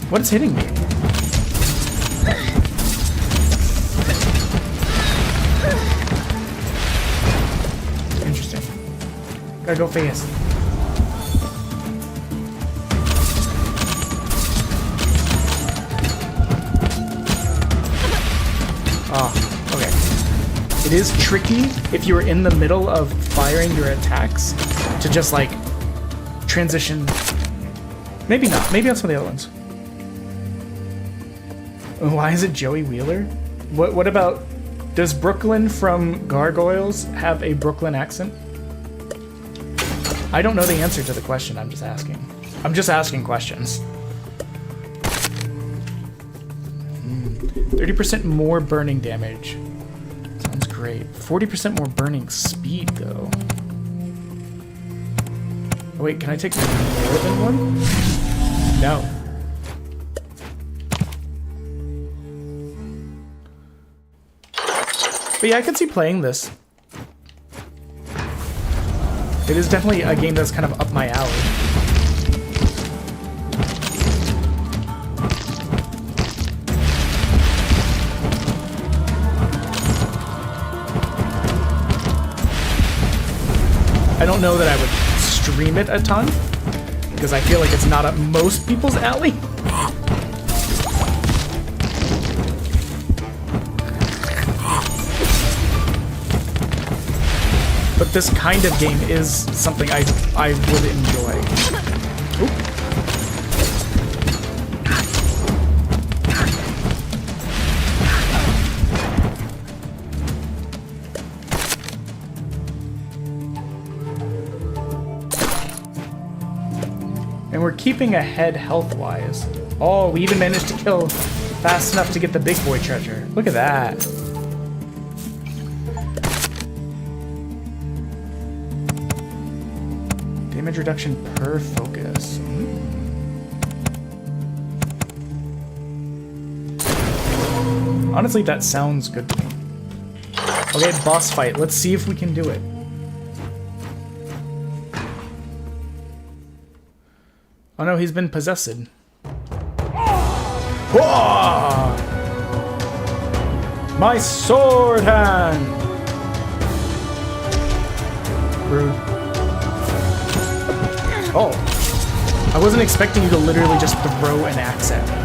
What is hitting me? Interesting. Gotta go fast. Oh, okay. It is tricky if you're in the middle of firing your attacks to just like transition. Maybe not. Maybe on some of the other ones. Why is it Joey Wheeler? What about... Does Brooklyn from Gargoyles have a Brooklyn accent? I don't know the answer to the question. I'm just asking. I'm just asking questions. 30% more burning damage. Sounds great. 40% more burning speed, though. Oh, wait, can I take more than one? No. But yeah, I can see playing this. It is definitely a game that's kind of up my alley. I don't know that I would stream it a ton, because I feel like it's not up most people's alley. But this kind of game is something I would enjoy. Oop. And we're keeping ahead health-wise. Oh, we even managed to kill fast enough to get the big boy treasure. Look at that. Damage reduction per focus. Honestly, that sounds good to me. Okay, boss fight. Let's see if we can do it. Oh no, he's been possessed. Whoa! My sword hand! Rude. Oh. I wasn't expecting you to literally just throw an axe at me.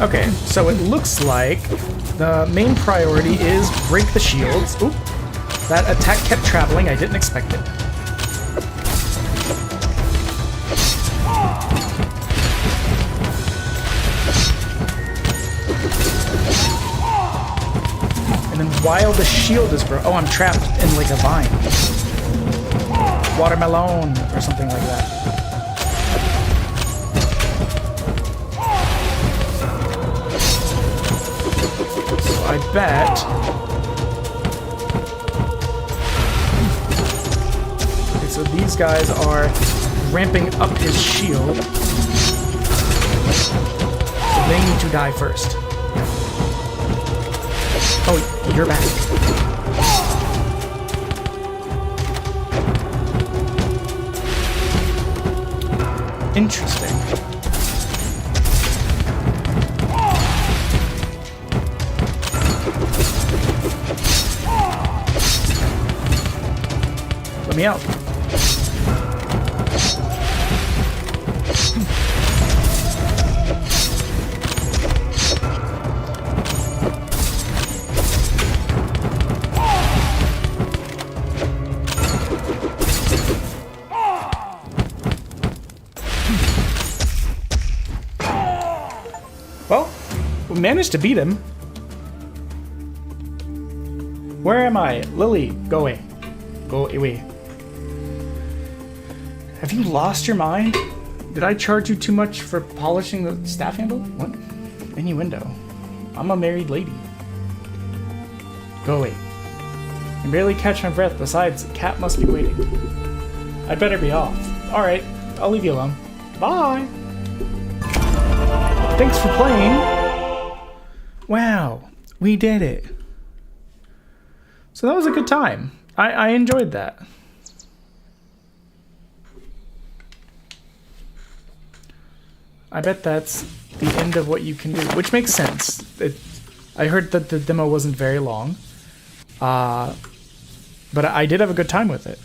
Okay, so it looks like the main priority is break the shields. Oop. That attack kept traveling. I didn't expect it. And then while the shield is broken... Oh, I'm trapped in like a vine. Watermelon or something like that. So I bet... Okay, so these guys are ramping up his shield. So they need to die first. Oh, you're back. Interesting. Let me out. Well, we managed to beat him. Where am I? Lily, go away. Go away. Have you lost your mind? Did I charge you too much for polishing the staff handle? What? Innuendo. I'm a married lady. Go away. I can barely catch my breath. Besides, the cat must be waiting. I'd better be off. Alright, I'll leave you alone. Bye! Thanks for playing! Wow, we did it. So that was a good time. I enjoyed that. I bet that's the end of what you can do, which makes sense. I heard that the demo wasn't very long, but I did have a good time with it.